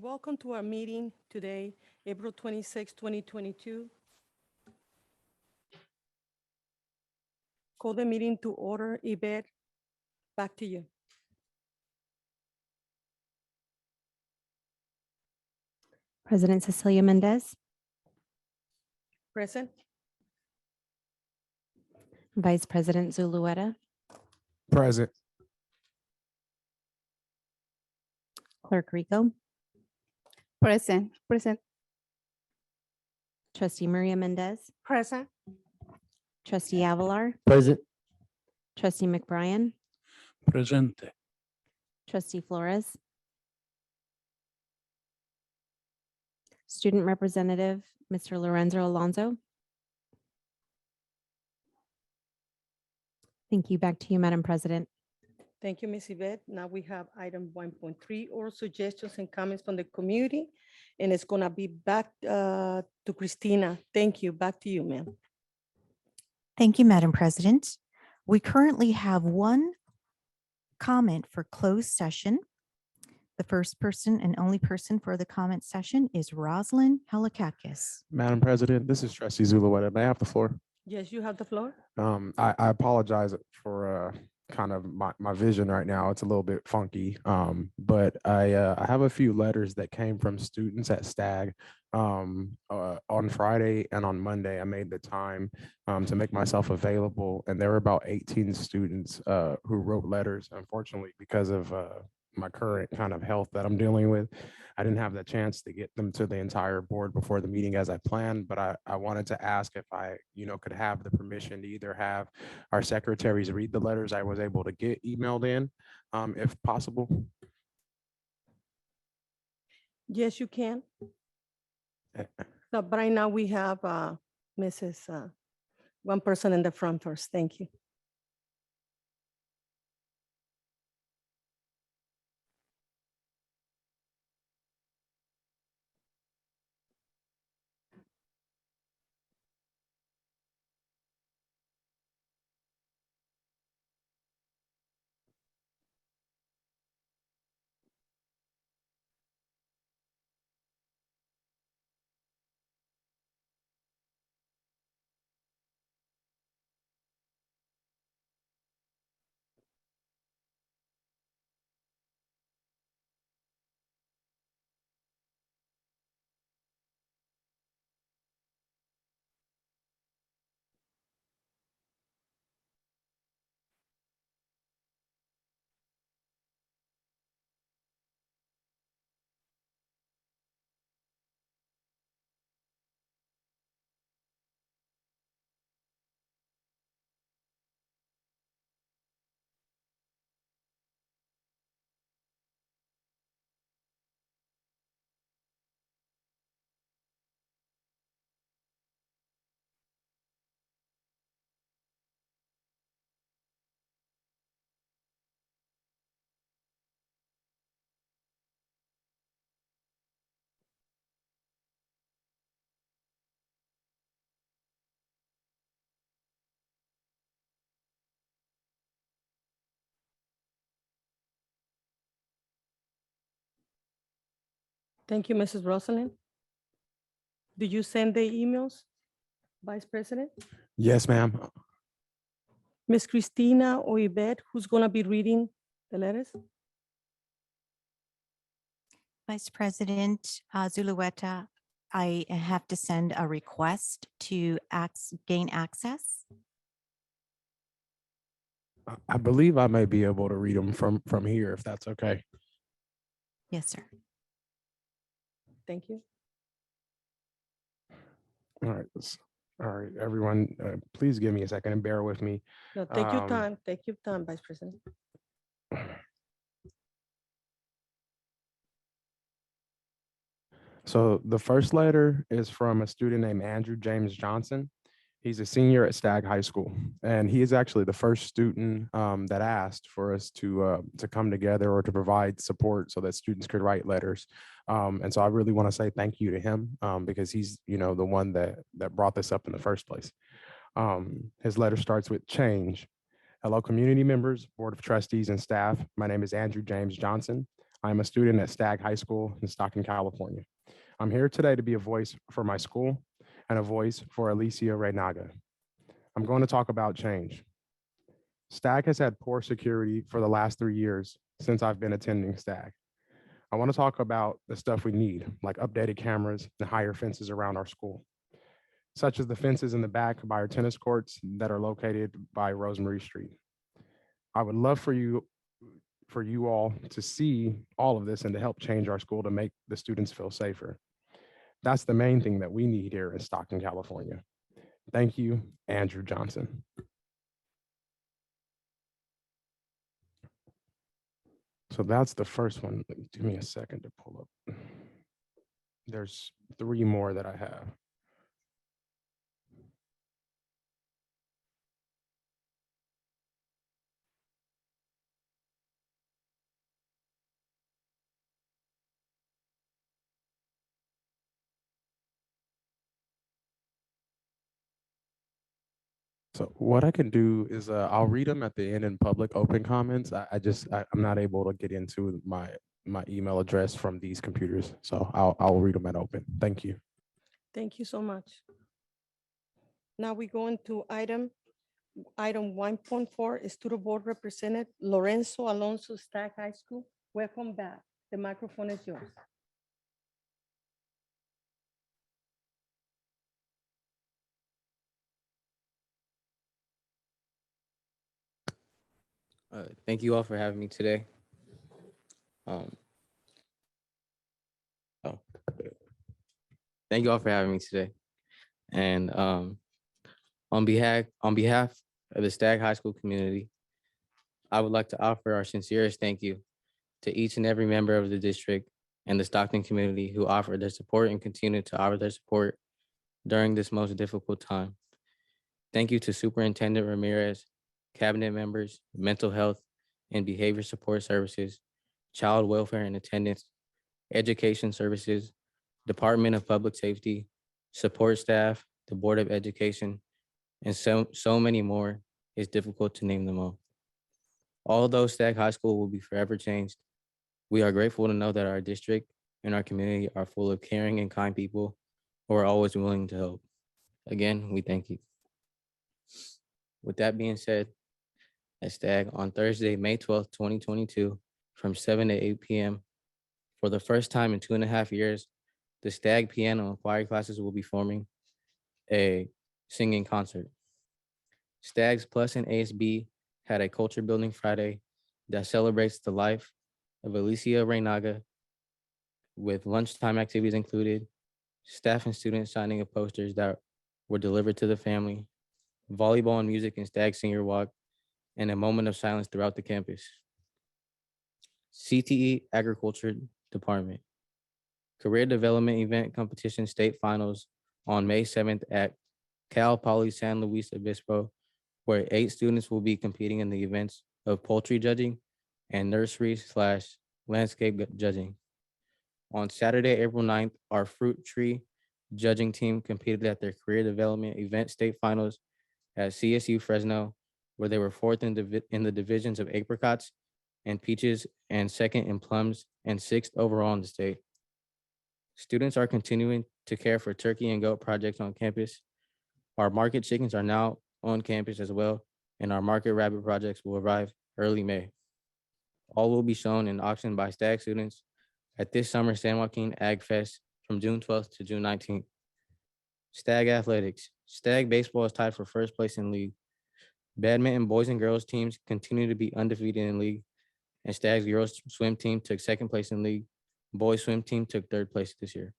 Welcome to our meeting today, April 26, 2022. Call the meeting to order. Yvette, back to you. President Cecilia Mendez, Present? Vice President Zulueta, Present. Clerk Rico, Present. Trustee Maria Mendez, Present. Trustee Avalar, Present. Trustee McBrien, Presente. Trustee Flores, Student Representative, Mr. Lorenzo Alonso. Thank you. Back to you, Madam President. Thank you, Ms. Yvette. Now we have item 1.3, or suggestions and comments from the community. And it's gonna be back to Christina. Thank you. Back to you, ma'am. Thank you, Madam President. We currently have one comment for closed session. The first person and only person for the comment session is Rosalind Helikakis. Madam President, this is Trustee Zulueta. May I have the floor? Yes, you have the floor. I apologize for kind of my vision right now. It's a little bit funky, but I have a few letters that came from students at STAG on Friday and on Monday. I made the time to make myself available, and there were about 18 students who wrote letters. Unfortunately, because of my current kind of health that I'm dealing with, I didn't have the chance to get them to the entire board before the meeting as I planned, but I wanted to ask if I, could have the permission to either have our secretaries read the letters I was able to get emailed in, if possible. Yes, you can. So, but right now we have Mrs. One person in the front first. Thank you. Thank you, Mrs. Rosalind. Did you send the emails, Vice President? Yes, ma'am. Miss Christina or Yvette, who's gonna be reading the letters? Vice President Zulueta, I have to send a request to gain access. I believe I may be able to read them from here, if that's okay. Yes, sir. Thank you. All right. All right, everyone, please give me a second and bear with me. No, take your Um, time. Take your time, Vice President. So the first letter is from a student named Andrew James Johnson. He's a senior at Stagg High School, and he is actually the first student that asked for us to come together or to provide support so that students could write letters. And so I really want to say thank you to him because he's, the one that brought this up in the first place. His letter starts with change. Hello, community members, Board of Trustees, and staff. My name is Andrew James Johnson. I'm a student at Stagg High School in Stockton, California. I'm here today to be a voice for my school and a voice for Alicia Reynaga. I'm going to talk about change. Stagg has had poor security for the last 3 years since I've been attending Stagg. I want to talk about the stuff we need, like updated cameras and higher fences around our school, such as the fences in the back by our tennis courts that are located by Rosemary Street. I would love for you all to see all of this and to help change our school to make the students feel safer. That's the main thing that we need here in Stockton, California. Thank you, Andrew Johnson. So that's the first one. Give me a second to pull up. There's 3 more that I have. So what I can do is I'll read them at the end in public open comments. I'm not able to get into my email address from these computers. So I'll read them at open. Thank you. Thank you so much. Now we go into item 1.4, Student Board Representative Lorenzo Alonso, Stagg High School. Welcome back. The microphone is yours. Thank you all for having me today. Oh, thank you all for having me today. And on behalf of the Stagg High School community, I would like to offer our sincerest thank you to each and every member of the district and the Stockton community who offered their support and continue to offer their support during this most difficult time. Thank you to Superintendent Ramirez, cabinet members, mental health and behavior support services, child welfare and attendance, education services, Department of Public Safety, support staff, the Board of Education, and so many more. It's difficult to name them all. Although Stagg High School will be forever changed, we are grateful to know that our district and our community are full of caring and kind people who are always willing to help. Again, we thank you. With that being said, at Stagg on Thursday, May 12th, 2022, from 7 to 8 p.m., for the first time in 2.5 years, the Stagg piano and choir classes will be forming a singing concert. Stags Plus and ASB had a culture building Friday that celebrates the life of Alicia Reynaga, with lunchtime activities included, staff and students signing of posters that were delivered to the family, volleyball and music and Stagg Senior Walk, and a moment of silence throughout the campus. CTE Agriculture Department. Career Development Event Competition State Finals on May 7th at Cal Poly San Luis Obispo, where 8 students will be competing in the events of poultry judging and nursery/landscape judging. On Saturday, April 9th, our fruit tree judging team competed at their Career Development Event State Finals at CSU Fresno, where they were 4th in the divisions of apricots and peaches, and 2nd in plums, and 6th overall in the state. Students are continuing to care for turkey and goat projects on campus. Our market chickens are now on campus as well, and our market rabbit projects will arrive early May. All will be shown and auctioned by Stagg students at this summer San Joaquin Ag Fest from June 12th to June 19th. Stagg Athletics. Stagg baseball is tied for first place in league. Badminton boys and girls teams continue to be undefeated in league, and Stagg's girls swim team took 2nd place in league. Boys swim team took 3rd place this year.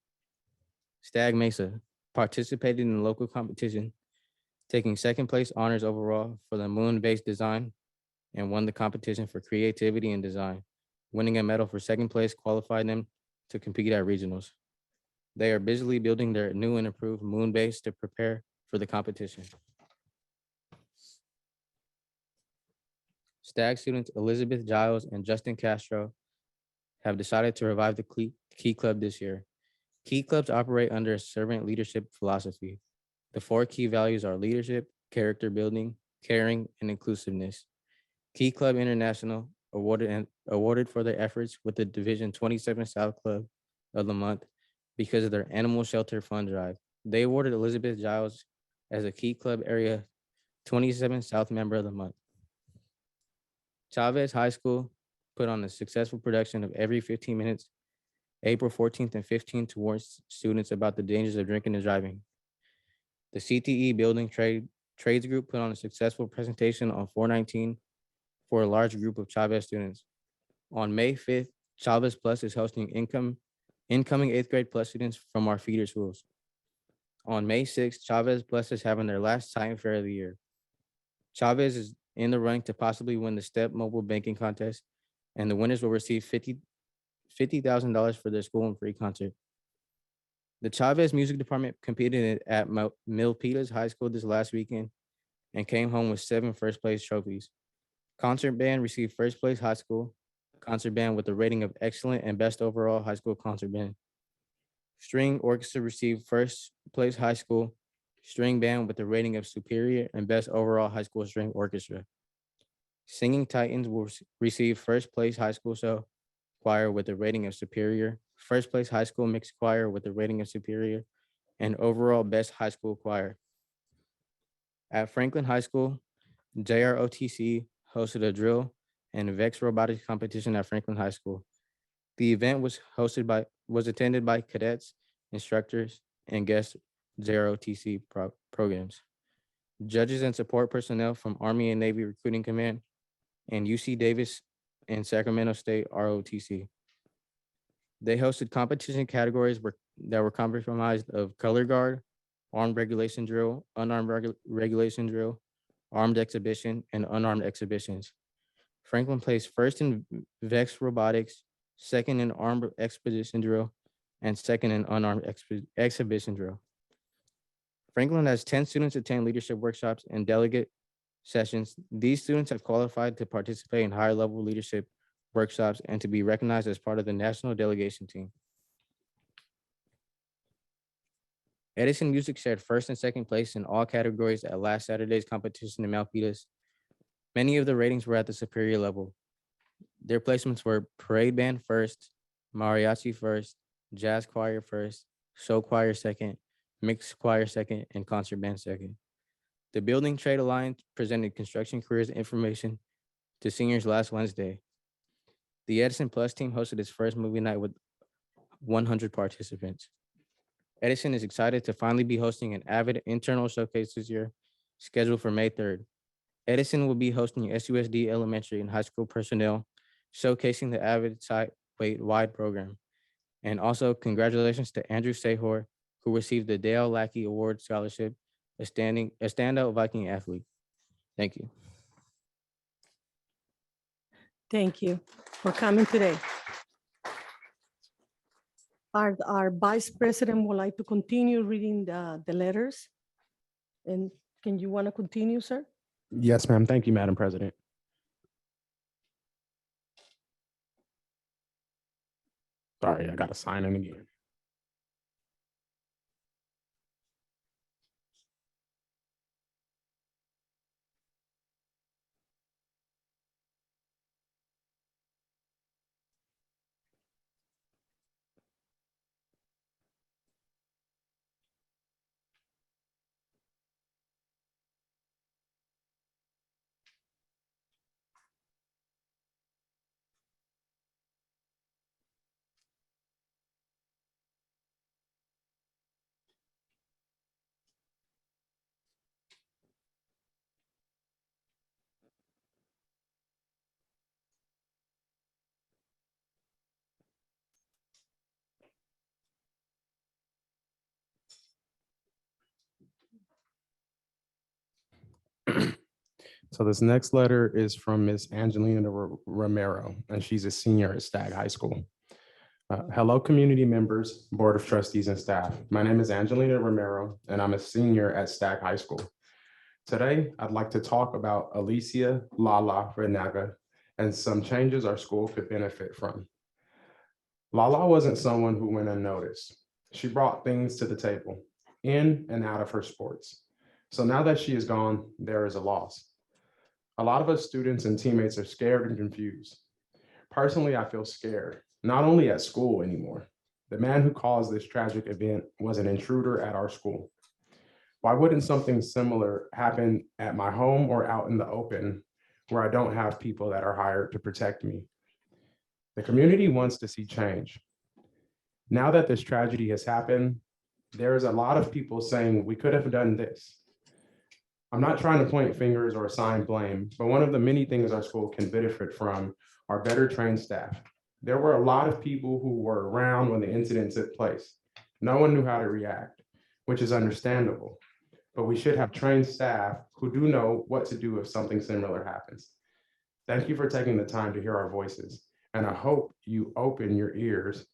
Stagg Mesa participated in the local competition, taking 2nd place honors overall for the moon-based design, and won the competition for creativity and design, winning a medal for 2nd place, qualifying them to compete at regionals. They are busily building their new and improved moon base to prepare for the competition. Stagg students Elizabeth Giles and Justin Castro have decided to revive the Key Club this year. Key Clubs operate under a servant leadership philosophy. The 4 key values are leadership, character building, caring, and inclusiveness. Key Club International, awarded for their efforts with the Division 27 South Club of the Month because of their animal shelter fund drive. They awarded Elizabeth Giles as a Key Club Area 27 South Member of the Month. Chavez High School put on a successful production of Every 15 Minutes, April 14th and 15th, to warn students about the dangers of drinking and driving. The CTE Building Trades Group put on a successful presentation on 4/19 for a large group of Chavez students. On May 5th, Chavez Plus is hosting incoming 8th grade plus students from our feeder schools. On May 6th, Chavez Plus is having their last science fair of the year. Chavez is in the running to possibly win the STEP mobile banking contest, and the winners will receive $50,000 for their school and free concert. The Chavez Music Department competed at Milpitas High School this last weekend and came home with 7 first-place trophies. Concert band received first place high school concert band with a rating of excellent and best overall high school concert band. String orchestra received first place high school string band with a rating of superior and best overall high school string orchestra. Singing Titans will receive first place high school show choir with a rating of superior, first place high school mixed choir with a rating of superior, and overall best high school choir. At Franklin High School, JROTC hosted a drill and VEX robotics competition at Franklin High School. The event was attended by cadets, instructors, and guest JROTC programs, judges and support personnel from Army and Navy Recruiting Command, and UC Davis and Sacramento State ROTC. They hosted competition categories that were comprised of color guard, armed regulation drill, unarmed regulation drill, armed exhibition, and unarmed exhibitions. Franklin placed first in VEX robotics, second in armed expedition drill, and second in unarmed exhibition drill. Franklin has 10 students attend leadership workshops and delegate sessions. These students have qualified to participate in higher level leadership workshops and to be recognized as part of the national delegation team. Edison Music shared first and second place in all categories at last Saturday's competition in Milpitas. Many of the ratings were at the superior level. Their placements were parade band first, mariachi first, jazz choir first, show choir second, mixed choir second, and concert band second. The Building Trade Alliance presented construction careers information to seniors last Wednesday. The Edison Plus team hosted its first movie night with 100 participants. Edison is excited to finally be hosting an AVID internal showcase this year, scheduled for May 3rd. Edison will be hosting SUSD elementary and high school personnel, showcasing the AVID site-wide program. And also congratulations to Andrew Sahor, who received the Dale Lackey Award Scholarship, a standout Viking athlete. Thank you. Thank you for coming today. Our vice president would like to continue reading the letters. And can you want to continue, sir? Yes, ma'am. Thank you, Madam President. Sorry, I got to sign in again. So this next letter is from Miss Angelina Romero, and she's a senior at Stagg High School. Hello, community members, Board of Trustees, and staff. My name is Angelina Romero, and I'm a senior at Stagg High School. Today, I'd like to talk about Alicia Lala Renaga and some changes our school could benefit from. Lala wasn't someone who went unnoticed. She brought things to the table, in and out of her sports. So now that she is gone, there is a loss. A lot of us students and teammates are scared and confused. Personally, I feel scared, not only at school anymore. The man who caused this tragic event was an intruder at our school. Why wouldn't something similar happen at my home or out in the open where I don't have people that are hired to protect me? The community wants to see change. Now that this tragedy has happened, there is a lot of people saying we could have done this. I'm not trying to point fingers or assign blame, but one of the many things our school can benefit from are better trained staff. There were a lot of people who were around when the incident took place. No one knew how to react, which is understandable, but we should have trained staff who do know what to do if something similar happens. Thank you for taking the time to hear our voices, and I hope you open your ears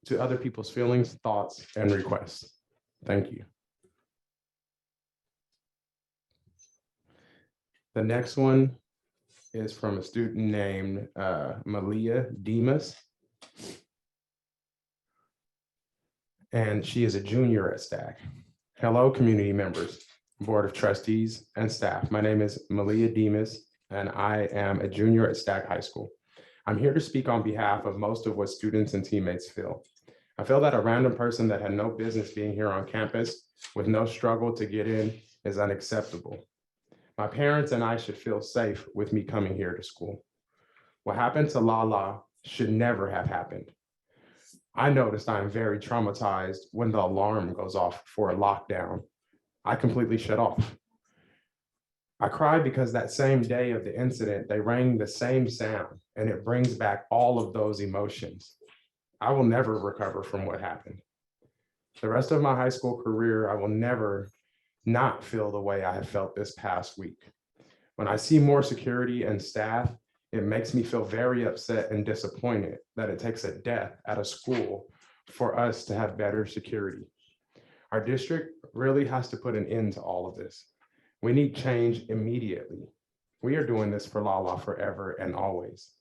to other people's feelings, thoughts, and requests. Thank you. The next one is from a student named Malia Demas. And she is a junior at STAG. Hello, community members, Board of Trustees, and staff. My name is Malia Demas, and I am a junior at STAG High School. I'm here to speak on behalf of most of what students and teammates feel. I feel that a random person that had no business being here on campus with no struggle to get in is unacceptable. My parents and I should feel safe with me coming here to school. What happened to Lala should never have happened. I noticed I am very traumatized when the alarm goes off for a lockdown. I completely shut off. I cried because that same day of the incident, they rang the same sound, and it brings back all of those emotions. I will never recover from what happened. The rest of my high school career, I will never not feel the way I have felt this past week. When I see more security and staff, it makes me feel very upset and disappointed that it takes a death at a school for us to have better security. Our district really has to put an end to all of this. We need change immediately. We are doing this for Lala forever and always.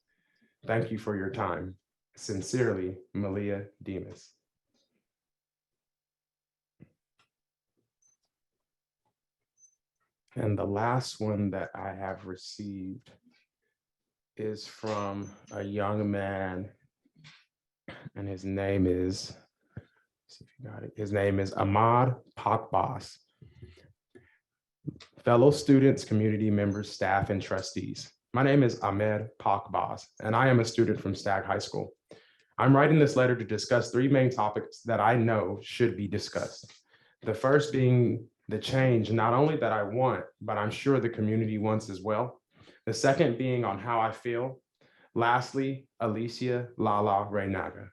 Thank you for your time. Sincerely, Malia Demas. And the last one that I have received is from a young man, and his name is, see if you got it. His name is Ahmad Pakbas. Fellow students, community members, staff, and trustees. My name is Ahmed Pakbas, and I am a student from Stagg High School. I'm writing this letter to discuss three main topics that I know should be discussed. The first being the change, not only that I want, but I'm sure the community wants as well. The second being on how I feel. Lastly, Alicia Lala Reynaga.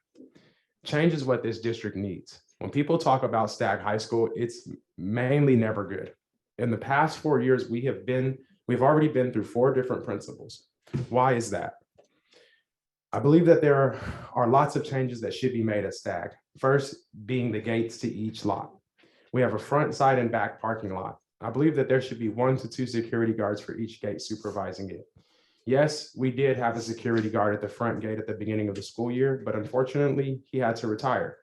Change is what this district needs. When people talk about Stagg High School, it's mainly never good. In the past 4 years, we've already been through 4 different principals. Why is that? I believe that there are lots of changes that should be made at Stagg. First being the gates to each lot. We have a front, side, and back parking lot. I believe that there should be 1 to 2 security guards for each gate supervising it. Yes, we did have a security guard at the front gate at the beginning of the school year, but unfortunately, he had to retire.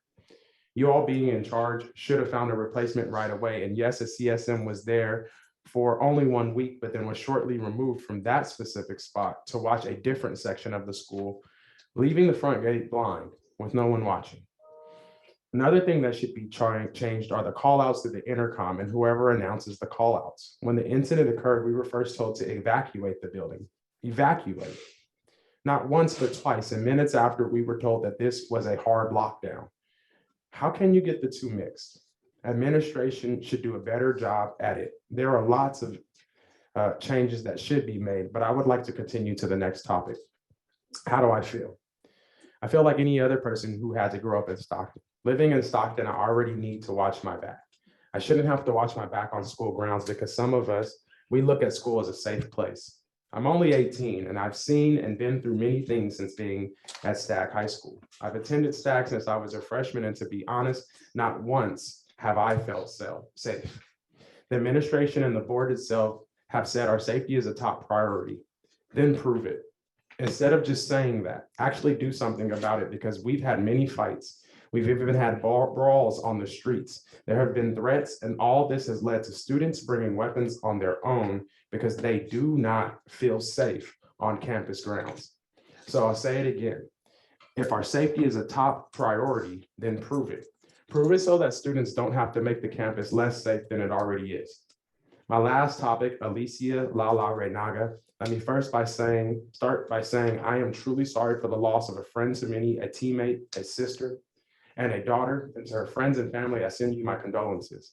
You all being in charge should have found a replacement right away. And yes, a CSM was there for only 1 week, but then was shortly removed from that specific spot to watch a different section of the school, leaving the front gate blind with no one watching. Another thing that should be changed are the call outs to the intercom and whoever announces the call outs. When the incident occurred, we were first told to evacuate the building. Evacuate. Not once, but twice. And minutes after, we were told that this was a hard lockdown. How can you get the two mixed? Administration should do a better job at it. There are lots of changes that should be made, but I would like to continue to the next topic. How do I feel? I feel like any other person who had to grow up in Stockton. Living in Stockton, I already need to watch my back. I shouldn't have to watch my back on school grounds because some of us, we look at school as a safe place. I'm only 18 and I've seen and been through many things since being at Stagg High School. I've attended Stagg since I was a freshman, and to be honest, not once have I felt safe. The administration and the board itself have said our safety is a top priority. Then prove it. Instead of just saying that, actually do something about it, because we've had many fights. We've even had brawls on the streets. There have been threats, and all this has led to students bringing weapons on their own because they do not feel safe on campus grounds. So I'll say it again. If our safety is a top priority, then prove it. Prove it so that students don't have to make the campus less safe than it already is. My last topic, Alicia Lala Renaga. Let me start by saying I am truly sorry for the loss of a friend to many, a teammate, a sister, and a daughter. And to her friends and family, I send you my condolences.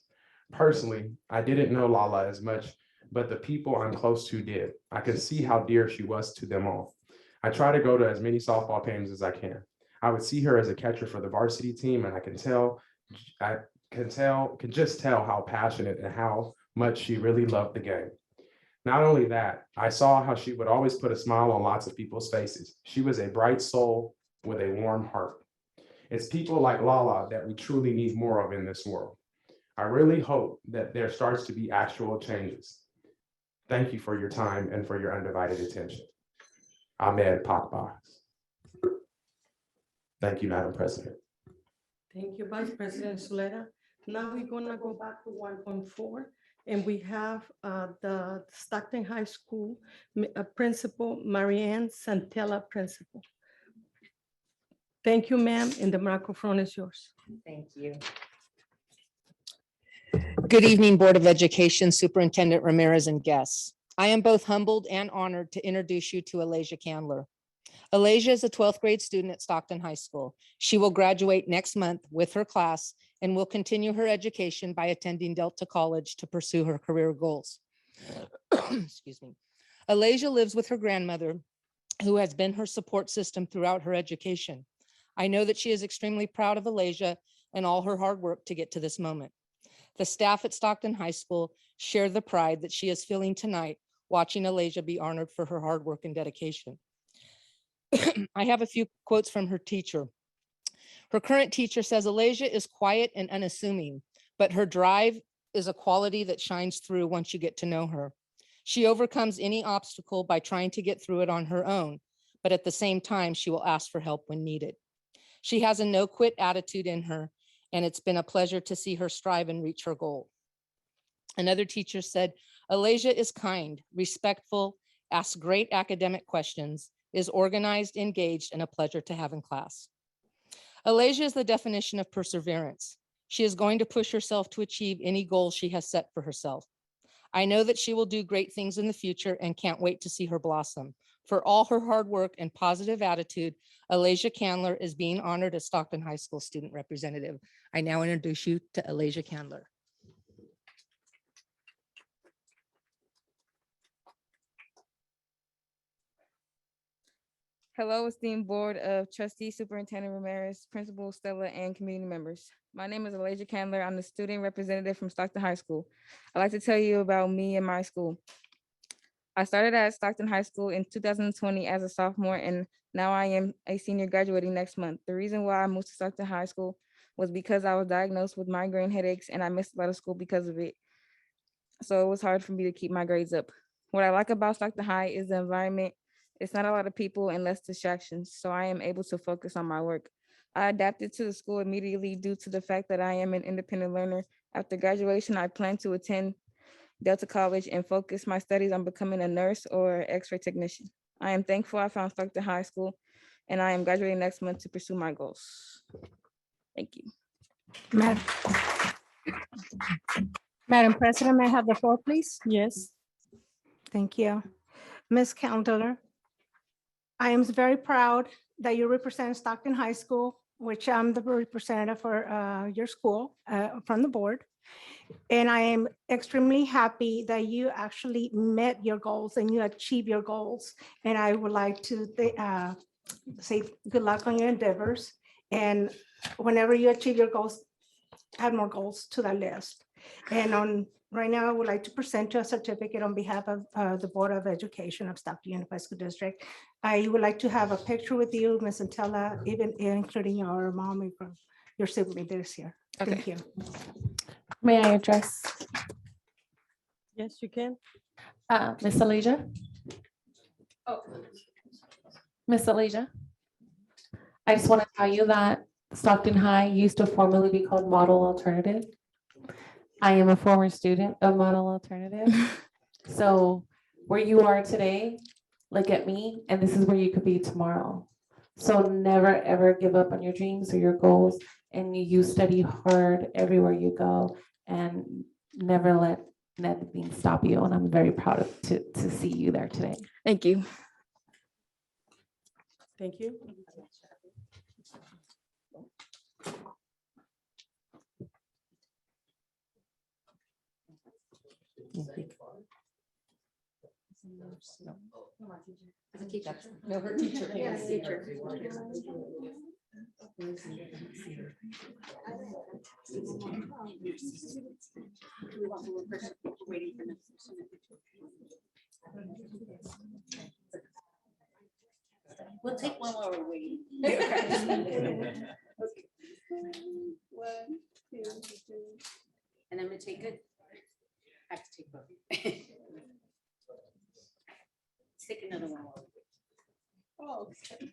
Personally, I didn't know Lala as much, but the people I'm close to did. I can see how dear she was to them all. I try to go to as many softball games as I can. I would see her as a catcher for the varsity team, and I can just tell how passionate and how much she really loved the game. Not only that, I saw how she would always put a smile on lots of people's faces. She was a bright soul with a warm heart. It's people like Lala that we truly need more of in this world. I really hope that there starts to be actual changes. Thank you for your time and for your undivided attention. Ahmed Pakbaz. Thank you, Madam President. Thank you, Vice President Solera. Now we're gonna go back to 1.4, and we have the Stockton High School Principal, Marianne Santella, Principal. Thank you, ma'am, and the microphone is yours. Thank you. Good evening, Board of Education, Superintendent Ramirez, and guests. I am both humbled and honored to introduce you to Alasia Candler. Alasia is a 12th grade student at Stockton High School. She will graduate next month with her class and will continue her education by attending Delta College to pursue her career goals. Excuse me. Alasia lives with her grandmother, who has been her support system throughout her education. I know that she is extremely proud of Alasia and all her hard work to get to this moment. The staff at Stockton High School share the pride that she is feeling tonight, watching Alasia be honored for her hard work and dedication. I have a few quotes from her teacher. Her current teacher says Alasia is quiet and unassuming, but her drive is a quality that shines through once you get to know her. She overcomes any obstacle by trying to get through it on her own, but at the same time, she will ask for help when needed. She has a no-quit attitude in her, and it's been a pleasure to see her strive and reach her goal. Another teacher said, Alasia is kind, respectful, asks great academic questions, is organized, engaged, and a pleasure to have in class. Alasia is the definition of perseverance. She is going to push herself to achieve any goal she has set for herself. I know that she will do great things in the future and can't wait to see her blossom. For all her hard work and positive attitude, Alasia Candler is being honored as Stockton High School Student Representative. I now introduce you to Alasia Candler. Hello, esteemed Board of Trustees, Superintendent Ramirez, Principal Stella, and community members. My name is Alasia Candler. I'm the student representative from Stockton High School. I'd like to tell you about me and my school. I started at Stockton High School in 2020 as a sophomore, and now I am a senior graduating next month. The reason why I moved to Stockton High School was because I was diagnosed with migraine headaches and I missed a lot of school because of it. So it was hard for me to keep my grades up. What I like about Stockton High is the environment. It's not a lot of people and less distractions, so I am able to focus on my work. I adapted to the school immediately due to the fact that I am an independent learner. After graduation, I plan to attend Delta College and focus my studies on becoming a nurse or X-ray technician. I am thankful I found Stockton High School, and I am graduating next month to pursue my goals. Thank you. Madam President, may I have the floor, please? Yes. Thank you. Ms. Candler, I am very proud that you represent Stockton High School, which I'm the representative for your school from the board. And I am extremely happy that you actually met your goals and you achieved your goals. And I would like to say good luck on your endeavors. And whenever you achieve your goals, add more goals to that list. And right now, I would like to present you a certificate on behalf of the Board of Education of Stockton Unified School District. I would like to have a picture with you, Ms. Antella, even including your mom and your sibling that is here. Thank you. May I address Yes, you can. Ms. Alasia? Oh, Ms. Alasia, I just want to tell you that Stockton High used to formerly be called Model Alternative. I am a former student of Model Alternative. So where you are today look at me, and this is where you could be tomorrow. So never, ever give up on your dreams or your goals, and you study hard everywhere you go, and never let anything stop you. And I'm very proud to see you there today. Thank you. Thank you. No, her teacher. We'll take one while we're waiting. One, two, three. And I'm gonna take it. I have to take both. Take another one. while we're waiting. Oh, okay.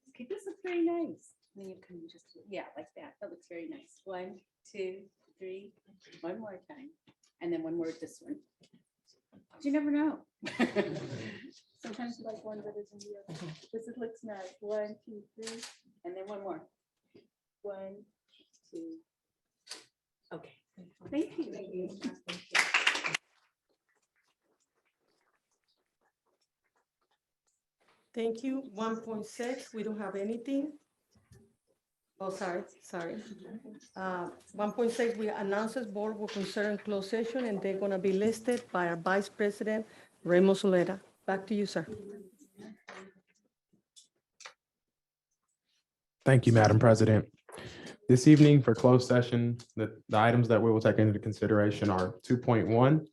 Okay, this looks very nice. Then you can just, yeah, like that. That looks very nice. One, two, three. One more time. And then one more with this one. You never know. Sometimes you like one better than the other. This looks nice. One, two, three. And then one more. One, two. Okay. Thank you. Thank you. 1.6, we don't have anything. Oh, sorry. 1.6, we announces board will consider in closed session, and they're gonna be listed by our Vice President, Remo Solera. Back to you, sir. Thank you, Madam President. This evening for closed session, the items that we will take into consideration are 2.1,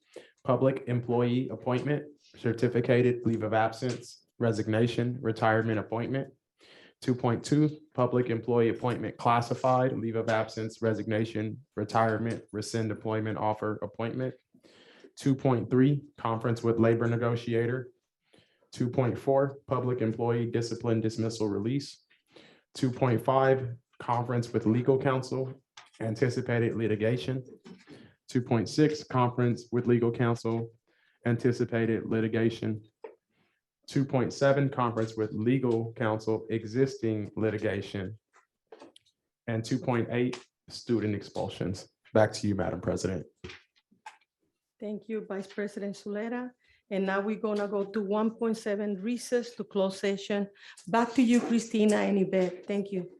public employee appointment, certificated leave of absence, resignation, retirement appointment. 2.2, public employee appointment classified, leave of absence, resignation, retirement, rescind employment offer appointment. 2.3, conference with labor negotiator. 2.4, public employee discipline dismissal release. 2.5, conference with legal counsel, anticipated litigation. 2.6, conference with legal counsel, anticipated litigation. 2.7, conference with legal counsel, existing litigation. And 2.8, student expulsions. Back to you, Madam President. Thank you, Vice President Solera. And now we're gonna go to 1.7 recess to close session. Back to you, Christina and Yvette. Thank you.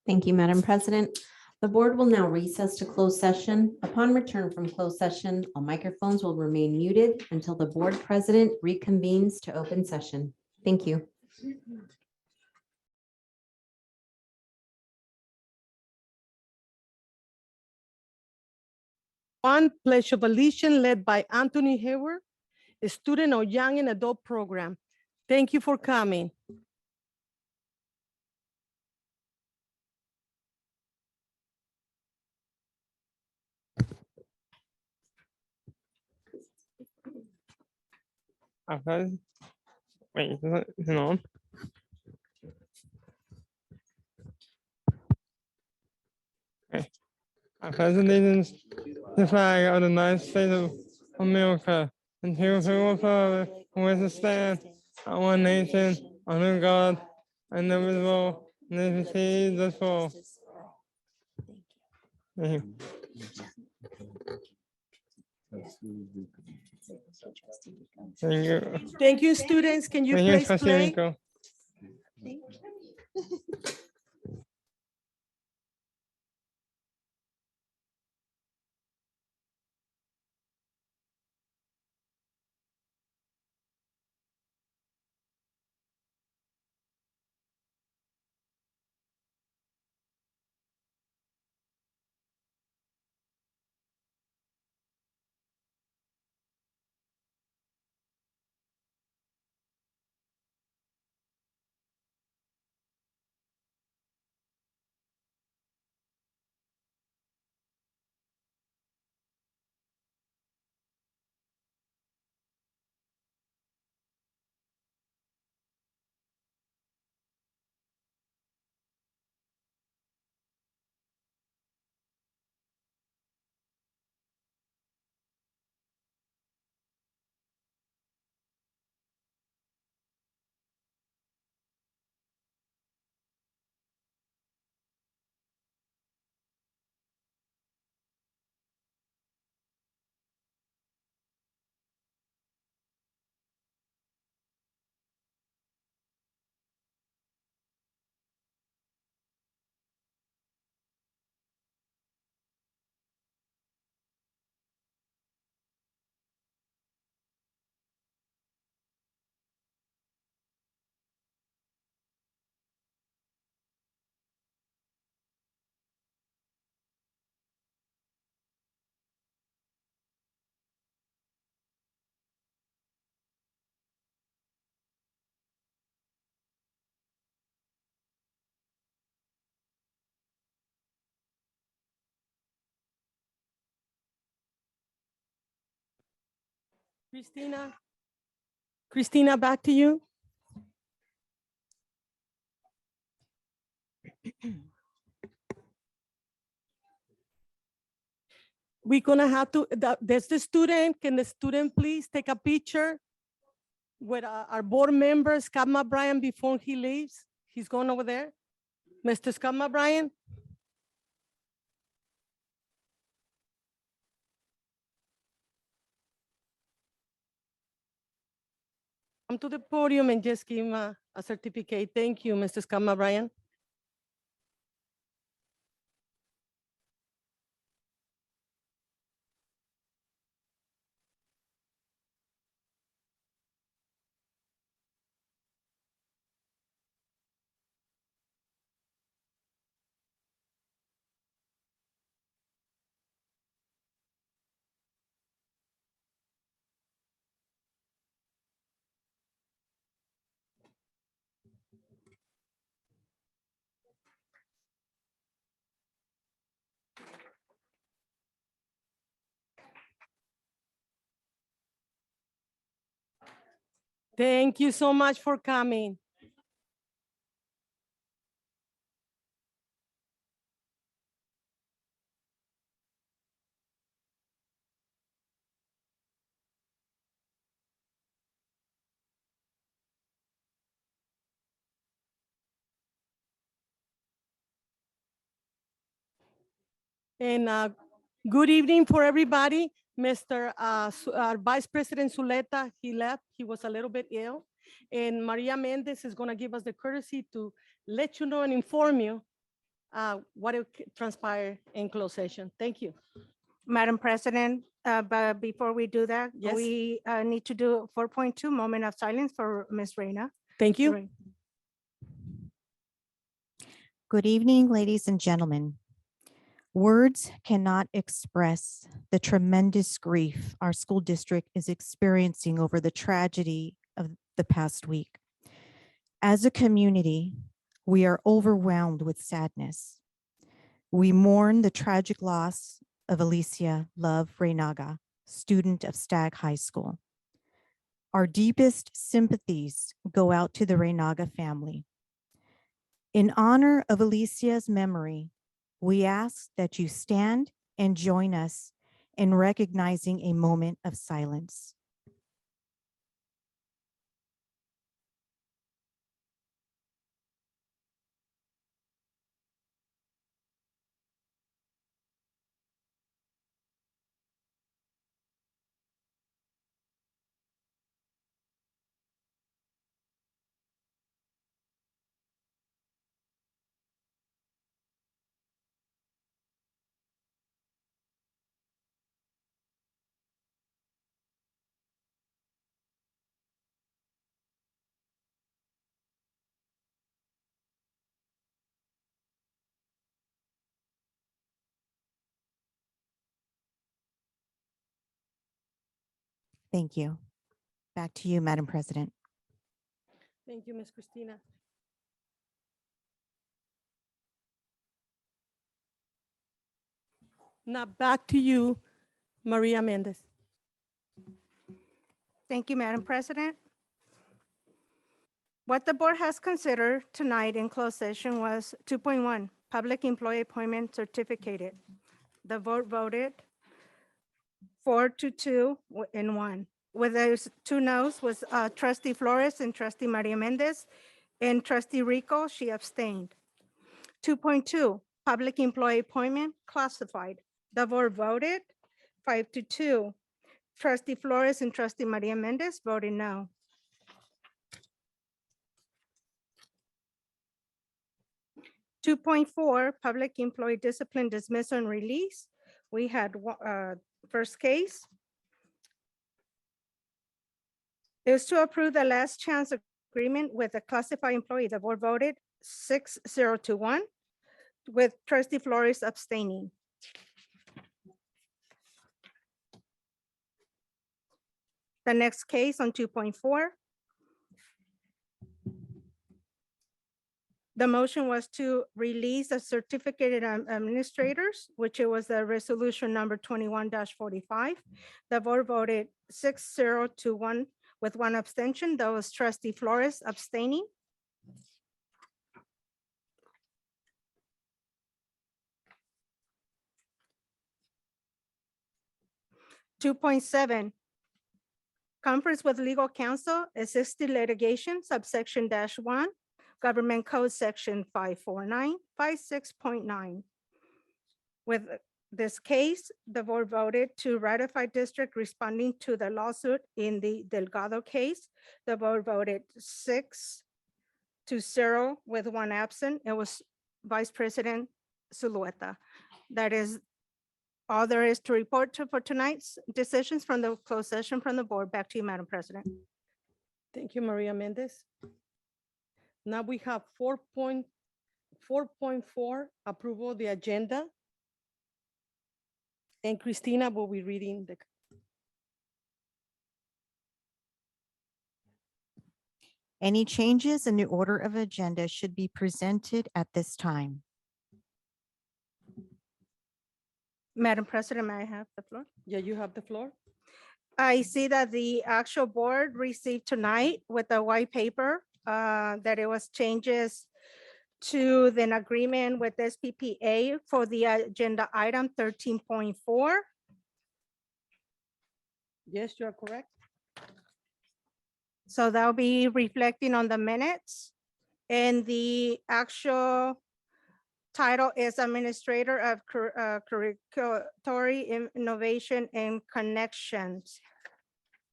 Thank you, Madam President. The board will now recess to closed session. Upon return from closed session, all microphones will remain muted until the board president reconvenes to open session. Thank you. One pledge of allegiance led by Anthony Hayward, a student of Young and Adult Program. Thank you for coming. Wait, is it on? Okay. I pledge allegiance to the flag of the United States of America and to the republic for which it stands, one nation, under God, indivisible, and liberty and justice for all. Thank you. Thank you. Thank you, students. Can you Thank you, please Trustee play? Rico. Christina, back to you. We're gonna have to, there's the student, can the student please take a picture with our board member, Scott Bryan, before he leaves? He's going over there. Mr. Scott Bryan? Come to the podium and just give him a certificate. Thank you, Mr. Scott Bryan. Thank you so much for coming. And good evening for everybody. Mr. Our Vice President Zuleta, he left. He was a little bit ill. And Maria Mendez is going to give us the courtesy to let you know and inform you what transpired in closed session. Thank you. Madam President, but before we do that, Yes. we need to do 4.2 moment of silence for Ms. Reyna. Thank you. Right. Good evening, ladies and gentlemen. Words cannot express the tremendous grief our school district is experiencing over the tragedy of the past week. As a community, we are overwhelmed with sadness. We mourn the tragic loss of Alicia Love Reynaga, student of Stagg High School. Our deepest sympathies go out to the Reynaga family. In honor of Alicia's memory, we ask that you stand and join us in recognizing a moment of silence. Thank you. Back to you, Madam President. Thank you, Ms. Christina. Now back to you, Maria Mendez. Thank you, Madam President. What the board has considered tonight in closed session was 2.1, public employee appointment certificated. The vote voted 4-2 in 1. With those 2 noes was trustee Flores and trustee Maria Mendez, and trustee Rico, she abstained. 2.2, public employee appointment classified. The board voted 5-2. Trustee Flores and trustee Maria Mendez voted no. 2.4, public employee discipline dismissal and release. We had first case. Is to approve the last chance agreement with a classified employee. The board voted 6-0 with trustee Flores abstaining. The next case on 2.4. The motion was to release the certificated administrators, which it was the resolution number 21-45. The board voted 6-0 to 1 with 1 abstention. That was trustee Flores abstaining. Two point seven, conference with legal counsel, assisted litigation, subsection -1, government code section 549, 56.9. With this case, the board voted to ratify district responding to the lawsuit in the Delgado case. The board voted 6-0 with 1 absent. It was Vice President Zulueta. That is all there is to report for tonight's decisions from the closed session from the board. Back to you, Madam President. Thank you, Maria Mendez. Now we have 4.4, approval of the agenda. And Christina will be reading the. Any changes in the order of agenda should be presented at this time. Madam President, may I have the floor? Yeah, you have the floor. I see that the actual board received tonight with the white paper, that it was changes to an agreement with SPPA for the agenda item 13.4. Yes, you are correct. So that'll be reflecting on the minutes. And the actual title is Administrator of Curriculatory Innovation and Connections.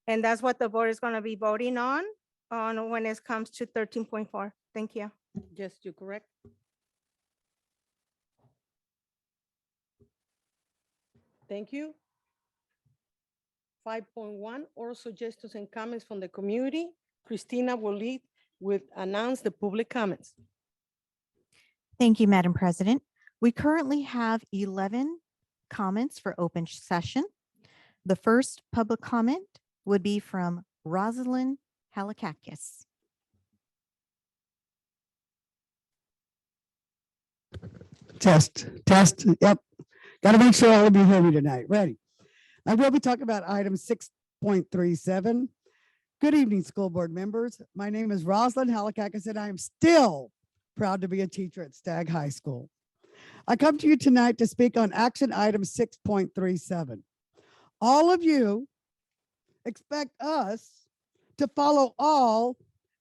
And that's what the board is going to be voting on when it comes to 13.4. Thank you. Yes, you're correct. Thank you. 5.1, oral suggestions and comments from the community. Christina will lead with announce the public comments. Thank you, Madam President. We currently have 11 comments for open session. The first public comment would be from Rosalind Halakakis. Test. Yep. Got to make sure all of you hear me tonight. Ready. I will be talking about item 6.37. Good evening, school board members. My name is Rosalind Halakakis, and I am still proud to be a teacher at Stagg High School. I come to you tonight to speak on action item 6.37. All of you expect us to follow all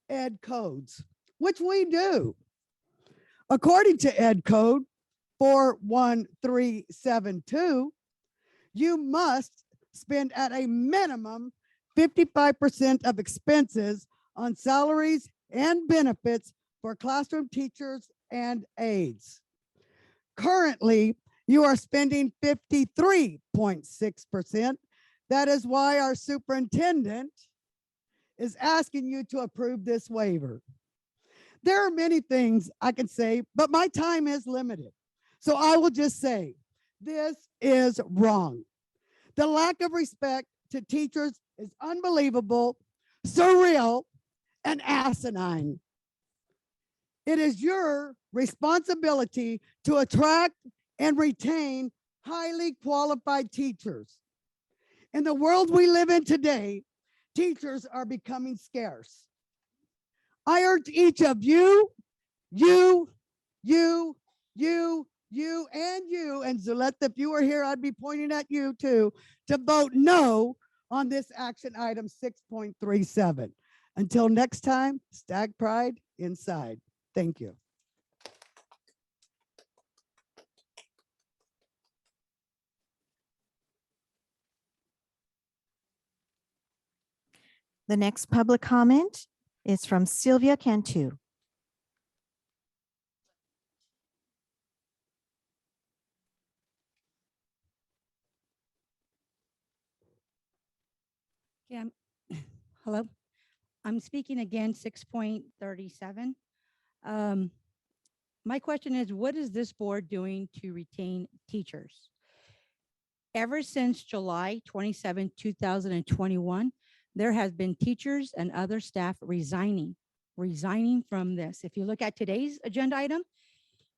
ed codes, which we do. According to ed code 41372, you must spend at a minimum 55% of expenses on salaries and benefits for classroom teachers and aides. Currently, you are spending 53.6%. That is why our superintendent is asking you to approve this waiver. There are many things I can say, but my time is limited. So I will just say, this is wrong. The lack of respect to teachers is unbelievable, surreal, and asinine. It is your responsibility to attract and retain highly qualified teachers. In the world we live in today, teachers are becoming scarce. I urge each of you, and Zulette, if you were here, I'd be pointing at you too, to vote no on this action item 6.37. Until next time, Stag Pride inside. Thank you. The next public comment is from Sylvia Cantu. Yeah, hello. I'm speaking again, 6.37. My question is, what is this board doing to retain teachers? Ever since July 27, 2021, there has been teachers and other staff resigning. resigning from this. If you look at today's agenda item,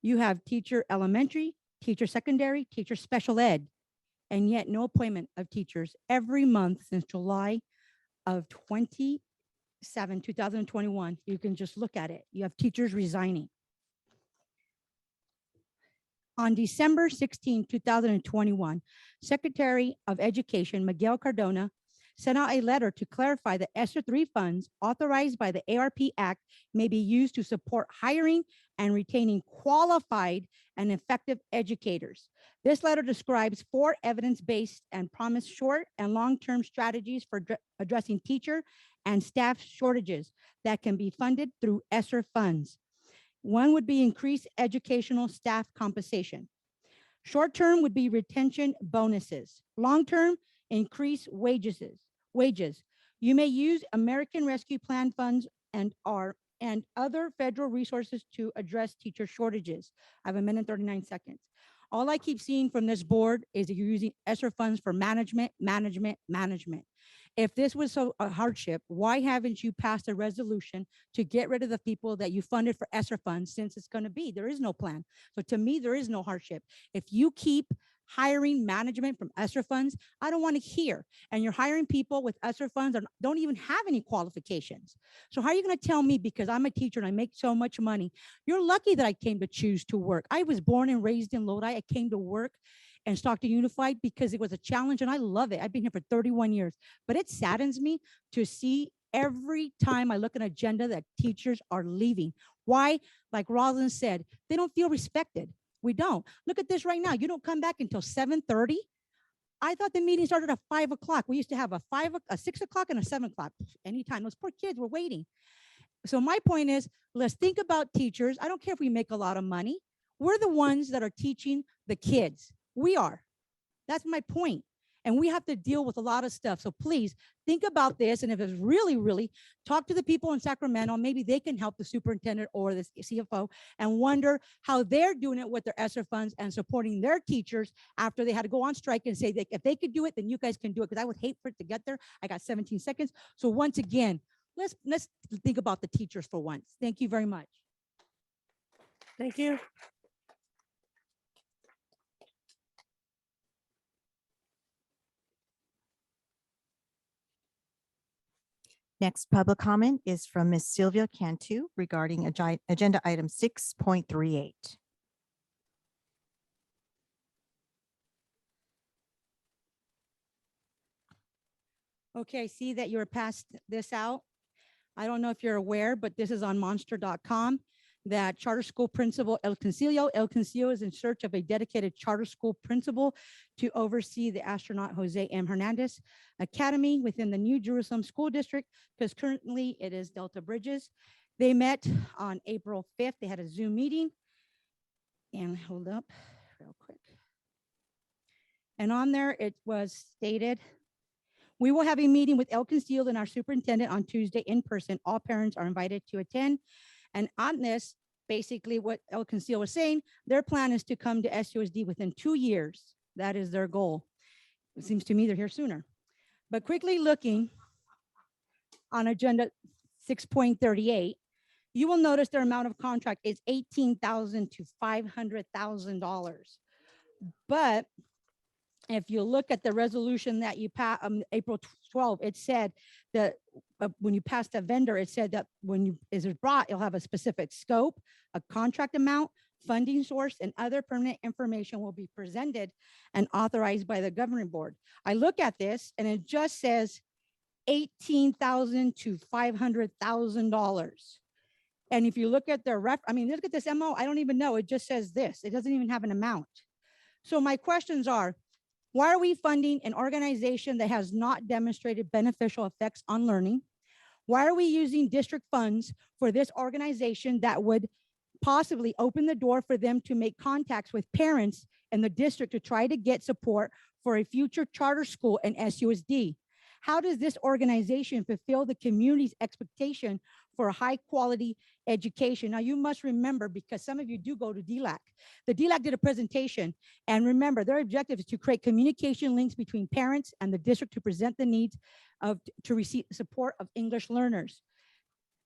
you have teacher elementary, teacher secondary, teacher special ed, and yet no appointment of teachers every month since July of 2021. You can just look at it. You have teachers resigning. On December 16, 2021, Secretary of Education Miguel Cardona sent out a letter to clarify that ESSER 3 funds authorized by the ARP Act may be used to support hiring and retaining qualified and effective educators. This letter describes 4 evidence-based and promised short and long-term strategies for addressing teacher and staff shortages that can be funded through ESSER funds. One would be increased educational staff compensation. Short-term would be retention bonuses. Long-term, increase wages. You may use American Rescue Plan funds and other federal resources to address teacher shortages. I have a minute and 39 seconds. All I keep seeing from this board is that you're using ESSER funds for management. If this was so a hardship, why haven't you passed a resolution to get rid of the people that you funded for ESSER funds, since it's going to be, there is no plan. So to me, there is no hardship. If you keep hiring management from ESSER funds, I don't want to hear. And you're hiring people with ESSER funds that don't even have any qualifications. So how are you going to tell me, because I'm a teacher and I make so much money? You're lucky that I came to choose to work. I was born and raised in Lodi. I came to work and Stockton Unified because it was a challenge and I love it. I've been here for 31 years, but it saddens me to see every time I look at an agenda that teachers are leaving. Why? Like Rosalind said, they don't feel respected. We don't. Look at this right now. You don't come back until 7:30. I thought the meeting started at 5 o'clock. We used to have a 6 o'clock and a 7 o'clock. Anytime. Those poor kids were waiting. So my point is, let's think about teachers. I don't care if we make a lot of money. We're the ones that are teaching the kids. We are. That's my point. And we have to deal with a lot of stuff. So please think about this. And if it's really, talk to the people in Sacramento. Maybe they can help the superintendent or the CFO and wonder how they're doing it with their ESSER funds and supporting their teachers after they had to go on strike and say that if they could do it, then you guys can do it. Because I would hate for it to get there. I got 17 seconds. So once again, let's think about the teachers for once. Thank you very much. Thank you. Next public comment is from Ms. Sylvia Cantu regarding agenda item 6.38. Okay, I see that you're passed this out. I don't know if you're aware, but this is on monster.com, that charter school principal El Concilio is in search of a dedicated charter school principal to oversee the astronaut Jose M. Hernandez Academy within the New Jerusalem School District, because currently it is Delta Bridges. They met on April 5th. They had a Zoom meeting. And hold up real quick. And on there, it was stated, we will have a meeting with El Concilio and our superintendent on Tuesday in person. All parents are invited to attend. And on this, basically what El Concilio was saying, their plan is to come to SUSD within 2 years. That is their goal. It seems to me they're here sooner. But quickly looking on agenda 6.38, you will notice their amount of contract is $18,000 to $500,000. But if you look at the resolution that you passed April 12, it said that when you pass the vendor, it said that when you is brought, you'll have a specific scope, a contract amount, funding source, and other permanent information will be presented and authorized by the governing board. I look at this and it just says $18,000 to $500,000. And if you look at their look at this MO, I don't even know. It just says this. It doesn't even have an amount. So my questions are, why are we funding an organization that has not demonstrated beneficial effects on learning? Why are we using district funds for this organization that would possibly open the door for them to make contacts with parents in the district to try to get support for a future charter school and SUSD? How does this organization fulfill the community's expectation for a high quality education? Now you must remember, because some of you do go to DLAC. The DLAC did a presentation, and remember their objective is to create communication links between parents and the district to present the needs to receive support of English learners.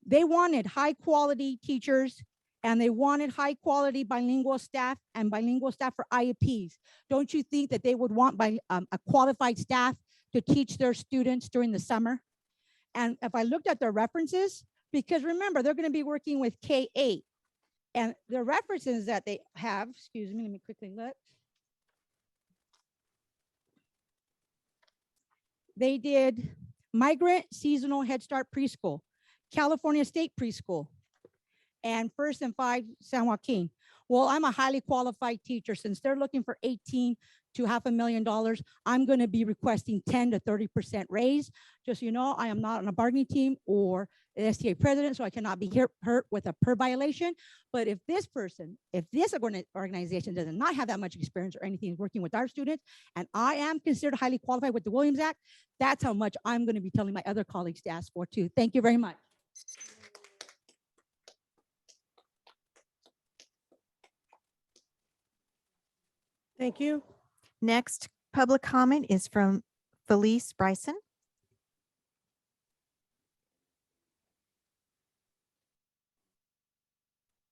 They wanted high quality teachers and they wanted high quality bilingual staff and bilingual staff for IEPs. Don't you think that they would want a qualified staff to teach their students during the summer? And if I looked at their references, because remember, they're going to be working with K-8 and the references that they have, excuse me, let me quickly look. They did Migrant Seasonal Head Start Preschool, California State Preschool, and First and Five San Joaquin. Well, I'm a highly qualified teacher. Since they're looking for 18 to $500,000, I'm going to be requesting 10 to 30% raise. Just so you know, I am not on a bargaining team or an STA president, so I cannot be hurt with a per violation. But if this organization does not have that much experience or anything working with our students, and I am considered highly qualified with the Williams Act, that's how much I'm going to be telling my other colleagues to ask for too. Thank you very much. Thank you. Next public comment is from Felice Bryson.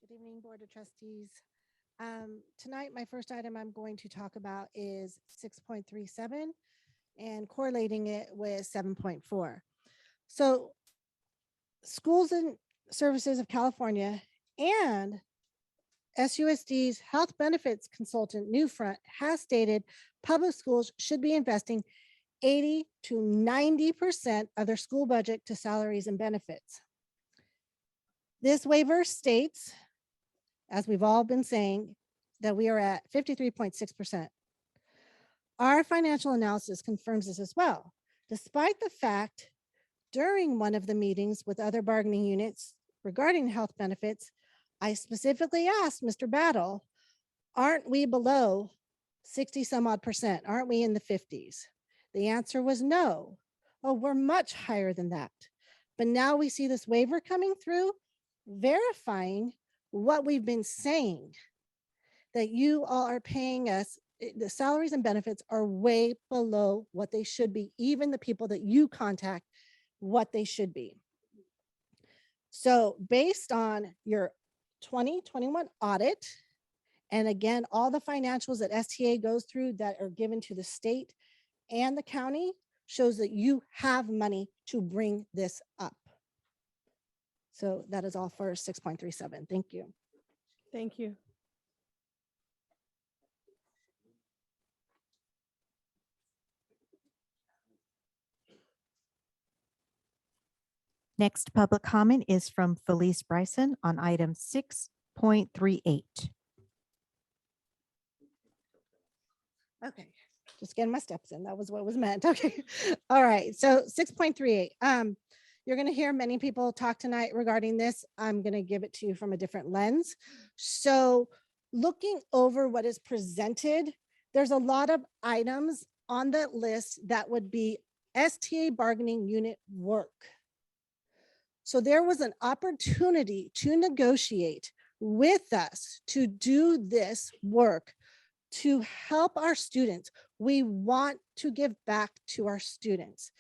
Good evening, Board of Trustees. Tonight, my first item I'm going to talk about is 6.37 and correlating it with 7.4. So Schools and Services of California and SUSD's health benefits consultant, Newfront, has stated public schools should be investing 80 to 90% of their school budget to salaries and benefits. This waiver states, as we've all been saying, that we are at 53.6%. Our financial analysis confirms this as well, despite the fact during one of the meetings with other bargaining units regarding health benefits, I specifically asked Mr. Battle, aren't we below 60 some odd percent? Aren't we in the 50s? The answer was no. Oh, we're much higher than that. But now we see this waiver coming through, verifying what we've been saying, that you all are paying us, the salaries and benefits are way below what they should be, even the people that you contact, what they should be. So based on your 2021 audit, and again, all the financials that STA goes through that are given to the state and the county shows that you have money to bring this up. So that is all for 6.37. Thank you. Thank you. Next public comment is from Felice Bryson on item 6.38. Okay, just getting my steps in. That was what was meant. Okay. All right. So 6.38. You're going to hear many people talk tonight regarding this. I'm going to give it to you from a different lens. So looking over what is presented, there's a lot of items on that list that would be STA bargaining unit work. So there was an opportunity to negotiate with us to do this work to help our students. We want to give back to our students.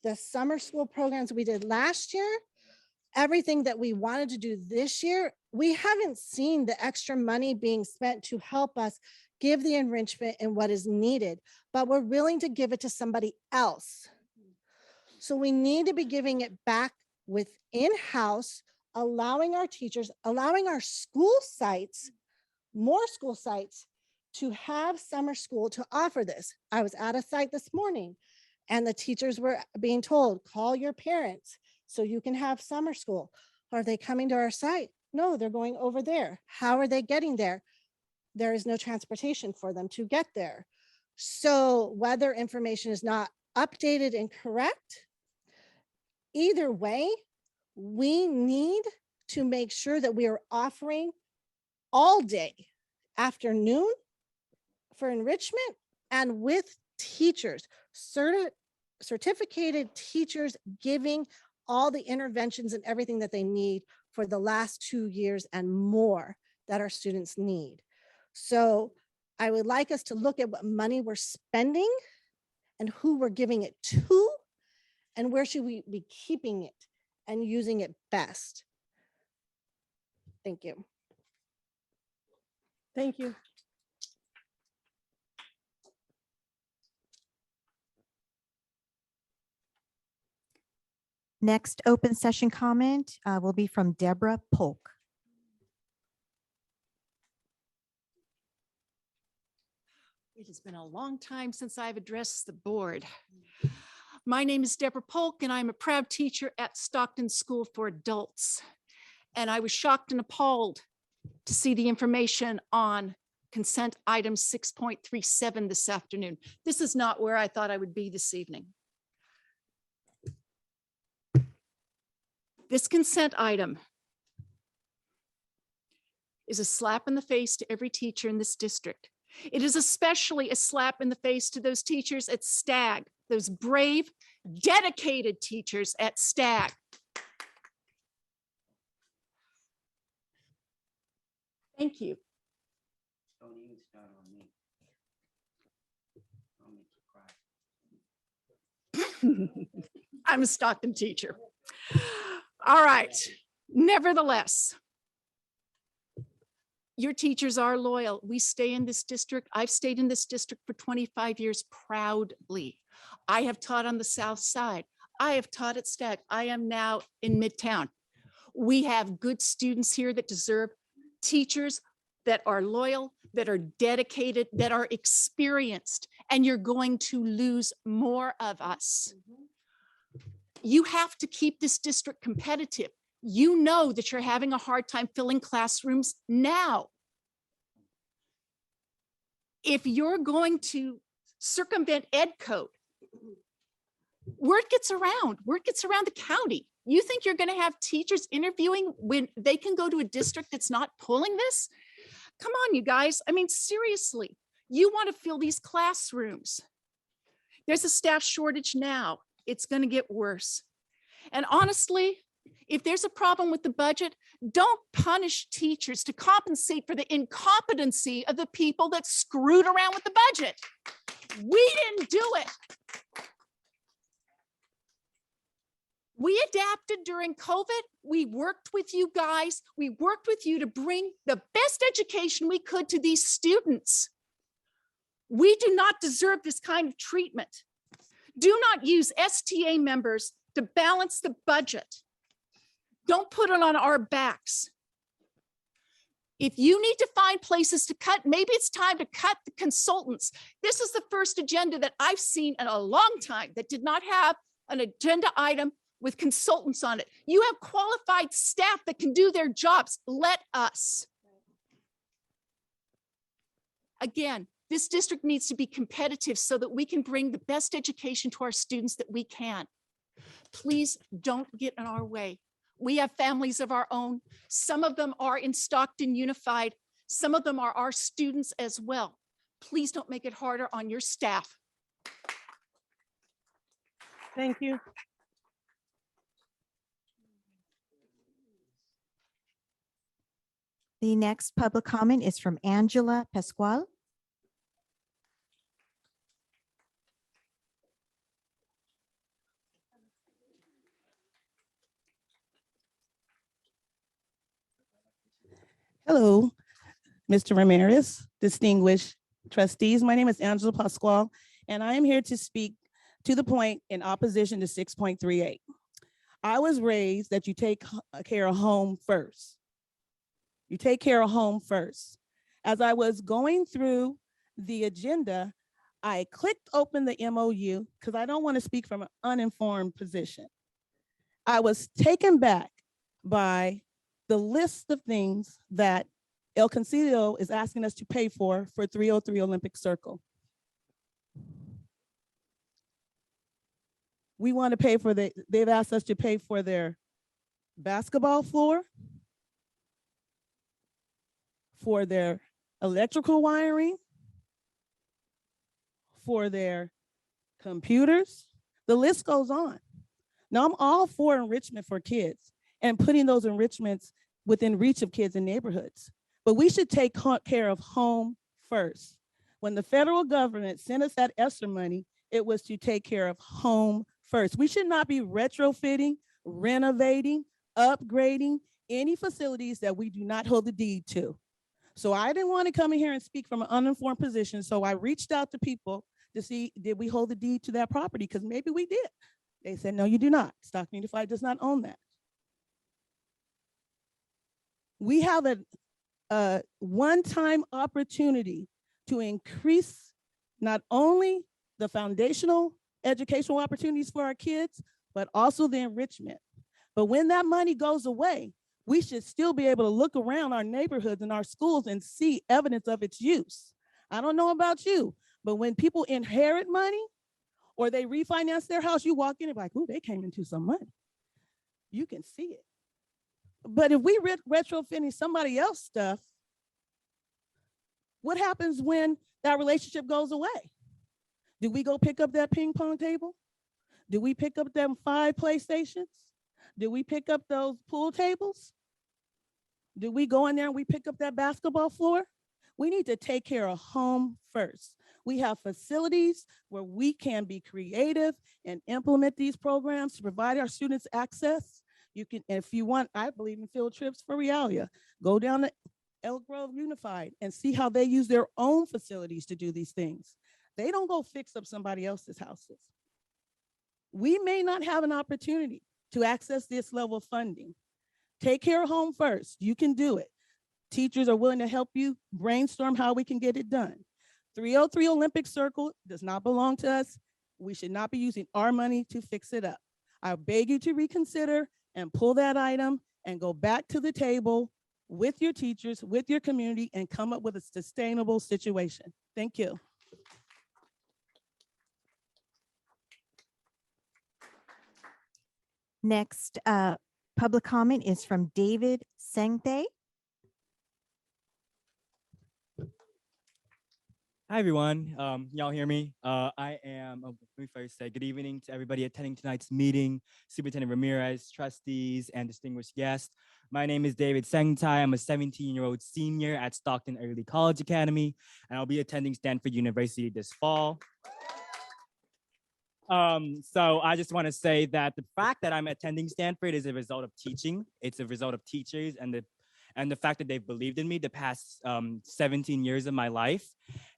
The summer school programs we did last year, everything that we wanted to do this year, we haven't seen the extra money being spent to help us give the enrichment and what is needed, but we're willing to give it to somebody else. So we need to be giving it back with in-house, allowing our teachers, allowing our school sites, more school sites to have summer school to offer this. I was at a site this morning and the teachers were being told, call your parents so you can have summer school. Are they coming to our site? No, they're going over there. How are they getting there? There is no transportation for them to get there. So whether information is not updated and correct, either way, we need to make sure that we are offering all day, afternoon for enrichment, and with teachers, certificated teachers giving all the interventions and everything that they need for the last 2 years and more that our students need. So I would like us to look at what money we're spending and who we're giving it to and where should we be keeping it and using it best. Thank you. Thank you. Next open session comment will be from Deborah Polk. It has been a long time since I've addressed the board. My name is Deborah Polk, and I'm a proud teacher at Stockton School for Adults. And I was shocked and appalled to see the information on consent item 6.37 this afternoon. This is not where I thought I would be this evening. This consent item is a slap in the face to every teacher in this district. It is especially a slap in the face to those teachers at STAG, those brave, dedicated teachers at STAG. Thank you. Don't even start on me. I'll make you cry. I'm a Stockton teacher. All right. Nevertheless, your teachers are loyal. We stay in this district. I've stayed in this district for 25 years proudly. I have taught on the South Side. I have taught at STAG. I am now in Midtown. We have good students here that deserve teachers that are loyal, that are dedicated, that are experienced, and you're going to lose more of us. You have to keep this district competitive. You know that you're having a hard time filling classrooms now. If you're going to circumvent ed code, word gets around the county. You think you're going to have teachers interviewing when they can go to a district that's not pulling this? Come on, you guys. I mean, seriously, you want to fill these classrooms. There's a staff shortage now. It's going to get worse. And honestly, if there's a problem with the budget, don't punish teachers to compensate for the incompetency of the people that screwed around with the budget. We didn't do it. We adapted during COVID. We worked with you guys. We worked with you to bring the best education we could to these students. We do not deserve this kind of treatment. Do not use STA members to balance the budget. Don't put it on our backs. If you need to find places to cut, maybe it's time to cut the consultants. This is the first agenda that I've seen in a long time that did not have an agenda item with consultants on it. You have qualified staff that can do their jobs. Let us. Again, this district needs to be competitive so that we can bring the best education to our students that we can. Please don't get in our way. We have families of our own. Some of them are in Stockton Unified. Some of them are our students as well. Please don't make it harder on your staff. Thank you. The next public comment is from Angela Pascual. Hello, Mr. Ramirez, distinguished trustees. My name is Angela Pascual, and I am here to speak to the point in opposition to 6.38. I was raised that you take care of home first. You take care of home first. As I was going through the agenda, I clicked open the MOU because I don't want to speak from an uninformed position. I was taken back by the list of things that El Concilio is asking us to pay for 303 Olympic Circle. We want to pay for they've asked us to pay for their basketball floor, for their electrical wiring, for their computers. The list goes on. Now I'm all for enrichment for kids and putting those enrichments within reach of kids in neighborhoods. But we should take care of home first. When the federal government sent us that ESSER money, it was to take care of home first. We should not be retrofitting renovating, upgrading any facilities that we do not hold the deed to. So I didn't want to come in here and speak from an uninformed position. So I reached out to people to see, did we hold the deed to that property? Because maybe we did. They said, no, you do not. Stockton Unified does not own that. We have a one-time opportunity to increase not only the foundational educational opportunities for our kids, but also the enrichment. But when that money goes away, we should still be able to look around our neighborhoods and our schools and see evidence of its use. I don't know about you, but when people inherit money or they refinance their house, you walk in and be like, oh, they came into some money. You can see it. But if we retrofitting somebody else's stuff, what happens when that relationship goes away? Do we go pick up that ping pong table? Do we pick up them 5 PlayStations? Do we pick up those pool tables? Do we go in there and we pick up that basketball floor? We need to take care of home first. We have facilities where we can be creative and implement these programs to provide our students access. You can, if you want, I believe in field trips for Realia. Go down to Elk Grove Unified and see how they use their own facilities to do these things. They don't go fix up somebody else's houses. We may not have an opportunity to access this level of funding. Take care of home first. You can do it. Teachers are willing to help you brainstorm how we can get it done. 303 Olympic Circle does not belong to us. We should not be using our money to fix it up. I beg you to reconsider and pull that item and go back to the table with your teachers, with your community, and come up with a sustainable situation. Thank you. Next, public comment is from David Sengte. Hi, everyone. Y'all hear me? Let me first say good evening to everybody attending tonight's meeting, Superintendent Ramirez, trustees, and distinguished guests. My name is David Sengtai. I'm a 17-year-old senior at Stockton Early College Academy, and I'll be attending Stanford University this fall. So I just want to say that the fact that I'm attending Stanford is a result of teaching. It's a result of teachers and the fact that they've believed in me the past 17 years of my life.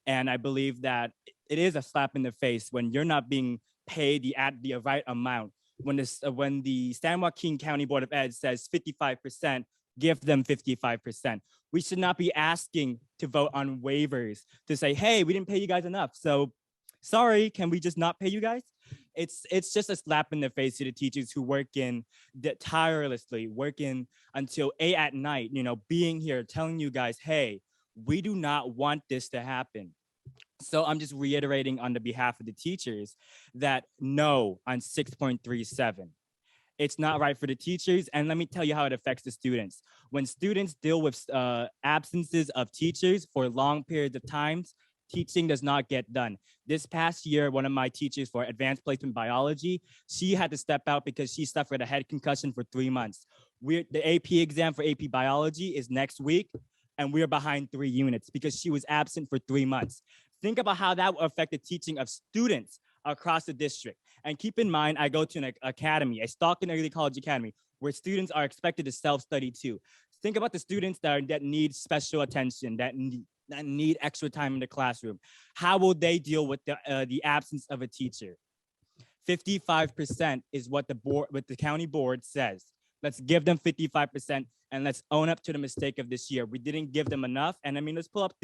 And I believe that it is a slap in the face when you're not being paid the right amount. When the San Joaquin County Board of Ed says 55%, give them 55%. We should not be asking to vote on waivers to say, hey, we didn't pay you guys enough. So sorry, can we just not pay you guys? It's just a slap in the face to the teachers who work tirelessly, working until 8 at night, being here, telling you guys, hey, we do not want this to happen. So I'm just reiterating on the behalf of the teachers that no on 6.37. It's not right for the teachers. And let me tell you how it affects the students. When students deal with absences of teachers for long periods of times, teaching does not get done. This past year, one of my teachers for advanced placement biology, she had to step out because she suffered a head concussion for 3 months. The AP exam for AP biology is next week, and we're behind 3 units because she was absent for 3 months. Think about how that will affect the teaching of students across the district. And keep in mind, I go to an academy, a Stockton Early College Academy, where students are expected to self-study too. Think about the students that need special attention, that need extra time in the classroom. How will they deal with the absence of a teacher? 55% is what the county board says. Let's give them 55% and let's own up to the mistake of this year. We didn't give them enough. And I mean, let's pull up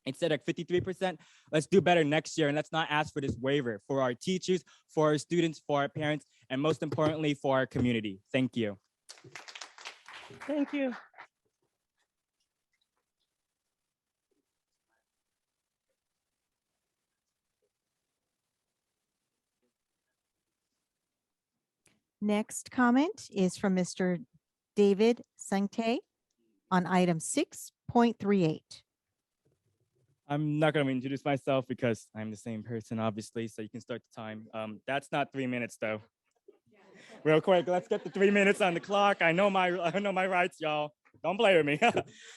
instead of 53%, let's do better next year. And let's not ask for this waiver for our teachers, for our students, for our parents, and most importantly, for our community. Thank you. Thank you. Next comment is from Mr. David Sengte on item 6.38. I'm not going to introduce myself because I'm the same person, obviously, so you can start the time. That's not 3 minutes, though. Real quick, let's get the 3 minutes on the clock. I know my rights, y'all. Don't blame me.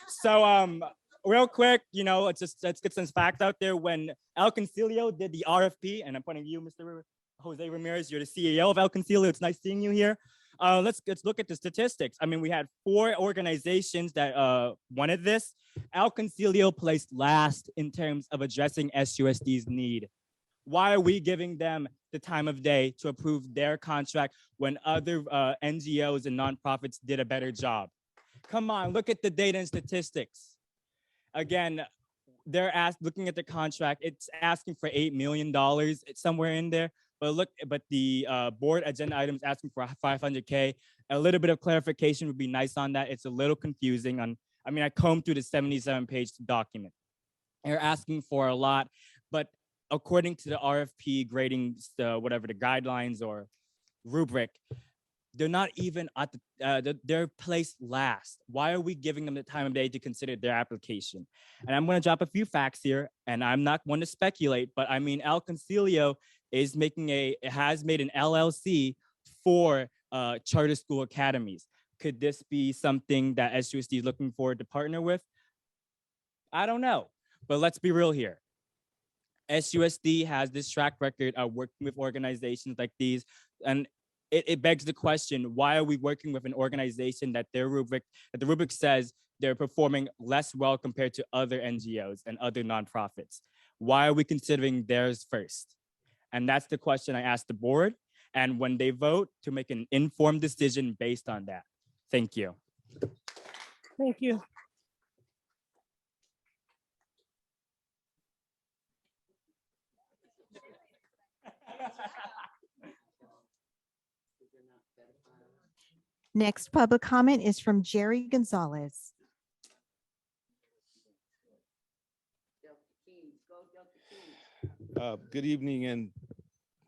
So real quick, let's get some facts out there. When El Concilio did the RFP, and I'm pointing to you, Mr. Jose Ramirez, you're the CEO of El Concilio. It's nice seeing you here. Let's look at the statistics. I mean, we had 4 organizations that wanted this. El Concilio placed last in terms of addressing SUSD's need. Why are we giving them the time of day to approve their contract when other NGOs and nonprofits did a better job? Come on, look at the data and statistics. Again, they're looking at the contract, it's asking for $8 million. It's somewhere in there. But the board agenda items asking for $500K. A little bit of clarification would be nice on that. It's a little confusing. I combed through the 77-page document. They're asking for a lot, but according to the RFP grading, whatever the guidelines or rubric, they're not even at they're placed last. Why are we giving them the time of day to consider their application? And I'm going to drop a few facts here, and I'm not one to speculate, but I mean, El Concilio has made an LLC for charter school academies. Could this be something that SUSD is looking forward to partner with? I don't know, but let's be real here. SUSD has this track record of working with organizations like these, and it begs the question, why are we working with an organization that the rubric says they're performing less well compared to other NGOs and other nonprofits? Why are we considering theirs first? And that's the question I asked the board, and when they vote, to make an informed decision based on that. Thank you. Thank you. Next public comment is from Jerry Gonzalez. Good evening and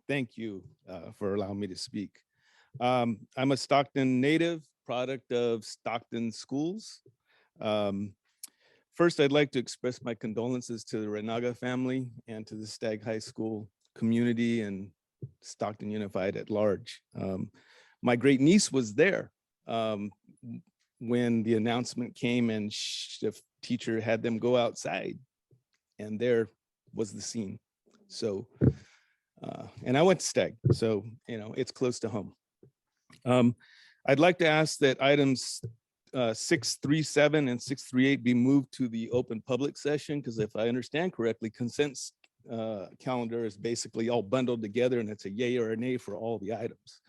thank you for allowing me to speak. I'm a Stockton native, product of Stockton schools. First, I'd like to express my condolences to the Renaga family and to the Stagg High School community and Stockton Unified at large. My great niece was there when the announcement came and the teacher had them go outside, and there was the scene. So, and I went to Stagg, so, it's close to home. I'd like to ask that items 637 and 638 be moved to the open public session, because if I understand correctly, consent calendar is basically all bundled together and it's a yay or a nay for all the items.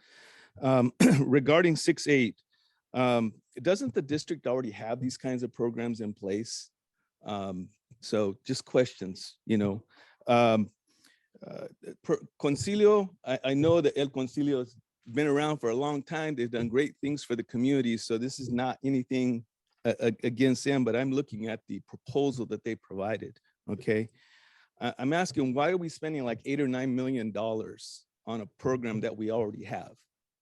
Regarding 6.8, doesn't the district already have these kinds of programs in place? So just questions, Concilio, I know that El Concilio has been around for a long time. They've done great things for the community. So this is not anything against them, but I'm looking at the proposal that they provided, okay? I'm asking, why are we spending like $8 or $9 million on a program that we already have,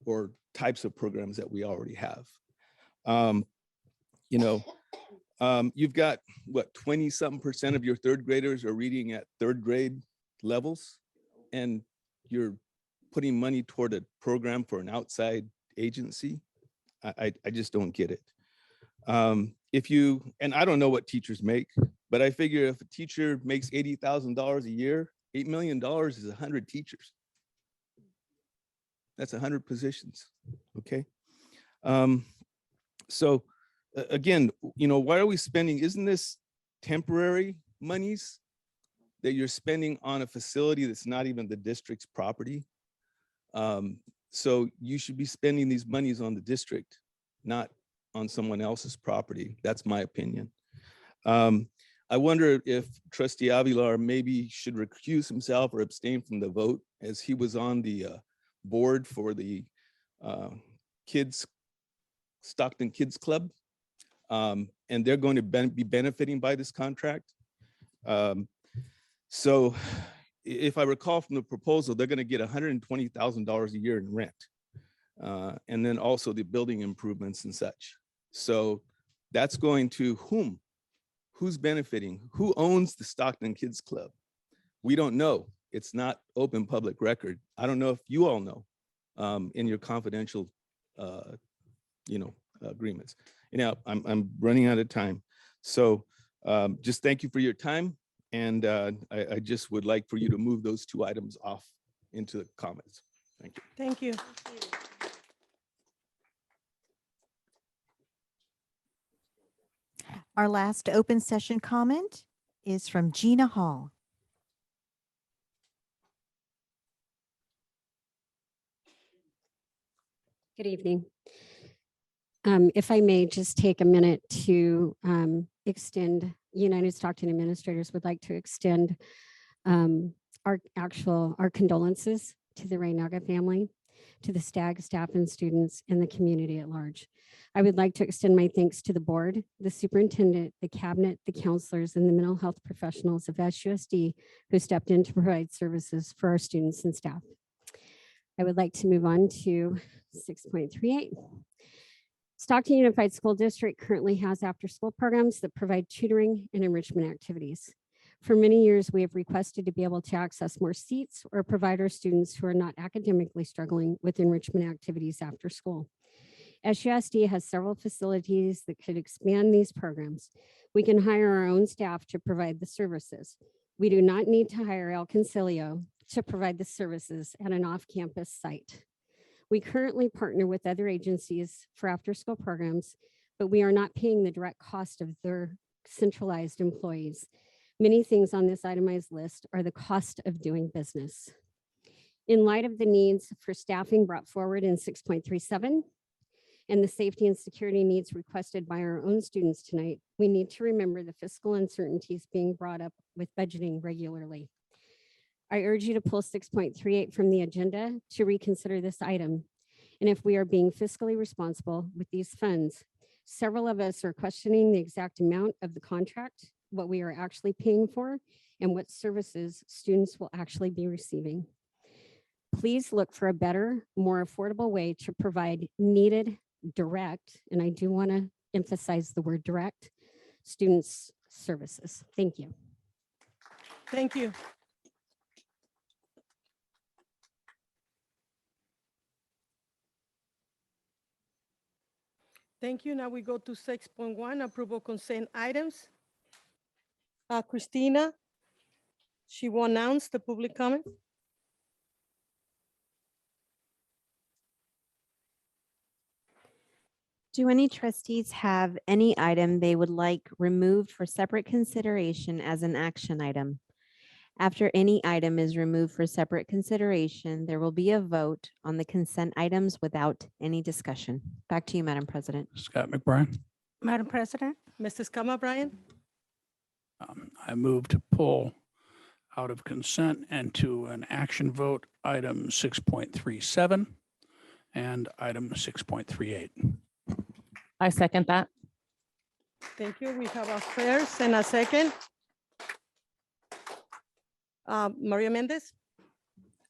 or types of programs that we already have? You've got what, 20-something% of your third graders are reading at third grade levels, and you're putting money toward a program for an outside agency. I just don't get it. And I don't know what teachers make, but I figure if a teacher makes $80,000 a year, $8 million is 100 teachers. That's 100 positions, okay? So again, why are we spending, isn't this temporary monies that you're spending on a facility that's not even the district's property? So you should be spending these monies on the district, not on someone else's property. That's my opinion. I wonder if Trustee Avilar maybe should recuse himself or abstain from the vote, as he was on the board for the Stockton Kids Club. And they're going to be benefiting by this contract. So if I recall from the proposal, they're going to get $120,000 a year in rent. And then also the building improvements and such. So that's going to whom? Who's benefiting? Who owns the Stockton Kids Club? We don't know. It's not open public record. I don't know if you all know in your confidential, agreements. I'm running out of time. So Just thank you for your time. And I just would like for you to move those two items off into the comments. Thank you. Thank you. Our last open session comment is from Gina Hall. Good evening. If I may just take a minute to extend, United Stockton administrators would like to extend our condolences to the Reynaga family, to the STAG staff and students, and the community at large. I would like to extend my thanks to the board, the superintendent, the cabinet, the counselors, and the mental health professionals of SUSD who stepped in to provide services for our students and staff. I would like to move on to 6.38. Stockton Unified School District currently has after-school programs that provide tutoring and enrichment activities. For many years, we have requested to be able to access more seats or provide our students who are not academically struggling with enrichment activities after school. SUSD has several facilities that could expand these programs. We can hire our own staff to provide the services. We do not need to hire El Concilio to provide the services at an off-campus site. We currently partner with other agencies for after-school programs, but we are not paying the direct cost of their centralized employees. Many things on this itemized list are the cost of doing business. In light of the needs for staffing brought forward in 6.37 and the safety and security needs requested by our own students tonight, we need to remember the fiscal uncertainties being brought up with budgeting regularly. I urge you to pull 6.38 from the agenda to reconsider this item. And if we are being fiscally responsible with these funds, several of us are questioning the exact amount of the contract, what we are actually paying for, and what services students will actually be receiving. Please look for a better, more affordable way to provide needed direct, and I do want to emphasize the word direct, students services. Thank you. Thank you. Thank you. Now we go to 6.1, approval consent items. Christina, she will announce the public comment. Do any trustees have any item they would like removed for separate consideration as an action item? After any item is removed for separate consideration, there will be a vote on the consent items without any discussion. Back to you, Madam President. Scott McBride. Madam President, Mrs. Kama Bryan, I move to pull out of consent and to an action vote item 6.37 and item 6.38. I second that. thank you. We have a first and a second. Maria Mendez.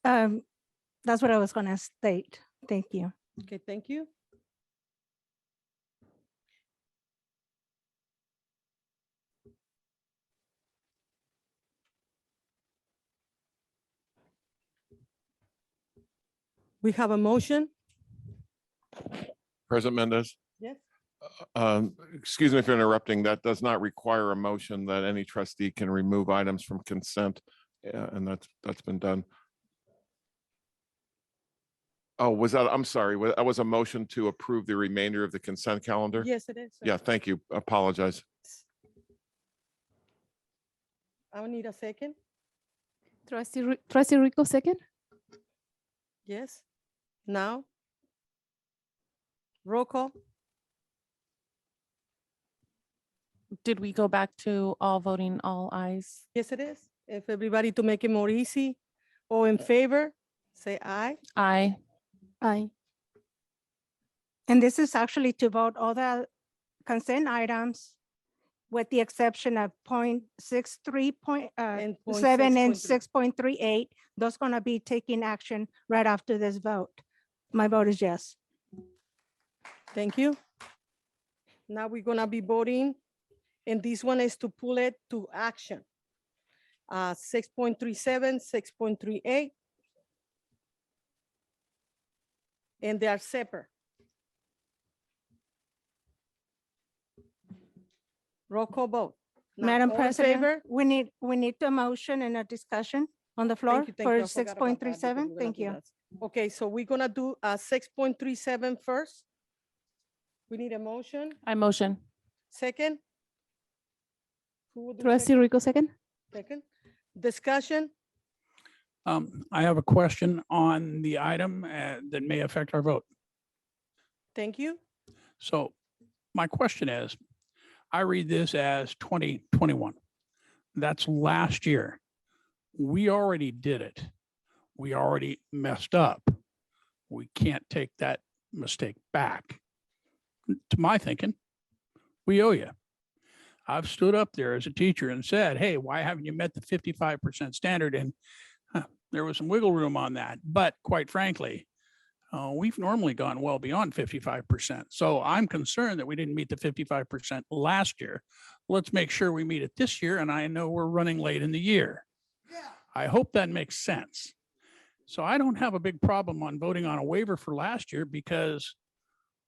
that's what I was gonna state. Thank you. Okay, thank you. We have a motion. President Mendez, Yes. excuse me for interrupting. That does not require a motion that any trustee can remove items from consent. And that's been done. Oh, was that, I'm sorry, that was a motion to approve the remainder of the consent calendar? Yes, it is. sir. Yeah, thank you. Apologize. I will need a second. Trustee Rico, second. Yes. Now. Roll call. Did we go back to all voting all ayes? Yes, it is. If everybody to make it more easy, all in favor, say aye. Aye. Aye. And this is actually to vote all the consent items with the exception of 0.63.7 and 6.38. Those gonna be taking action right after this vote. My vote is yes. Thank you. Now we're gonna be voting, and this one is to pull it to action. 6.37, 6.38. And they are separate. Roll call vote. Now, Madam all in President, favor? we need a motion and a discussion on the floor Thank you, for I forgot about that because 6.37. we're gonna Thank do you. that. Okay, so we're gonna do 6.37 first. We need a motion. I motion. Second? Who will do Trustee second? Rico second. Second. Discussion? I have a question on the item that may affect our vote. Thank you. So my question is, I read this as 2021. That's last year. We already did it. We already messed up. We can't take that mistake back. To my thinking, we owe you. I've stood up there as a teacher and said, hey, why haven't you met the 55% standard? And there was some wiggle room on that. But quite frankly, we've normally gone well beyond 55%. So I'm concerned that we didn't meet the 55% last year. Let's make sure we meet it this year. And I know we're running late in the year. I hope that makes sense. So I don't have a big problem on voting on a waiver for last year because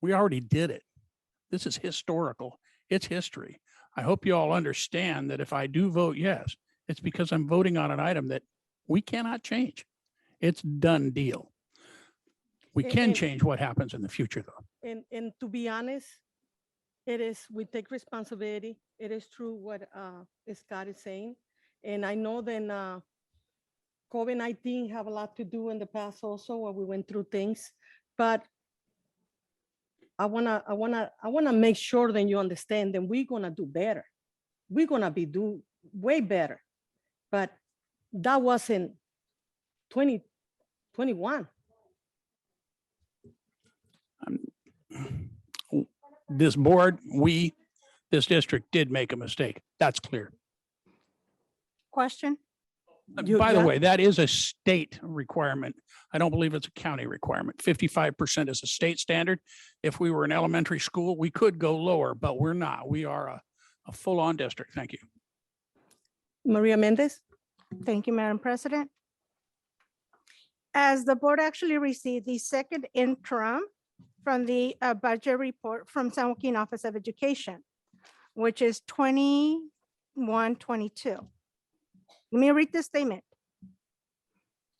we already did it. This is historical. It's history. I hope you all understand that if I do vote yes, it's because I'm voting on an item that we cannot change. It's done deal. We can And- change what happens in the future, though. And to be honest, it is, we take responsibility. It is true what Scott is saying. And I know that COVID-19 have a lot to do in the past also, where we went through things. But I wanna make sure that you understand that we're gonna do better. We're gonna do way better. But that wasn't 2021. This board, this district did make a mistake. That's clear. Question? By the way, that is a state requirement. I don't believe it's a county requirement. 55% is a state standard. If we were an elementary school, we could go lower, but we're not. We are a full-on district. Thank you. Maria Mendez? Thank you, Madam President. As the board actually received the second interim from the budget report from San Joaquin Office of Education, which is 21-22. Let me read this statement.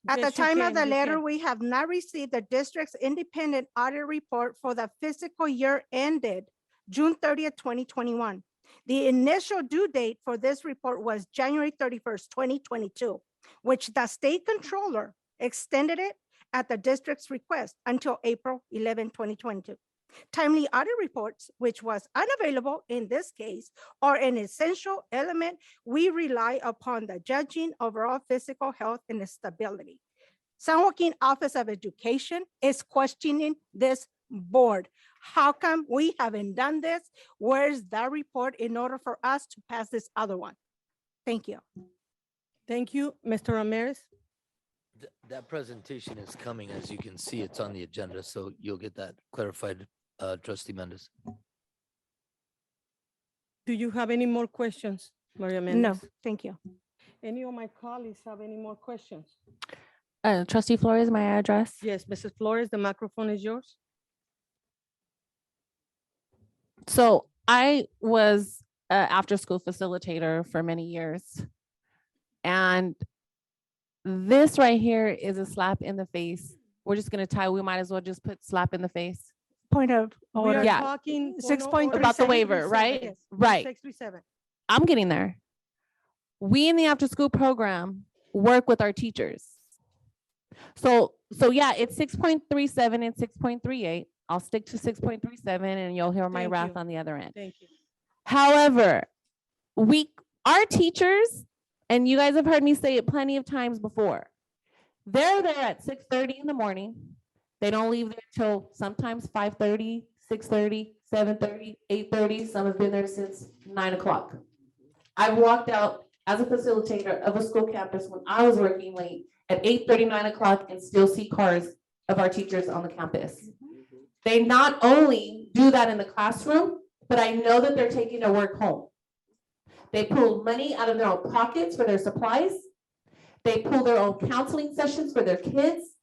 At the Yes, you time of can, the you letter, can. we have not received the district's independent audit report for the fiscal year ended June 30th, 2021. The initial due date for this report was January 31st, 2022, which the state controller extended it at the district's request until April 11, 2022. Timely audit reports, which was unavailable in this case, are an essential element. We rely upon the judging overall physical health and stability. San Joaquin Office of Education is questioning this board. How come we haven't done this? Where's that report in order for us to pass this other one? Thank you. Thank you, Mr. Ramirez. That presentation is coming, as you can see, it's on the agenda, so you'll get that clarified, Trustee Mendez. Do you have any more questions, Maria Mendez? No, thank you. Any of my colleagues have any more questions? Trustee Flores, my address. Yes, Mrs. Flores, the microphone is yours. So I was an after-school facilitator for many years. And this right here is a slap in the face. We're just gonna we might as well just put slap in the face. Point of We order. are Yeah. talking 6.37. About the waiver, right? Right. 637. I'm getting there. We in the after-school program work with our teachers. So yeah, it's 6.37 and 6.38. I'll stick to 6.37 and you'll hear my Thank wrath you. on the other end. Thank you. However, our teachers, and you guys have heard me say it plenty of times before, they're there at 6:30 in the morning. They don't leave there till sometimes 5:30, 6:30, 7:30, 8:30. Some have been there since 9 o'clock. I've walked out as a facilitator of a school campus when I was working late at 8:30, 9 o'clock and still see cars of our teachers on the campus. They not only do that in the classroom, but I know that they're taking their work home. They pull money out of their own pockets for their supplies. They pull their own counseling sessions for their kids.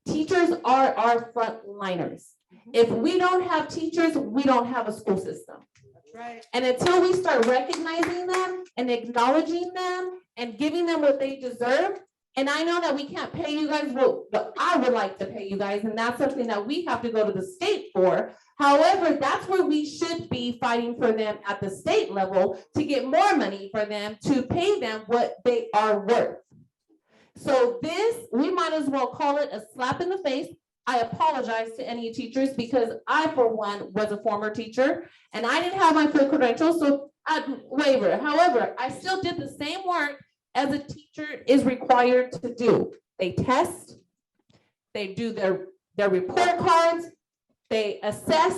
Teachers are our frontliners. If we don't have teachers, we don't have a school system. Right. And until we start recognizing them and acknowledging them and giving them what they deserve, and I know that we can't pay you guys what I would like to pay you guys, and that's something that we have to go to the state for. However, that's where we should be fighting for them at the state level to get more money for them, to pay them what they are worth. So this, we might as well call it a slap in the face. I apologize to any teachers because I, for one, was a former teacher and I didn't have my full credentials, so I'd waiver. However, I still did the same work as a teacher is required to do. They test, they do their report cards, they assess,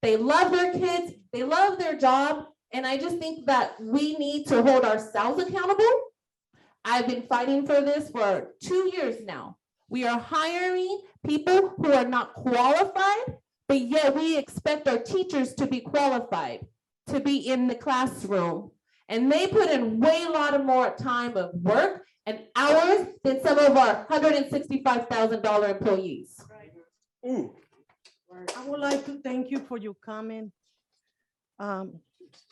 they love their kids, they love their job. And I just think that we need to hold ourselves accountable. I've been fighting for this for 2 years now. We are hiring people who are not qualified, but yet we expect our teachers to be qualified, to be in the classroom. And they put in way a lot of more time of work and hours than some of our $165,000 employees. I would like to thank you for your comment,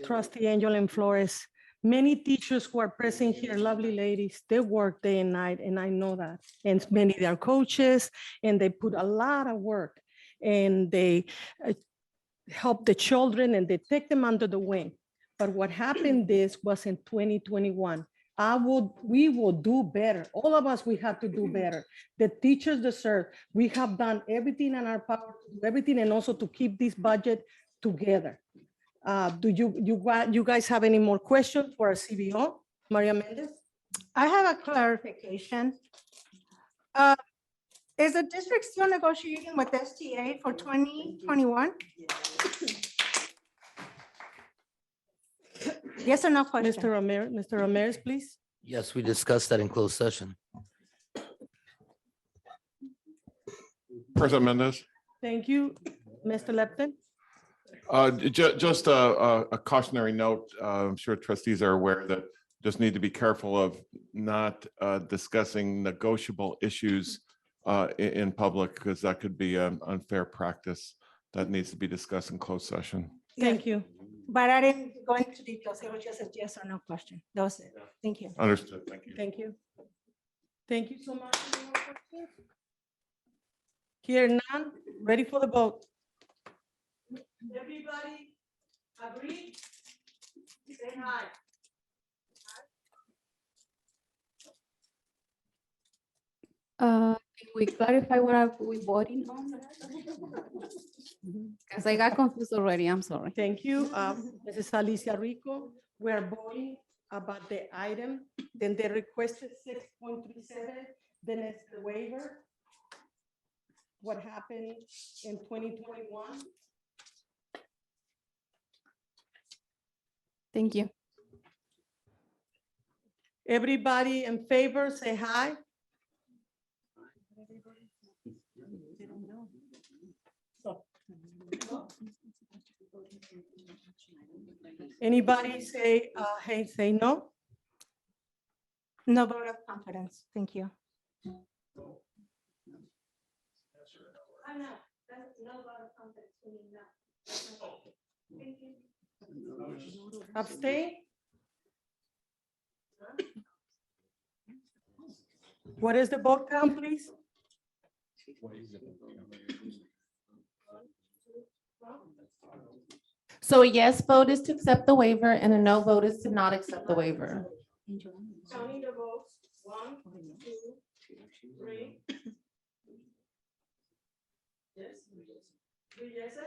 Trustee Angel and Flores. Many teachers who are present here, lovely ladies, they work day and night, and I know that. And many they are coaches, and they put a lot of work, and they help the children, and they take them under the wing. But what happened this was in 2021. We will do better. All of us, we have to do better. The teachers deserve. We have done everything in our power, to do everything, and also to keep this budget together. Do you guys have any more questions for our CBO, Maria Mendez? I have a clarification. Is the district still negotiating with STA for 2021? Yes or no question? Mr. Ramirez, please. Yes, we discussed that in closed session. President Mendez. Thank you, Mr. Lepton. Just a cautionary note. I'm sure trustees are aware that just need to be careful of not discussing negotiable issues in public, because that could be an unfair practice that needs to be discussed in closed session. Thank you. But I didn't go into details. It was just a yes or no question. That was it. Thank you. Understood. Thank you. Thank you. Thank you so much. Any more questions? Here none, ready for the vote. Everybody agree? Say hi. Can we clarify what are we voting on? Because I got confused already, I'm sorry. Thank you. Mrs. Alicia Rico, we are voting about the item, then they requested 6.37, then it's the waiver. What happened in 2021? Thank you. Everybody in favor, say hi. Anybody say, hey, say no? No vote of confidence. Thank you. Abstain? What is the vote count, please? So a yes vote is to accept the waiver and a no vote is to not accept the waiver. Counting the votes, 1, 2, 3. Yes. 3 yeses?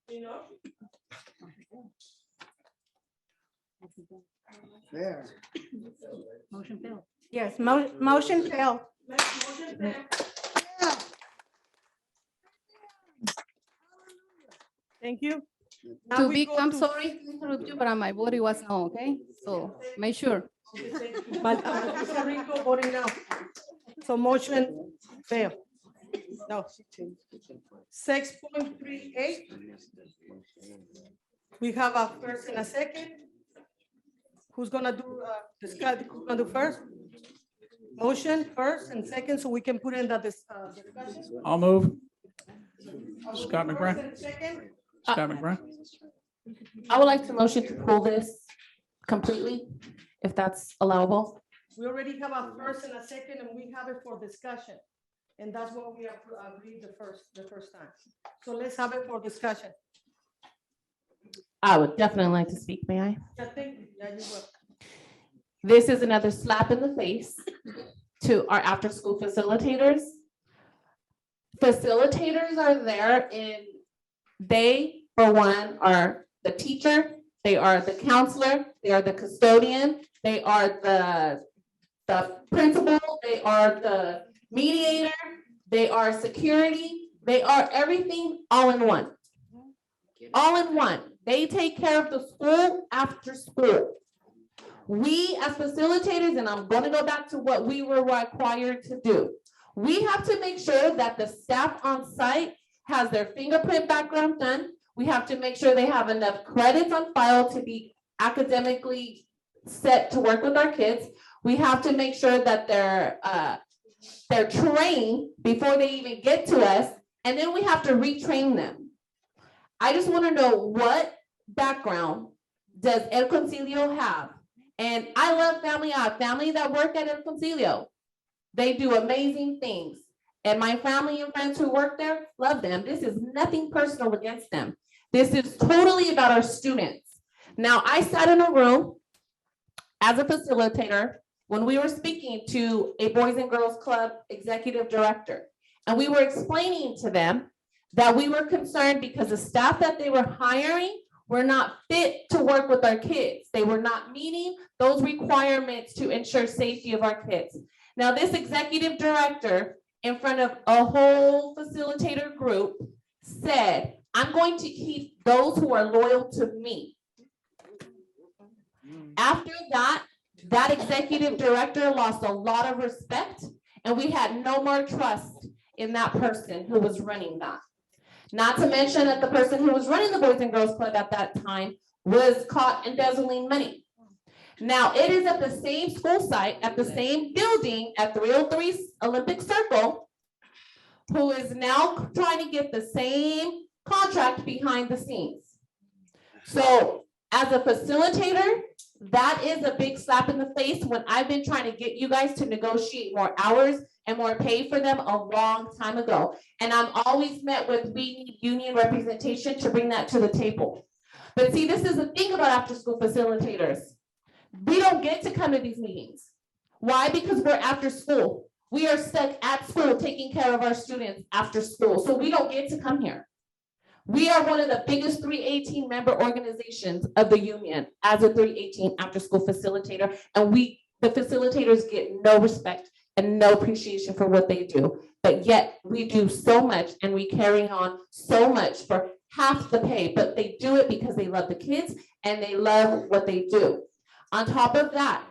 You know? There. Motion failed. Yes, motion failed. Motion failed. Thank you. Now To we be, go I'm to- sorry to interrupt you, but my body was on, okay? So make sure. But Mr. Rico voting now. So motion fail. No. 6.38. We have a first and a second. Who's gonna do, discuss, who's gonna do first? Motion first and second, so we can put in that discussion. I'll move. First Scott McBride. and second. Scott McBride. I would like to motion to pull this completely, if that's allowable. We already have a first and a second, and we have it for discussion. And that's what we agreed the first time. So let's have it for discussion. I would definitely like to speak, may I? I think, yeah, you will. This is another slap in the face to our after-school facilitators. Facilitators are there they, for one, are the teacher, they are the counselor, they are the custodian, they are the principal, they are the mediator, they are security, they are everything all in one. All in one. They take care of the school after school. We as facilitators, and I'm going to go back to what we were required to do. We have to make sure that the staff on site has their fingerprint background done. We have to make sure they have enough credits on file to be academically set to work with our kids. We have to make sure that they're trained before they even get to us, and then we have to retrain them. I just want to know what background does El Concilio have? And I love family. I have family that work at El Concilio. They do amazing things. And my family and friends who work there, love them. This is nothing personal against them. This is totally about our students. Now, I sat in a room as a facilitator when we were speaking to a Boys and Girls Club executive director. And we were explaining to them that we were concerned because the staff that they were hiring were not fit to work with our kids. They were not meeting those requirements to ensure safety of our kids. Now, this executive director, in front of a whole facilitator group, said, I'm going to keep those who are loyal to me. After that, that executive director lost a lot of respect, and we had no more trust in that person who was running that. Not to mention that the person who was running the Boys and Girls Club at that time was caught embezzling money. Now, it is at the same school site, at the same building at 303 Olympic Circle, who is now trying to get the same contract behind the scenes. So as a facilitator, that is a big slap in the face when I've been trying to get you guys to negotiate more hours and more pay for them a long time ago. And I'm always met with, we need union representation to bring that to the table. But see, this is the thing about after-school facilitators. We don't get to come to these meetings. Why? Because we're after school. We are stuck at school taking care of our students after school. So we don't get to come here. We are one of the biggest 318 member organizations of the union as a 318 after-school facilitator. And the facilitators get no respect and no appreciation for what they do. But yet we do so much and we carry on so much for half the pay, but they do it because they love the kids and they love what they do. On top of that,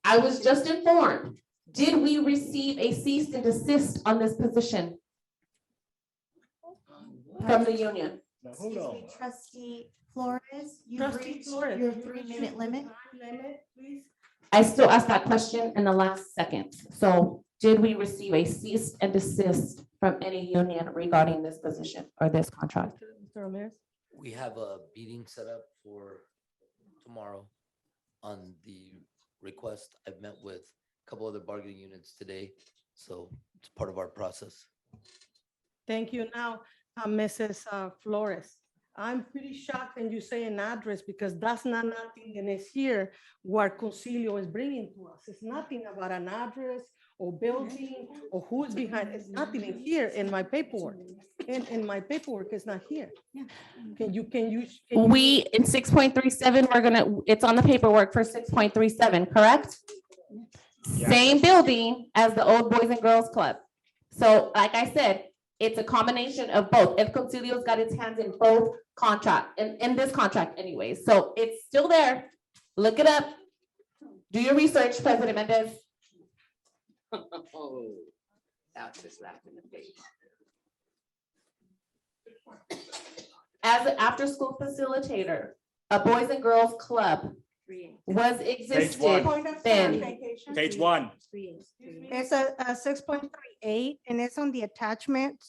I was just informed, did we receive a cease and desist on this position from the union? Excuse me, Trustee Flores, you've Trustee reached Flores, your you 3-minute limit. Please. I still asked that question in the last second. So did we receive a cease and desist from any union regarding this position or this contract? Mr. Ramirez? We have a meeting set up for tomorrow on the request. I've met with a couple other bargaining units today, so it's part of our process. Thank you. Now, Mrs. Flores, I'm pretty shocked when you say an address because that's not nothing in this here what Concilio is bringing to us. It's nothing about an address or building or who's behind. It's nothing in here in my paperwork. In my paperwork, it's not here. Can you? We, in 6.37, it's on the paperwork for 6.37, correct? Same building as the old Boys and Girls Club. So like I said, it's a combination of both. El Concilio's got its hands in both contract, in this contract anyway. So it's still there. Look it up. Do your research, President Mendez. Oh, that's just laughing in the face. As an after-school facilitator, a Boys and Girls Club was existed then. Page 1. It's a 6.38 and it's on the attachment.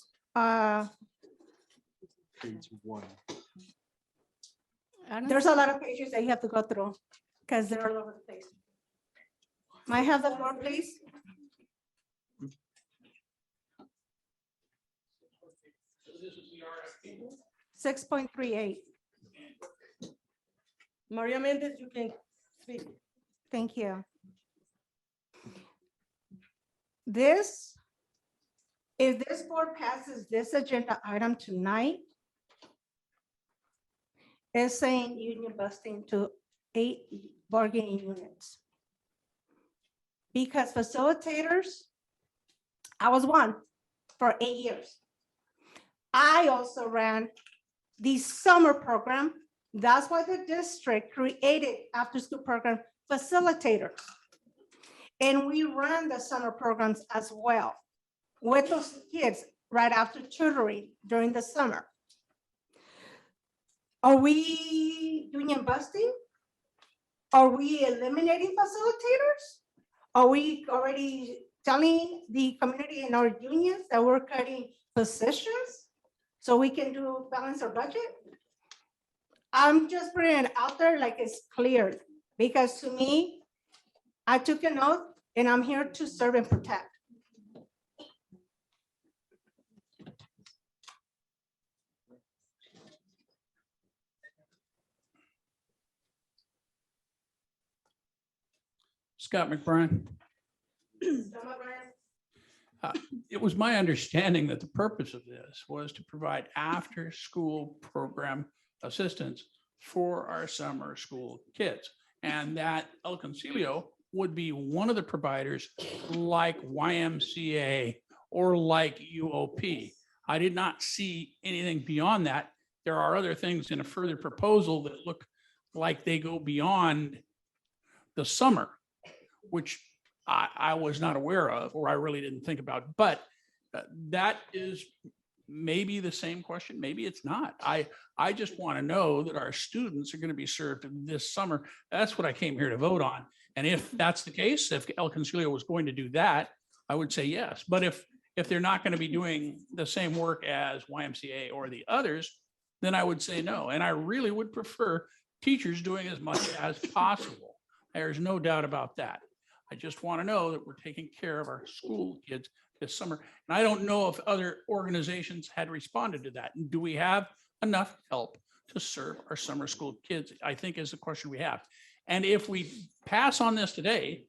There's a lot of pages that you have to go through because they're all over the place. May I have the floor, please? This is the RFP. 6.38. Maria Mendez, you can speak. Thank you. This, if this board passes this agenda item tonight, is saying union busting to 8 bargaining units. Because facilitators, I was one for 8 years. I also ran the summer program. That's why the district created after-school program facilitators. And we ran the summer programs as well with those kids right after tutoring during the summer. Are we union busting? Are we eliminating facilitators? Are we already telling the community in our unions that we're cutting positions so we can do balance our budget? I'm just putting it out there like it's clear, because to me, I took an oath and I'm here to serve and protect. Scott McBride. It was my understanding that the purpose of this was to provide after-school program assistance for our summer school kids. And that El Concilio would be one of the providers like YMCA or like UOP. I did not see anything beyond that. There are other things in a further proposal that look like they go beyond the summer, which I was not aware of, or I really didn't think about, but that is maybe the same question. Maybe it's not. I just want to know that our students are going to be served this summer. That's what I came here to vote on. And if that's the case, if El Concilio was going to do that, I would say yes. But if they're not going to be doing the same work as YMCA or the others, then I would say no. And I really would prefer teachers doing as much as possible. There's no doubt about that. I just want to know that we're taking care of our school kids this summer. And I don't know if other organizations had responded to that. Do we have enough help to serve our summer school kids? I think is the question we have. And if we pass on this today,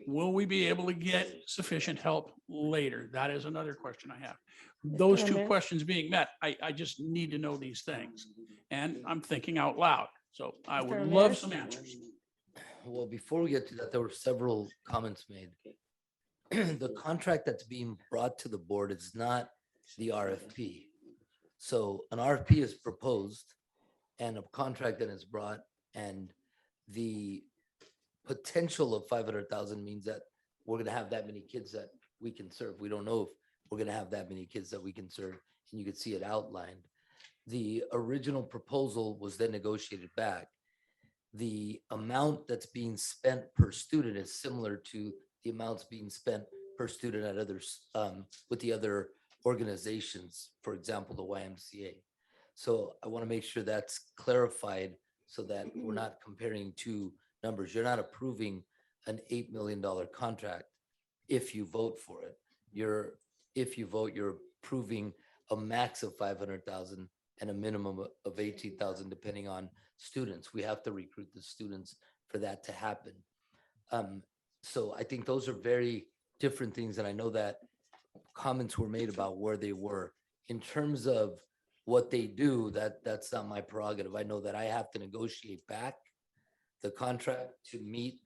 will we be able to get sufficient help later? That is another question I have. Those two questions being met, I just need to know these things. And I'm thinking out loud. So I would love some answers. Well, before we get to that, there were several comments made. The contract that's being brought to the board is not the RFP. So an RFP is proposed and a contract that is brought, and the potential of 500,000 means that we're gonna have that many kids that we can serve. We don't know if we're gonna have that many kids that we can serve, and you could see it outlined. The original proposal was then negotiated back. The amount that's being spent per student is similar to the amounts being spent per student at others, with the other organizations, for example, the YMCA. So I want to make sure that's clarified so that we're not comparing two numbers. You're not approving an $8 million contract if you vote for it. If you vote, you're approving a max of 500,000 and a minimum of 18,000, depending on students. We have to recruit the students for that to happen. So I think those are very different things. And I know that comments were made about where they were. In terms of what they do, that's not my prerogative. I know that I have to negotiate back the contract to meet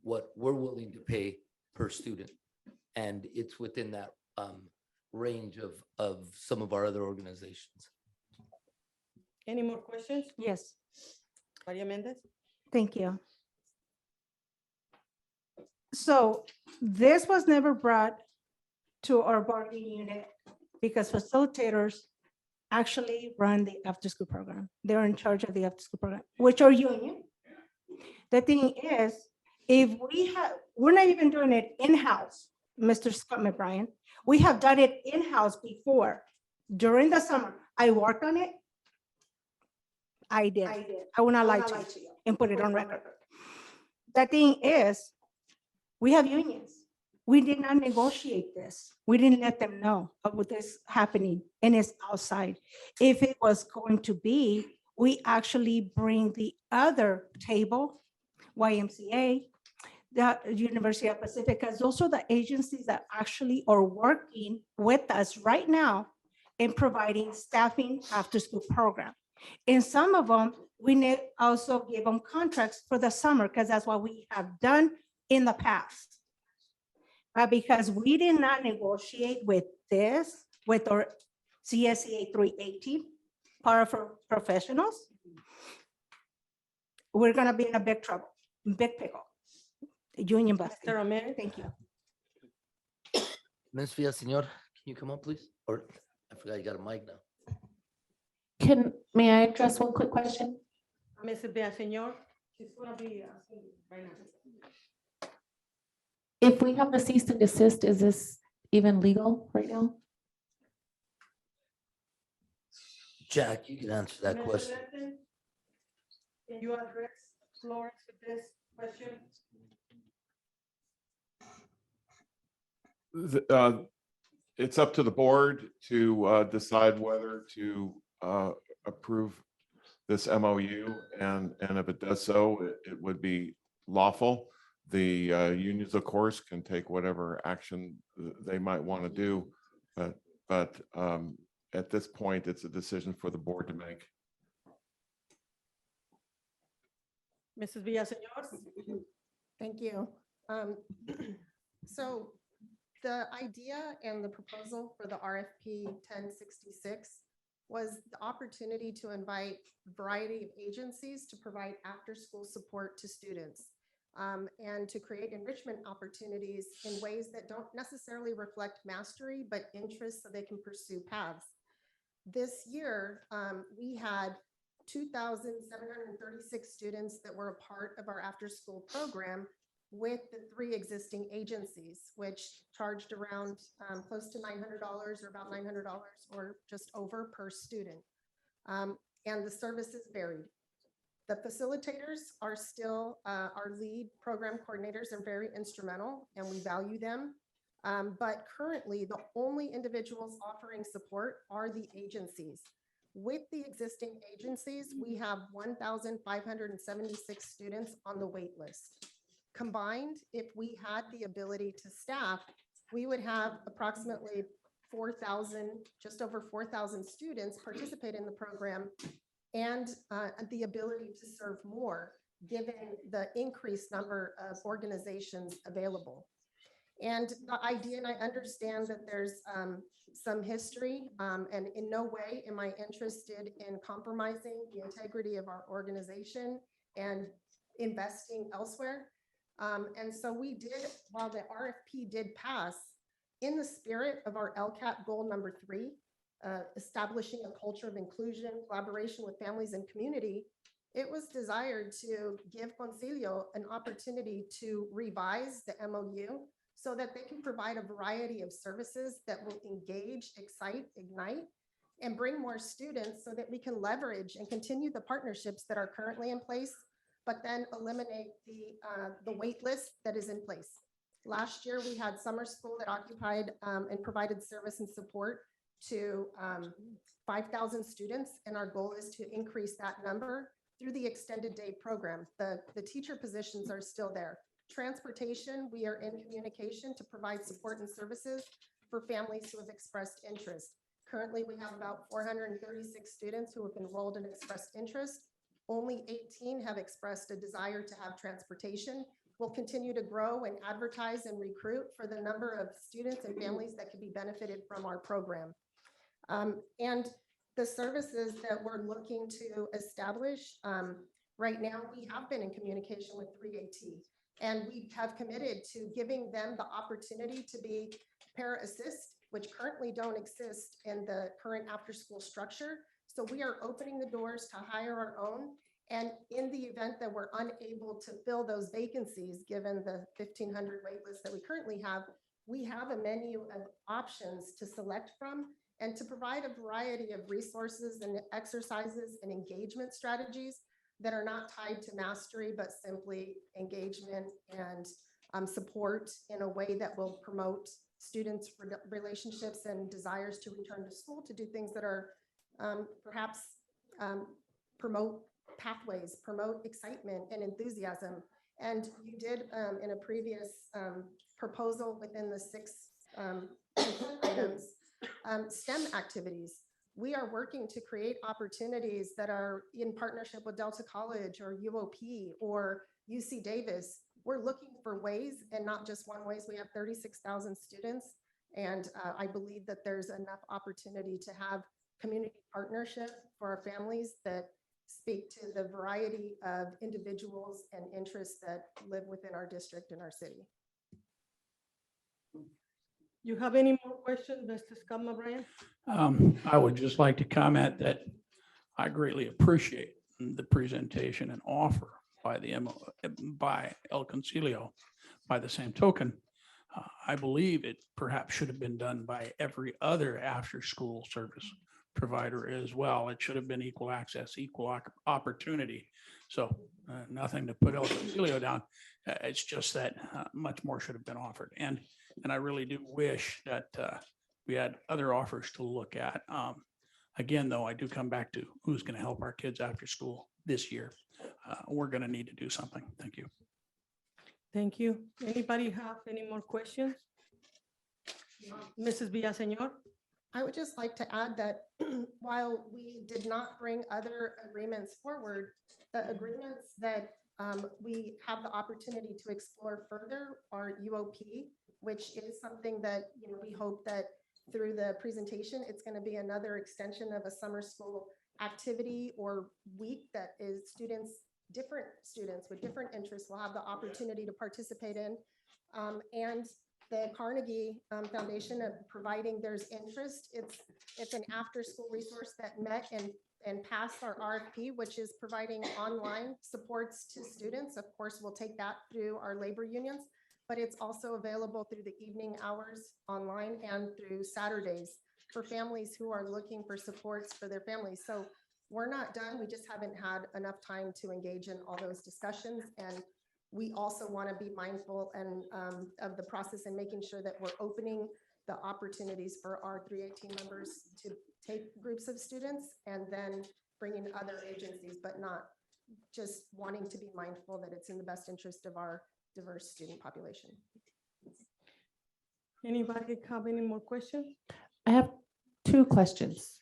what we're willing to pay per student. And it's within that range of some of our other organizations. Any more questions? Yes. Maria Mendez? Thank you. So this was never brought to our bargaining unit because facilitators actually run the after-school program. They're in charge of the after-school program, which are union. The thing is, if we're not even doing it in-house, Mr. Scott McBride. We have done it in-house before. During the summer, I worked on it. I did. I will not lie to you and put it on record. The thing is, we have unions. We did not negotiate this. We didn't let them know about this happening, and it's outside. If it was going to be, we actually bring the other table, YMCA, the University of Pacific, because those are the agencies that actually are working with us right now in providing staffing after-school program. And some of them, we need also give them contracts for the summer, because that's what we have done in the past. But because we did not negotiate with this, with our CSEA 318, paraprofessionals, we're gonna be in a big trouble, big pickle. Union busting. Mr. Ramirez? Thank you. Ms. Villaseñor, can you come up, please? Or I forgot you got a mic now. May I address one quick question? Mrs. Villaseñor, she's gonna be asking right now. If we have a cease and desist, is this even legal right now? Jack, you can answer that Mr. question. Linton, can you address Florence with this question? It's up to the board to decide whether to approve this MOU, and if it does so, it would be lawful. The unions, of course, can take whatever action they might want to do, but at this point, it's a decision for the board to make. Mrs. Villaseñor? Thank you. So the idea and the proposal for the RFP 1066 was the opportunity to invite a variety of agencies to provide after-school support to students, and to create enrichment opportunities in ways that don't necessarily reflect mastery, but interest so they can pursue paths. This year, we had 2,736 students that were a part of our after-school program with the 3 existing agencies, which charged around close to $900 or about $900 or just over per student. And the services varied. The facilitators are still our lead program coordinators are very instrumental, and we value them. But currently, the only individuals offering support are the agencies. With the existing agencies, we have 1,576 students on the wait list. Combined, if we had the ability to staff, we would have approximately 4,000, just over 4,000 students participate in the program, and the ability to serve more, given the increased number of organizations available. And the idea, and I understand that there's some history, and in no way am I interested in compromising the integrity of our organization and investing elsewhere. And so we did, while the RFP did pass, in the spirit of our LCAP goal number 3, establishing a culture of inclusion, collaboration with families and community, it was desired to give Concilio an opportunity to revise the MOU so that they can provide a variety of services that will engage, excite, ignite, and bring more students so that we can leverage and continue the partnerships that are currently in place, but then eliminate the wait list that is in place. Last year, we had summer school that occupied and provided service and support to 5,000 students, and our goal is to increase that number through the extended day program. The teacher positions are still there. Transportation, we are in communication to provide support and services for families who have expressed interest. Currently, we have about 436 students who have enrolled and expressed interest. Only 18 have expressed a desire to have transportation. We'll continue to grow and advertise and recruit for the number of students and families that could be benefited from our program. And the services that we're looking to establish, right now, we have been in communication with 3AT, and we have committed to giving them the opportunity to be para-assist, which currently don't exist in the current after-school structure. So we are opening the doors to hire our own. And in the event that we're unable to fill those vacancies, given the 1,500 wait list that we currently have, we have a menu of options to select from and to provide a variety of resources and exercises and engagement strategies that are not tied to mastery, but simply engagement and support in a way that will promote students' relationships and desires to return to school, to do things that are perhaps promote pathways, promote excitement and enthusiasm. And you did in a previous proposal within the 6 items, STEM activities. We are working to create opportunities that are in partnership with Delta College or UOP or UC Davis. We're looking for ways, and not just one ways. We have 36,000 students, and I believe that there's enough opportunity to have community partnership for our families that speak to the variety of individuals and interests that live within our district and our city. You have any more questions, Mr. Scott Brian? I would just like to comment that I greatly appreciate the presentation and offer by by El Concilio. By the same token, I believe it perhaps should have been done by every other after-school service provider as well. It should have been equal access, equal opportunity. So nothing to put El Concilio down. It's just that much more should have been offered. And I really do wish that we had other offers to look at. Again, though, I do come back to who's going to help our kids after school this year. We're going to need to do something. Thank you. Thank you. Anybody have any more questions? Mrs. Villaseñor? I would just like to add that while we did not bring other agreements forward, the agreements that we have the opportunity to explore further are UOP, which is something that we hope that through the presentation, it's going to be another extension of a summer school activity or week that is different students with different interests will have the opportunity to participate in. And the Carnegie Foundation of providing there's interest. It's an after-school resource that met and passed our RFP, which is providing online supports to students. Of course, we'll take that through our labor unions, but it's also available through the evening hours online and through Saturdays for families who are looking for supports for their families. So we're not done. We just haven't had enough time to engage in all those discussions. And we also want to be mindful and of the process and making sure that we're opening the opportunities for our 318 members to take groups of students and then bring in other agencies, but not just wanting to be mindful that it's in the best interest of our diverse student population. Anybody have any more questions? I have 2 questions.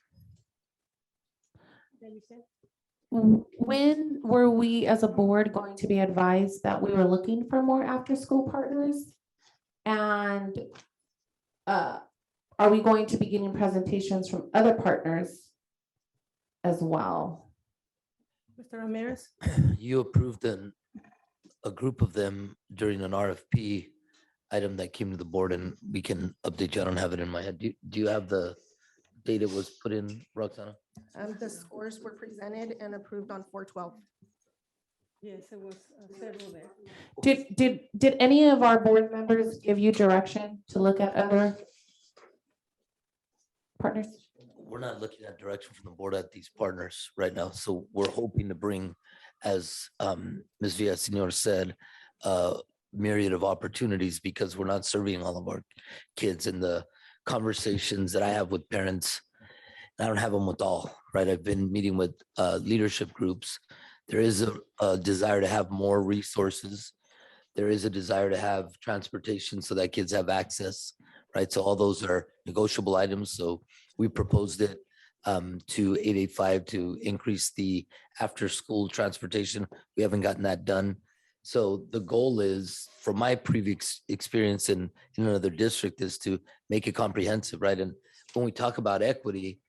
When were we as a board going to be advised that we were looking for more after-school partners? And are we going to be getting presentations from other partners as well? Mr. Ramirez? You approved a group of them during an RFP item that came to the board, and we can update you. I don't have it in my head. Do you have the date it was put in, Roxana? The scores were presented and approved on 4/12. Yes, it was several there. Did any of our board members give you direction to look at other partners? We're not looking at direction from the board at these partners right now. So we're hoping to bring, as Ms. Villaseñor said, myriad of opportunities because we're not serving all of our kids. And the conversations that I have with parents, I don't have them with all, right? I've been meeting with leadership groups. There is a desire to have more resources. There is a desire to have transportation so that kids have access, right? So all those are negotiable items. So we proposed it to 885 to increase the after-school transportation. We haven't gotten that done. So the goal is, from my previous experience in another district, is to make it comprehensive, right? And when we talk about equity,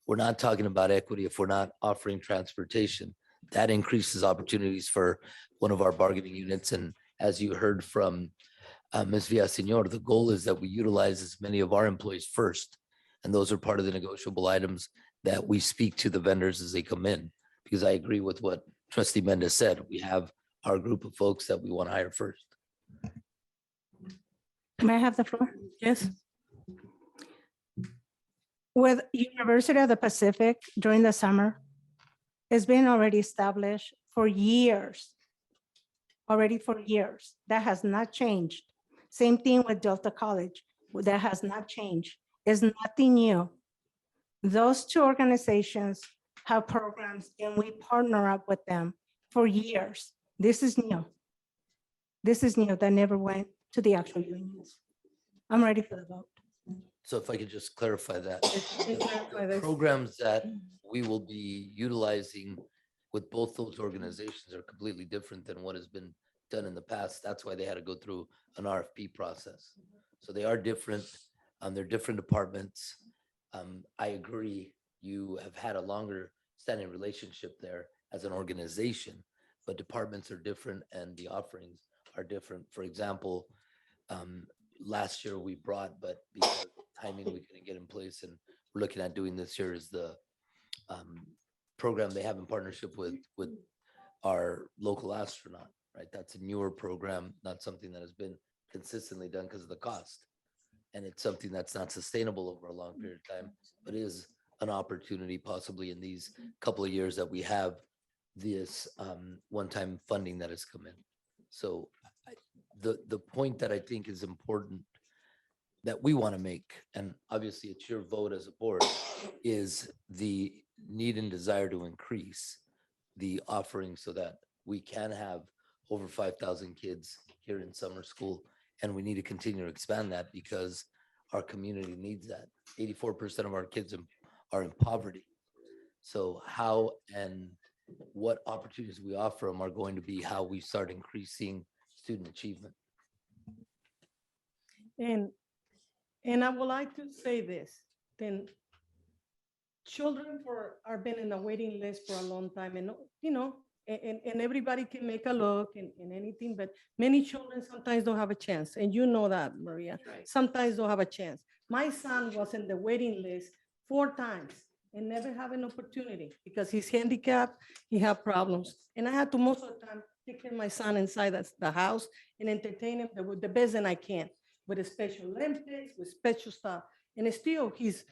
we're not talking about equity if we're not offering transportation. That increases opportunities for one of our bargaining units. And as you heard from Ms. Villaseñor, the goal is that we utilize as many of our employees first. And those are part of the negotiable items that we speak to the vendors as they come in. Because I agree with what Trustee Mendez said. We have our group of folks that we want to hire first. May I have the floor? Yes. With University of the Pacific during the summer, it's been already established for years. Already for years. That has not changed. Same thing with Delta College. That has not changed. It's nothing new. Those two organizations have programs and we partner up with them for years. This is new. This is new. That never went to the actual unions. I'm ready for the vote. So if I could just clarify that. Can you clarify The this? programs that we will be utilizing with both those organizations are completely different than what has been done in the past. That's why they had to go through an RFP process. So they are different. They're different departments. I agree, you have had a longer standing relationship there as an organization, but departments are different and the offerings are different. For example, last year we brought, but because of timing we couldn't get in place, and we're looking at doing this year is the program they have in partnership with our local astronaut, right? That's a newer program, not something that has been consistently done because of the cost. And it's something that's not sustainable over a long period of time, but is an opportunity possibly in these couple of years that we have this one-time funding that has come in. So the point that I think is important that we want to make, and obviously it's your vote as a board, is the need and desire to increase the offering so that we can have over 5,000 kids here in summer school. And we need to continue to expand that because our community needs that. 84% of our kids are in poverty. So how and what opportunities we offer them are going to be how we start increasing student achievement. And I would like to say this, then children are been in a waiting list for a long time, and and everybody can make a look and anything, but many children sometimes don't have a chance. And you know that, Maria, sometimes don't have a chance. My son was in the waiting list 4 times and never have an opportunity because he's handicapped, he had problems. And I had to most of the time take care of my son inside the house and entertain him the best that I can with the Special Olympics, with special stuff. And still he's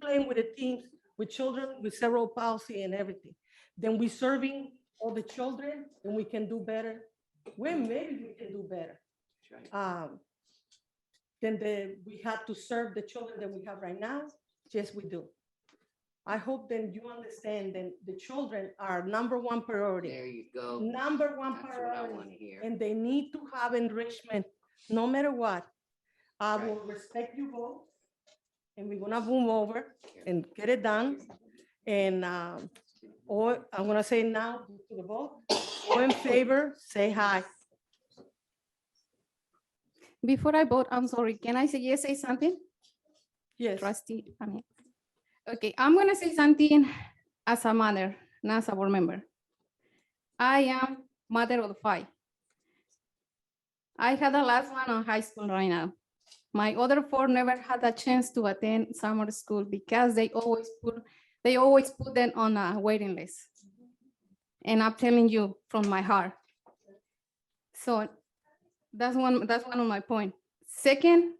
playing with the teams, with children with cerebral palsy and everything. Then we serving all the children and we can do better. Well, maybe we can do better. Then we have to serve the children that we have right now. Yes, we do. I hope then you understand that the children are #1 priority. There you go. #1 That's what I priority. want to hear. And they need to have enrichment no matter what. I will respect your vote and we're gonna move over and get it done. And or I'm gonna say now to the vote. All in favor, say hi. Before I vote, I'm sorry, can I say something? Yes. Trustee, okay, I'm gonna say something as a mother, not as a board member. I am mother of 5. I had the last one on high school right now. My other 4 never had a chance to attend summer school because they always put them on a waiting list. And I'm telling you from my heart. So that's one of my points. Second,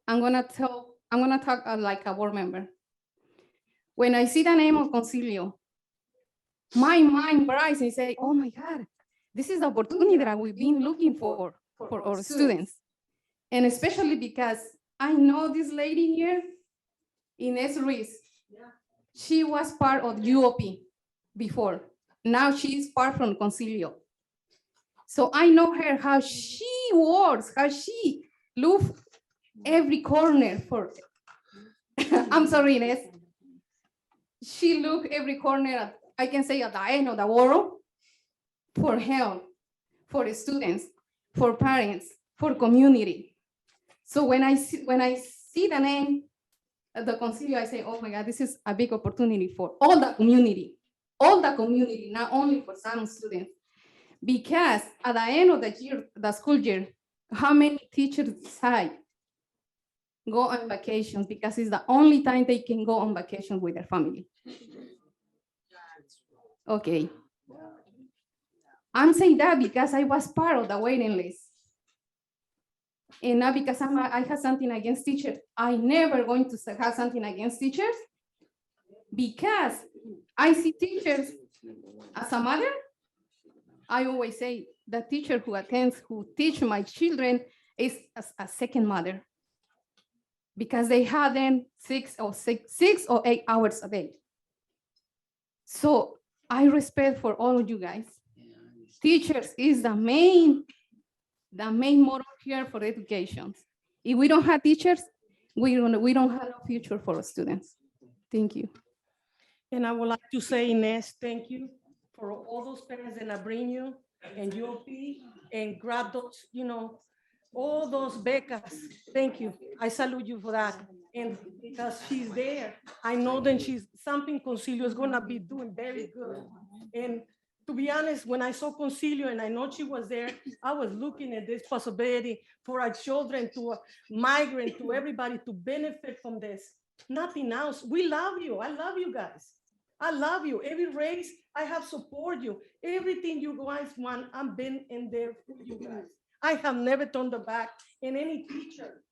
I'm gonna talk like a board member. When I see the name of Concilio, my mind brights and say, oh my God, this is the opportunity that we've been looking for our students. And especially because I know this lady here, Ines Ruiz. She was part of UOP before. Now she is part from Concilio. So I know her, how she works, how she looks every corner for, I'm sorry, Ines. She look every corner, I can say at the end of the world, for help, for students, for parents, for community. So when I see the name of the Concilio, I say, oh my God, this is a big opportunity for all the community, not only for some students. Because at the end of the year, the school year, how many teachers decide go on vacations because it's the only time they can go on vacation with their family? Okay. I'm saying that because I was part of the waiting list. And not because I have something against teachers. I never going to have something against teachers because I see teachers as a mother. I always say the teacher who teach my children is a second mother because they have them 6 or 8 hours a day. So I respect for all of you guys. Teachers is the main model here for education. If we don't have teachers, we don't have no future for our students. Thank you. And I would like to say, Inez, thank you for all those parents that bring you and UOP and grab those, all those becas. Thank you. I salute you for that. And because she's there, I know that something Concilio is gonna be doing very good. And to be honest, when I saw Concilio and I know she was there, I was looking at this possibility for our children to migrate, to everybody to benefit from this. Nothing else. We love you. I love you guys. I love you. Every race, I have support you. Everything you guys want, I've been in there for you guys. I have never turned the back in any teacher.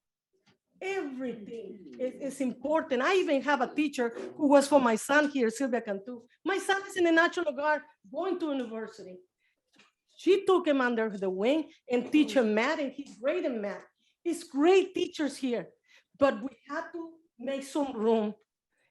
Everything is important. I even have a teacher who was for my son here, Sylvia Cantu. My son is in the National Guard going to university. She took him under the wing and teach him math, and he's great in math. It's great teachers here, but we have to make some room.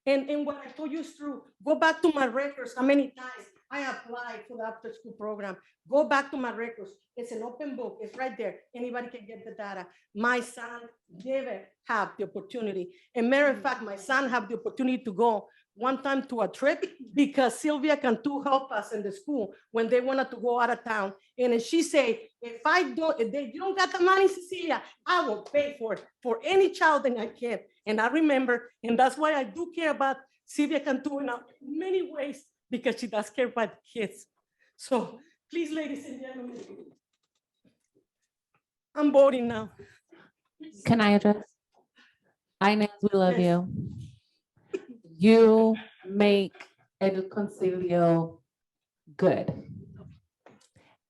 And what I told you is true. Go back to my records, how many times I applied for the after school program. Go back to my records. It's an open book. It's right there. Anybody can get the data. My son never had the opportunity. And matter of fact, my son had the opportunity to go one time to a trip because Sylvia Cantu help us in the school when they wanted to go out of town. And she said, if you don't got the money, Cecilia, I will pay for it for any child that I can. And I remember, and that's why I do care about Sylvia Cantu in many ways, because she does care about kids. So please, ladies and gentlemen, I'm voting now. Can I address? Inez, we love Yes. you. You make Edu Concilio good.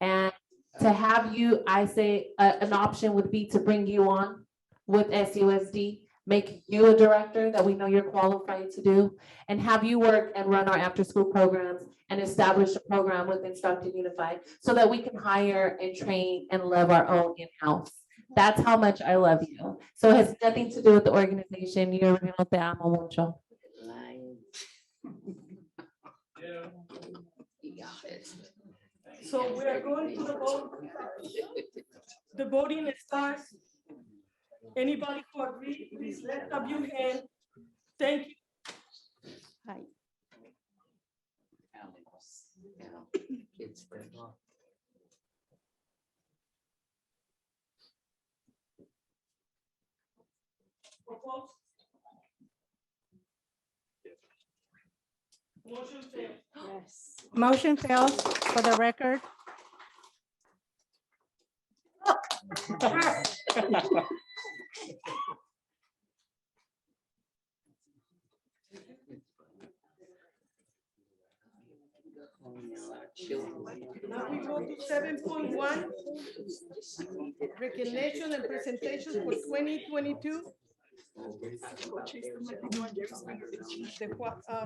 And to have you, I say an option would be to bring you on with SUSD, make you a director that we know you're qualified to do, and have you work and run our after-school programs and establish a program within Stockton Unified so that we can hire and train and love our own in-house. That's how much I love you. So it has nothing to do with the organization. You already know te amo mucho. So we are going to the vote. The voting starts. Anybody who agree, please lift up your hand. Thank you. Hi. Opposed? Motion failed. Yes. Motion fails for the record. Now we go to 7.1. Recognition and presentation for 2022.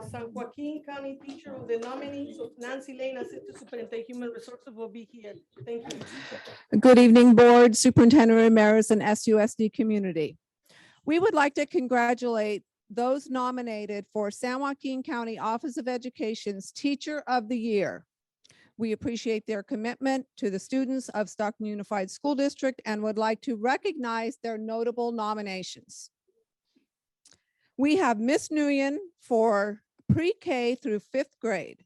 San Joaquin County Teacher of the nominees of Nancy Lane, Assistant Superintendent Human Resources, will be here. Thank you. Good evening, Board, Superintendent Ramirez, and SUSD community. We would like to congratulate those nominated for San Joaquin County Office of Education's Teacher of the Year. We appreciate their commitment to the students of Stockton Unified School District and would like to recognize their notable nominations. We have Miss Nguyen for pre-K through 5th grade.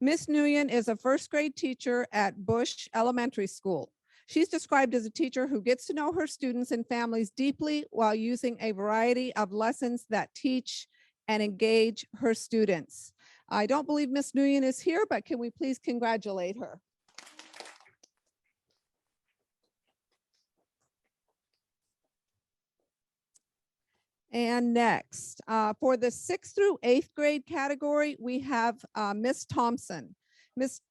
Miss Nguyen is a 1st grade teacher at Bush Elementary School. She's described as a teacher who gets to know her students and families deeply while using a variety of lessons that teach and engage her students. I don't believe Miss Nguyen is here, but can we please congratulate her? And next, for the 6th through 8th grade category, we have Miss Thompson. Miss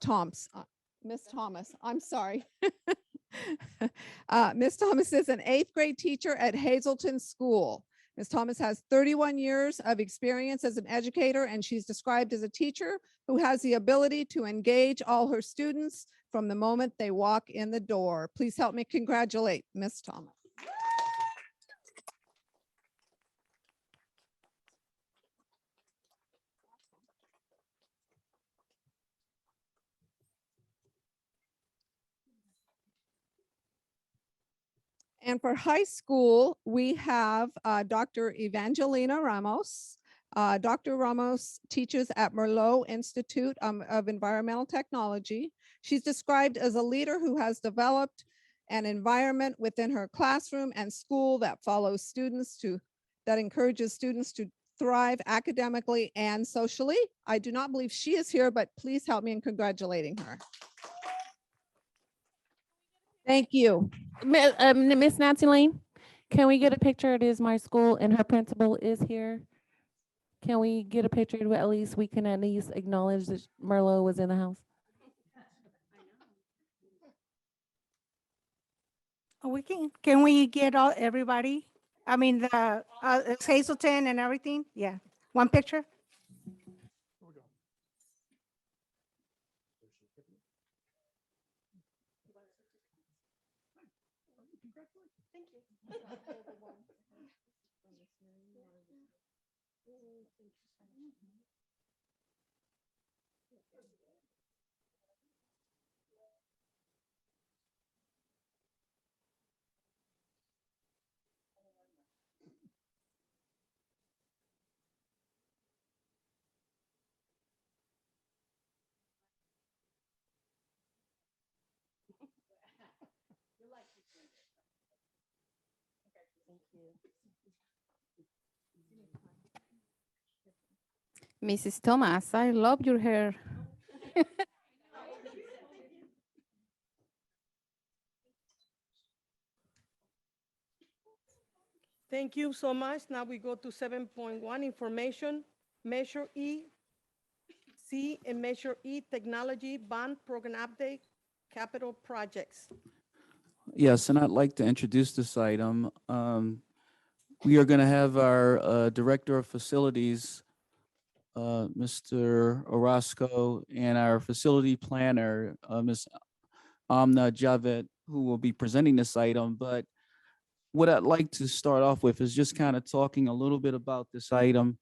Thomas, I'm sorry. Ms. Thomas is an 8th grade teacher at Hazelton School. Ms. Thomas has 31 years of experience as an educator, and she's described as a teacher who has the ability to engage all her students from the moment they walk in the door. Please help me congratulate Ms. Thomas. And for high school, we have Dr. Evangelina Ramos. Dr. Ramos teaches at Merlot Institute of Environmental Technology. She's described as a leader who has developed an environment within her classroom and school that encourages students to thrive academically and socially. I do not believe she is here, but please help me in congratulating her. Thank you. Miss Nancy Lane, can we get a picture? It is my school and her principal is here. Can we get a picture where at least we can at least acknowledge that Merlot was in the house? Can we get everybody? I mean, it's Hazelton and everything? Yeah. One picture? Mrs. Thomas, I love your hair. Thank you so much. Now we go to 7.1, information, Measure E, C, and Measure E, technology, bond program update, capital projects. Yes, and I'd like to introduce this item. We are going to have our Director of Facilities, Mr. Orozco, and our Facility Planner, Ms. Amna Javed, who will be presenting this item. But what I'd like to start off with is just kind of talking a little bit about this item.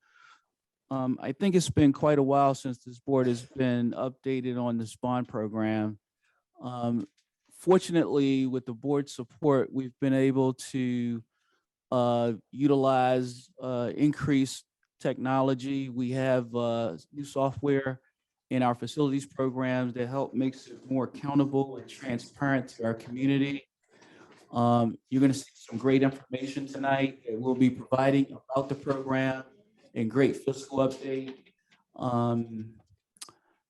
I think it's been quite a while since this board has been updated on this bond program. Fortunately, with the board's support, we've been able to utilize increased technology. We have new software in our facilities programs that help makes it more accountable and transparent to our community. You're going to see some great information tonight that we'll be providing about the program and great fiscal update.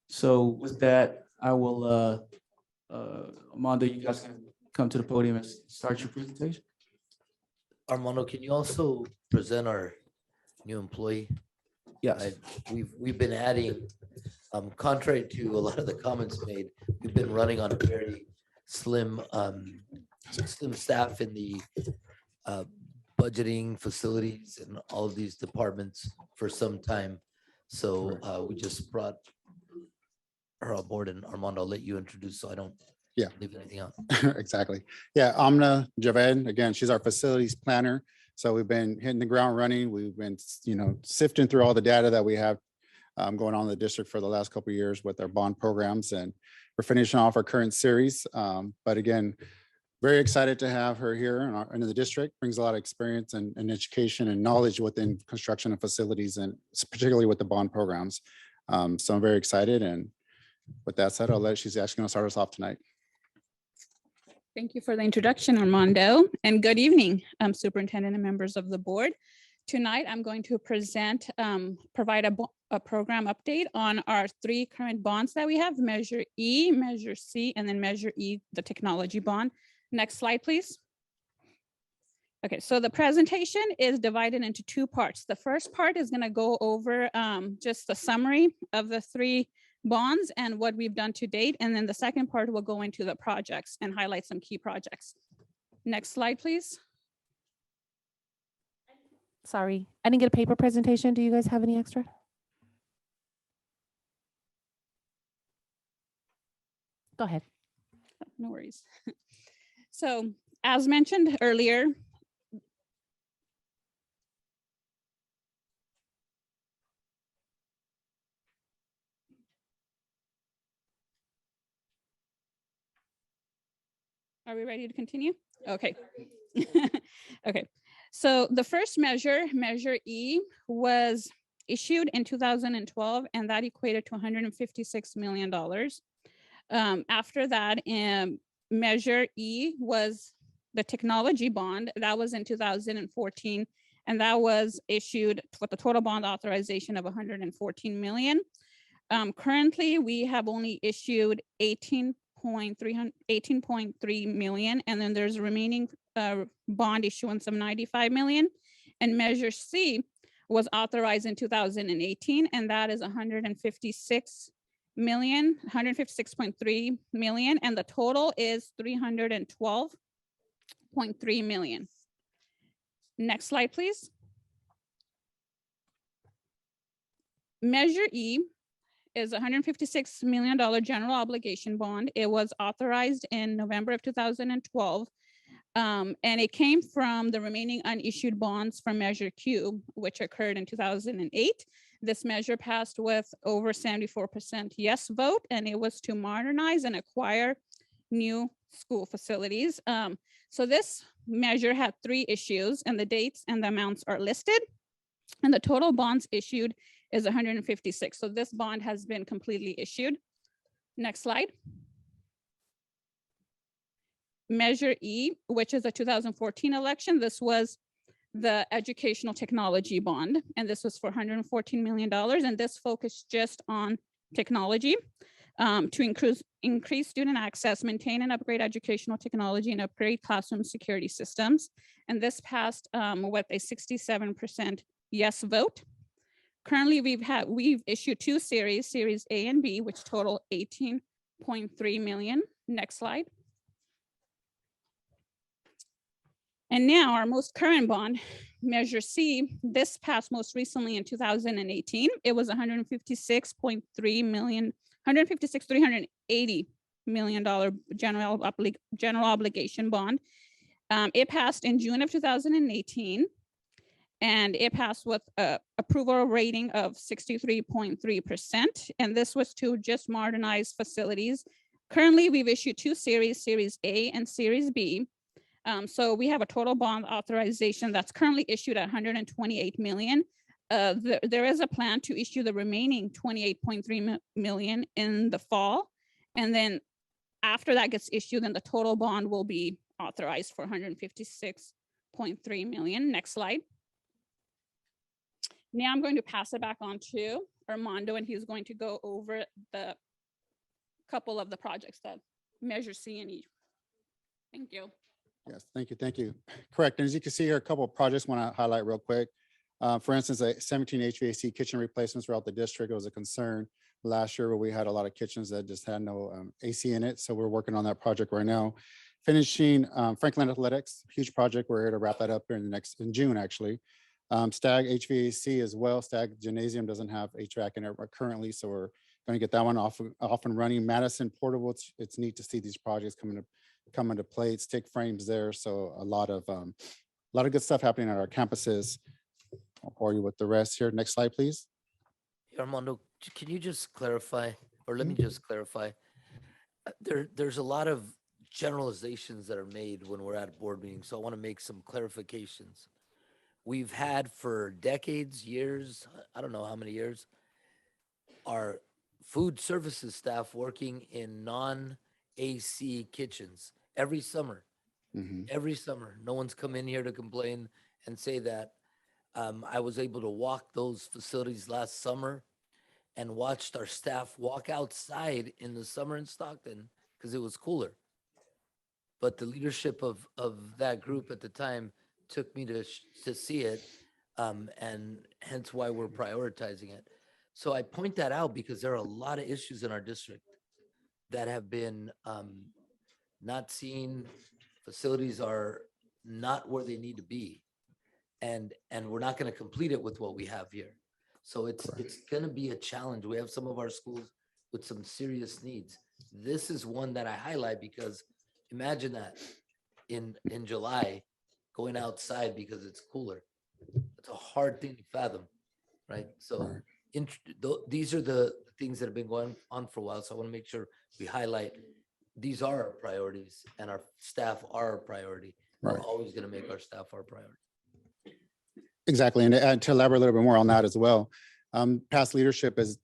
So with that, I will, Armando, you guys can come to the podium and start your presentation. Armando, can you also present our new employee? Yes. We've been adding, contrary to a lot of the comments made, we've been running on a very slim staff in the budgeting, facilities, and all of these departments for some time. So we just brought her on board, and Armando, I'll let you introduce so I don't leave anything out. Exactly. Yeah, Amna Javed, again, she's our facilities planner. So we've been hitting the ground running. We've been, sifting through all the data that we have going on in the district for the last couple of years with our bond programs, and we're finishing off our current series. But again, very excited to have her here in the district. Brings a lot of experience and education and knowledge within construction and facilities, and particularly with the bond programs. So I'm very excited. And with that said, she's actually going to start us off tonight. Thank you for the introduction, Armando, and good evening, Superintendent and members of the board. Tonight, I'm going to provide a program update on our 3 current bonds that we have, Measure E, Measure C, and then Measure E, the technology bond. Next slide, please. Okay, so the presentation is divided into 2 parts. The first part is going to go over just a summary of the 3 bonds and what we've done to date. And then the second part will go into the projects and highlight some key projects. Next slide, please. Sorry, I didn't get a paper presentation. Do you guys have any extra? Go ahead. No worries. So as mentioned earlier, are we ready to continue? Okay. Okay. So the first measure, Measure E, was issued in 2012, and that equated to $156 million. After that, Measure E was the technology bond. That was in 2014, and that was issued with a total bond authorization of $114 million. Currently, we have only issued 18.3 million, and then there's remaining bond issuance of 95 million. And Measure C was authorized in 2018, and that is 156.3 million, and the total is 312.3 million. Next slide, please. Measure E is $156 million general obligation bond. It was authorized in November of 2012. And it came from the remaining unissued bonds from Measure Q, which occurred in 2008. This measure passed with over 74% yes vote, and it was to modernize and acquire new school facilities. So this measure had 3 issues, and the dates and the amounts are listed. And the total bonds issued is 156. So this bond has been completely issued. Next slide. Measure E, which is a 2014 election. This was the educational technology bond, and this was for $114 million. And this focused just on technology to increase student access, maintain and upgrade educational technology, and upgrade classroom security systems. And this passed with a 67% yes vote. Currently, we've issued 2 series, Series A and B, which total 18.3 million. Next slide. And now our most current bond, Measure C, this passed most recently in 2018. It was $156.3 million, $380 million general obligation bond. It passed in June of 2018, and it passed with a approval rating of 63.3%. And this was to just modernize facilities. Currently, we've issued 2 series, Series A and Series B. So we have a total bond authorization that's currently issued at 128 million. There is a plan to issue the remaining 28.3 million in the fall. And then after that gets issued, then the total bond will be authorized for 156.3 million. Next slide. Now I'm going to pass it back on to Armando, and he's going to go over the couple of the projects that Measure C and E. Thank you. Yes, thank you, thank you. Correct. And as you can see here, a couple of projects want to highlight real quick. For instance, 17 HVAC kitchen replacements throughout the district. It was a concern last year where we had a lot of kitchens that just had no AC in it. So we're working on that project right now. Finishing Franklin Athletics, huge project. We're here to wrap that up here in June, actually. Stag HVAC as well. Stag Gymnasium doesn't have HVAC in it currently, so we're going to get that one off and running. Madison Portable, it's neat to see these projects come into play. Stick frames there, so a lot of good stuff happening at our campuses. I'll bore you with the rest here. Next slide, please. Armando, can you just clarify, or let me just clarify? There's a lot of generalizations that are made when we're at board meetings, so I want to make some clarifications. We've had for decades, years, I don't know how many years, our food services staff working in non-AC kitchens every summer. Every summer. No one's come in here to complain and say that. I was able to walk those facilities last summer and watched our staff walk outside in the summer in Stockton because it was cooler. But the leadership of that group at the time took me to see it, and hence why we're prioritizing it. So I point that out because there are a lot of issues in our district that have been not seen. Facilities are not where they need to be. And we're not going to complete it with what we have here. So it's going to be a challenge. We have some of our schools with some serious needs. This is one that I highlight because imagine that in July, going outside because it's cooler. It's a hard thing to fathom, right? So these are the things that have been going on for a while. So I want to make sure we highlight these are our priorities and our staff are our priority. We're Right. always going to make our staff our priority. Exactly. And to elaborate a little bit more on that as well, past leadership is,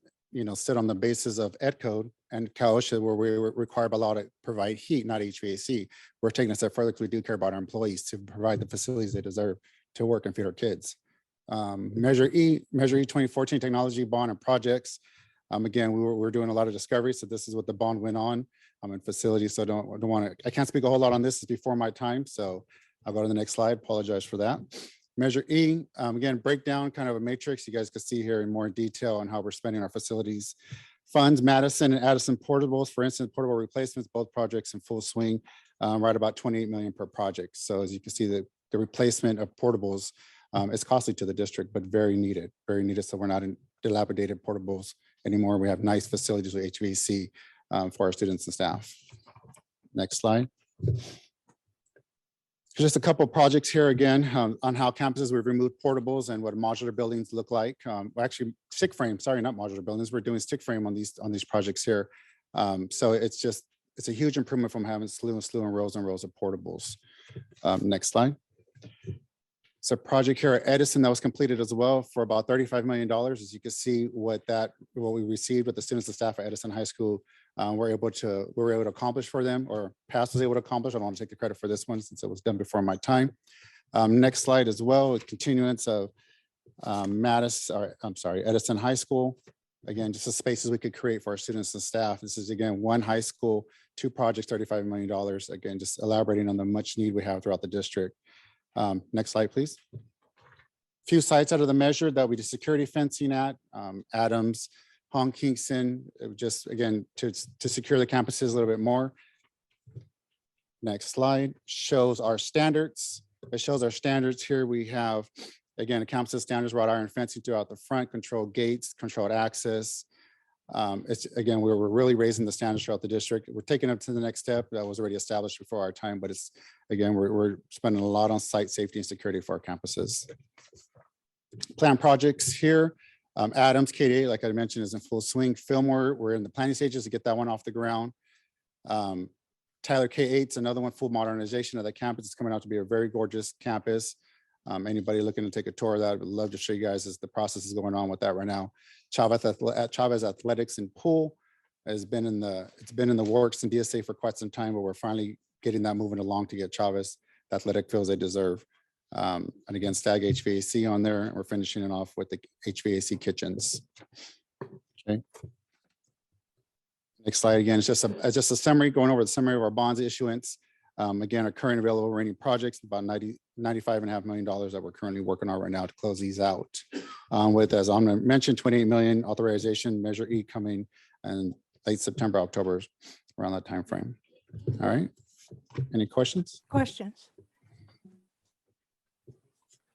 sit on the basis of Ed Code and Cal OSHA, where we were required by law to provide heat, not HVAC. We're taking a step further because we do care about our employees to provide the facilities they deserve to work and feed our kids. Measure E 2014 technology bond and projects. Again, we're doing a lot of discovery. So this is what the bond went on. I'm in facilities, so I can't speak a whole lot on this. It's before my time. So I'll go to the next slide. Apologize for that. Measure E, again, breakdown, kind of a matrix. You guys can see here in more detail on how we're spending our facilities. Funds, Madison and Addison portables, for instance, portable replacements, both projects in full swing, right about 28 million per project. So as you can see, the replacement of portables is costly to the district, but very needed. So we're not in dilapidated portables anymore. We have nice facilities with HVAC for our students and staff. Next slide. Just a couple of projects here again on how campuses we've removed portables and what modular buildings look like. Actually, stick frame. Sorry, not modular buildings. We're doing stick frame on these projects here. So it's a huge improvement from having slew and rows of portables. Next slide. It's a project here at Edison that was completed as well for about $35 million. As you can see, what we received with the students and staff at Edison High School we're able to accomplish for them, or PASS was able to accomplish. I don't want to take the credit for this one since it was done before my time. Next slide as well, a continuance of Edison High School. Again, just the spaces we could create for our students and staff. This is again, one high school, 2 projects, $35 million. Again, just elaborating on the much need we have throughout the district. Next slide, please. Few sites out of the measure that we did security fencing at, Adams, Hong Kingston, just again, to secure the campuses a little bit more. Next slide shows our standards. It shows our standards here. We have, again, a campus standards, wrought iron fencing throughout the front, controlled gates, controlled access. Again, we're really raising the standards throughout the district. We're taking it to the next step that was already established before our time, but it's, again, we're spending a lot on site safety and security for our campuses. Plan projects here. Adams, K-8, like I mentioned, is in full swing. Fillmore, we're in the planning stages to get that one off the ground. Tyler, K-8's another one, full modernization of the campus. It's coming out to be a very gorgeous campus. Anybody looking to take a tour of that, I would love to show you guys as the process is going on with that right now. Chavez Athletics and Pool it's been in the works in DSA for quite some time, but we're finally getting that moving along to get Chavez the athletic fields they deserve. And again, Stag HVAC on there. We're finishing it off with the HVAC kitchens. Okay. Next slide again, it's just a summary, going over the summary of our bonds issuance. Again, our current available remaining projects, about $95.5 million that we're currently working on right now to close these out. With, as I'm gonna mention, 28 million authorization, Measure E coming in late September, October, around that time frame. All right. Any questions? Questions?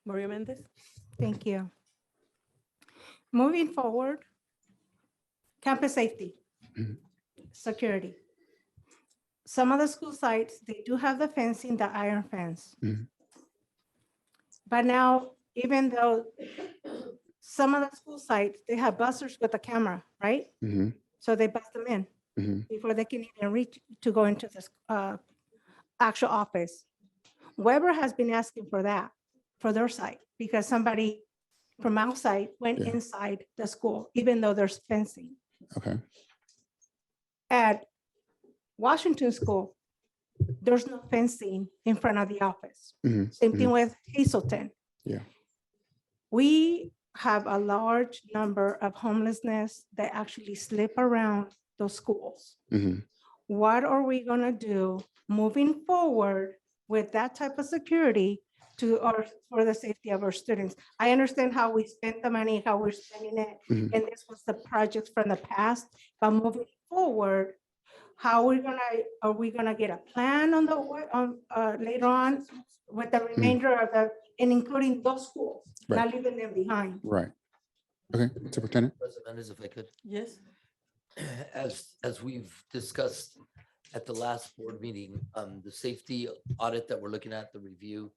Maria Mendez? Thank you. Moving forward, campus safety, security. Some of the school sites, they do have the fencing, the iron fence. But now, even though some of the school sites, they have busters with a camera, right? So they bust them in before they can even reach to go into the actual office. Weber has been asking for that for their site because somebody from outside went inside the school, even though there's fencing. Okay. At Washington School, there's no fencing in front of the office. Same thing with Hazelton. Yeah. We have a large number of homelessness that actually slip around those schools. What are we gonna do moving forward with that type of security for the safety of our students. I understand how we spent the money, how we're spending it, Mhm. and this was the projects from the past, but moving forward, are we gonna get a plan on later on with the remainder of and including those schools, Right. not leaving them behind? Right. Okay, Superintendent? President Mendes, if I could. Yes. As we've discussed at the last board meeting, the safety audit that we're looking at, the review,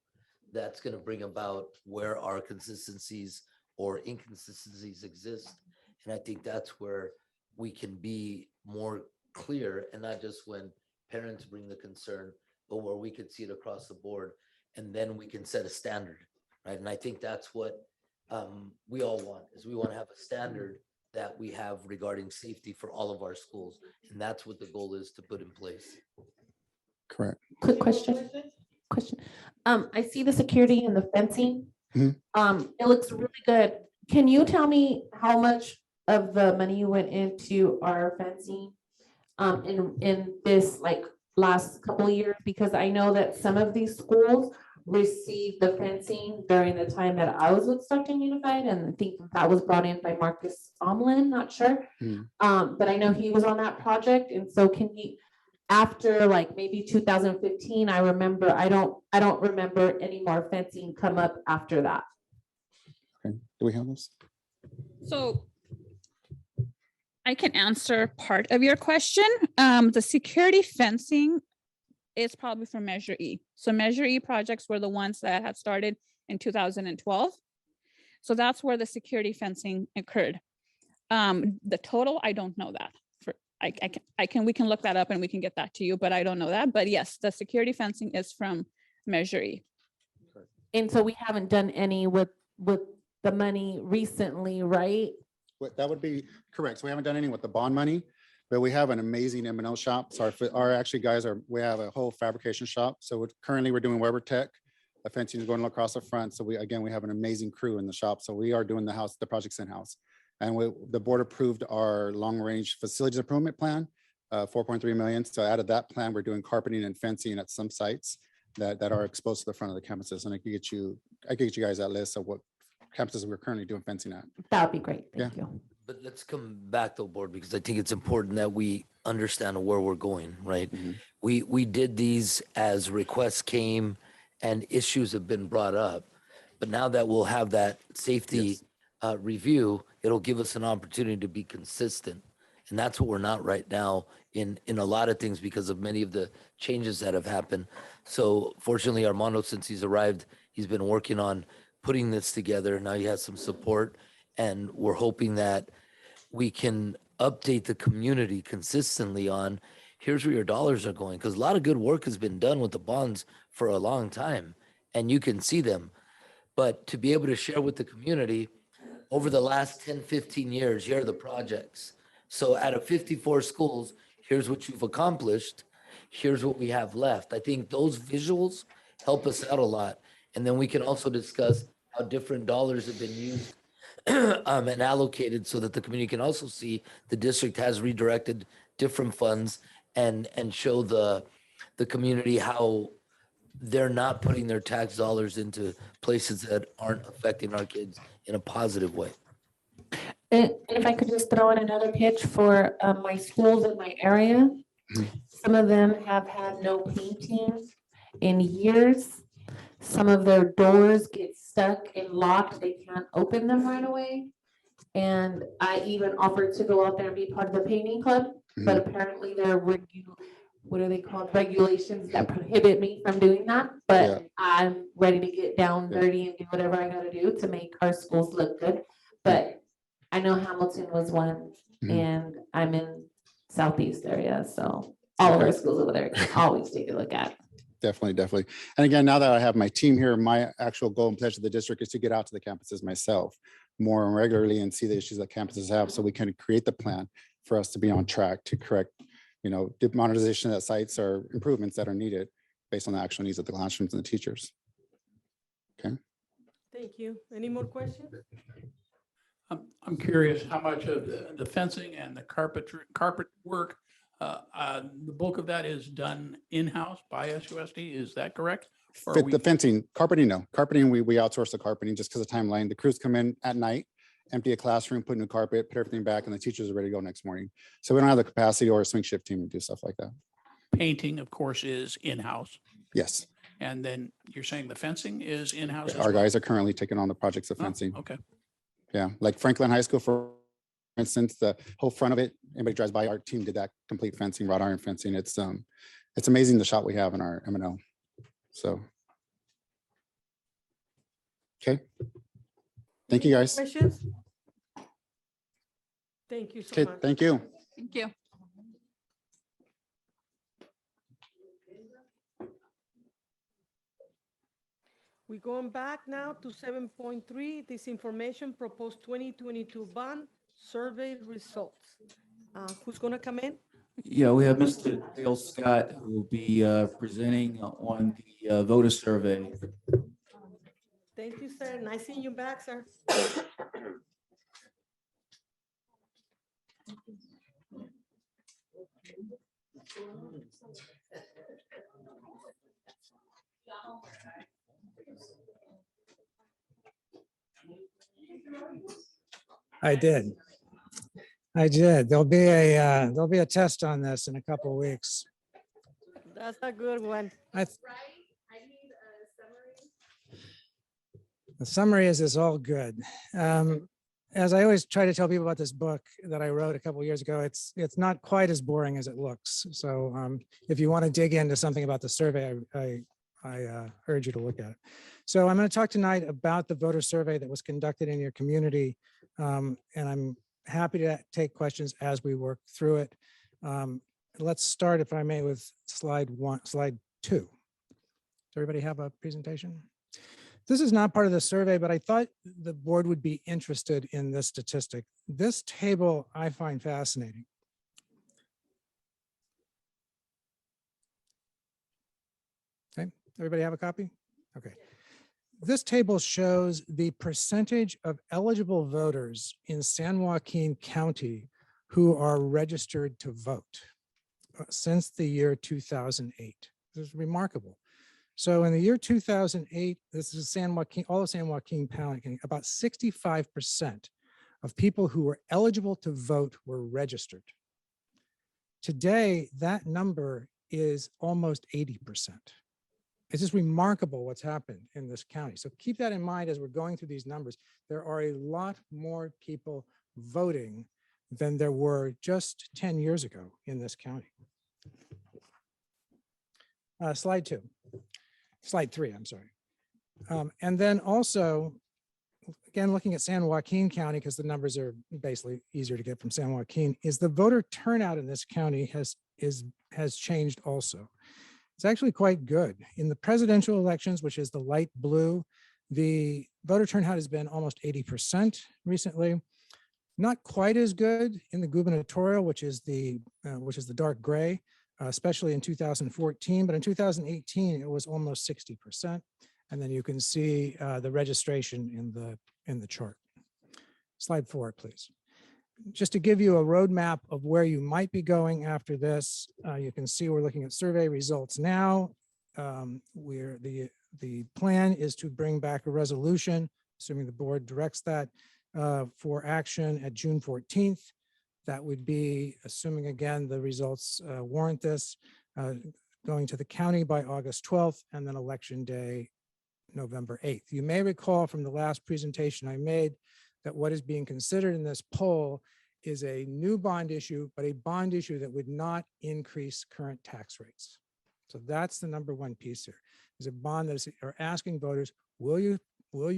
that's going to bring about where our consistencies or inconsistencies exist. And I think that's where we can be more clear, and not just when parents bring the concern, but where we could see it across the board, and then we can set a standard, right? And I think that's what we all want, is we want to have a standard that we have regarding safety for all of our schools. And that's what the goal is to put in place. Correct. Quick question. I see the security and the fencing. Mhm. It looks really good. Can you tell me how much of the money went into our fencing in this like last couple of years? Because I know that some of these schools received the fencing during the time that I was with Stockton Unified, and I think that was brought in by Marcus Omlin, not sure. Mhm. But I know he was on that project, and so can he, after like maybe 2015, I don't remember any more fencing come up after that. Okay, do we have this? So I can answer part of your question. The security fencing is probably from Measure E. So Measure E projects were the ones that had started in 2012. So that's where the security fencing occurred. The total, I don't know that. We can look that up and we can get that to you, but I don't know that. But yes, the security fencing is from Measure E. And so we haven't done any with the money recently, right? That would be correct. So we haven't done any with the bond money, but we have an amazing M&L shop. So our actually guys we have a whole fabrication shop. So currently we're doing Weber Tech. The fencing is going across the front. So we have an amazing crew in the shop. So we are doing the projects in-house. And the board approved our long-range facilities improvement plan, 4.3 million. So out of that plan, we're doing carpeting and fencing at some sites that are exposed to the front of the campuses. And I could get you guys that list of what campuses we're currently doing fencing at. That would be great. Thank you. But let's come back to board, because I think it's important that we understand where we're going, right? We did these as requests came and issues have been brought up. But now that we'll have that safety review, it'll give us an opportunity to be consistent. And that's what we're not right now in a lot of things because of many of the changes that have happened. So fortunately, Armando, since he's arrived, he's been working on putting this together. Now he has some support, and we're hoping that we can update the community consistently on here's where your dollars are going. Because a lot of good work has been done with the bonds for a long time, and you can see them. But to be able to share with the community over the last 10, 15 years, here are the projects. So out of 54 schools, here's what you've accomplished. Here's what we have left. I think those visuals help us out a lot. And then we can also discuss how different dollars have been used and allocated so that the community can also see the district has redirected different funds and show the community how they're not putting their tax dollars into places that aren't affecting our kids in a positive way. And if I could just throw in another pitch for my schools in my area, some of them have had no painting in years. Some of their doors get stuck and locked. They can't open them right away. And I even offered to go out there and be part of the painting club, but apparently there are what are they called? Regulations that prohibit me from doing that. But I'm ready to get down dirty and do whatever I gotta do to make our schools look good. But I know Hamilton was one, and I'm in Southeast area, so all of our schools over there can always take a look at. Definitely. And again, now that I have my team here, my actual goal and pledge of the district is to get out to the campuses myself more regularly and see the issues that campuses have, so we can create the plan for us to be on track to correct, the modernization at sites or improvements that are needed based on the actual needs of the classrooms and the teachers. Okay. Thank you. Any more questions? I'm curious how much of the fencing and the carpet work The bulk of that is done in-house by SUSD, is that correct? Or are Fit we- the fencing, carpeting, no. Carpeting, we outsource the carpeting just because of timeline. The crews come in at night, empty a classroom, put new carpet, put everything back, and the teachers are ready to go next morning. So we don't have the capacity or a swing shift team to do stuff like that. Painting, of course, is in-house. Yes, And then you're saying the fencing is in-house as our well? guys are currently taking on the projects of Oh, fencing. okay. Yeah, like Franklin High School, for instance, the whole front of it, anybody drives by, our team did that complete fencing, wrought iron fencing. It's amazing the shot we have in our M&O. So. Okay. Thank you, guys. Questions? Thank you so Okay, much. thank you. Thank you. We're going back now to 7.3, this information proposed 2022 bond survey results. Who's going to come in? Yeah, we have Mr. Dale Scott who will be presenting on the voter survey. Thank you, sir. Nice seeing you back, sir. I did. I did. There'll be a test on this in a couple of weeks. That's a good one. The summary is all good. As I always try to tell people about this book that I wrote a couple of years ago, it's not quite as boring as it looks. So if you want to dig into something about the survey, I urge you to look at it. So I'm going to talk tonight about the voter survey that was conducted in your community. And I'm happy to take questions as we work through it. Let's start, if I may, with slide 2. Does everybody have a presentation? This is not part of the survey, but I thought the board would be interested in this statistic. This table I find fascinating. Okay, everybody have a copy? Okay. This table shows the percentage of eligible voters in San Joaquin County who are registered to vote since the year 2008. This is remarkable. So in the year 2008, this is San Joaquin, all of San Joaquin County, about 65% of people who were eligible to vote were registered. Today, that number is almost 80%. It's just remarkable what's happened in this county. So keep that in mind as we're going through these numbers. There are a lot more people voting than there were just 10 years ago in this county. Slide 3, I'm sorry. And then also, again, looking at San Joaquin County, because the numbers are basically easier to get from San Joaquin, is the voter turnout in this county has changed also. It's actually quite good. In the presidential elections, which is the light blue, the voter turnout has been almost 80% recently. Not quite as good in the gubernatorial, which is the dark gray, especially in 2014, but in 2018, it was almost 60%. And then you can see the registration in the chart. Slide 4, please. Just to give you a roadmap of where you might be going after this, you can see we're looking at survey results now. The plan is to bring back a resolution, assuming the board directs that, for action at June 14th. That would be, assuming again the results warrant this, going to the county by August 12th, and then election day, November 8th. You may recall from the last presentation I made that what is being considered in this poll is a new bond issue, but a bond issue that would not increase current tax rates. So that's the number one piece here. Is a bond that are asking voters, will you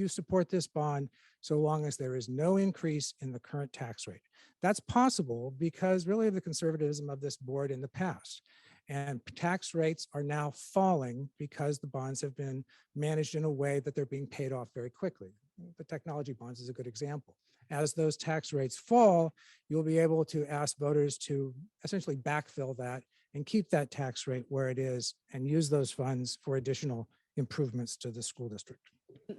support this bond so long as there is no increase in the current tax rate? That's possible because really of the conservatism of this board in the past. And tax rates are now falling because the bonds have been managed in a way that they're being paid off very quickly. The technology bonds is a good example. As those tax rates fall, you'll be able to ask voters to essentially backfill that and keep that tax rate where it is and use those funds for additional improvements to the school district.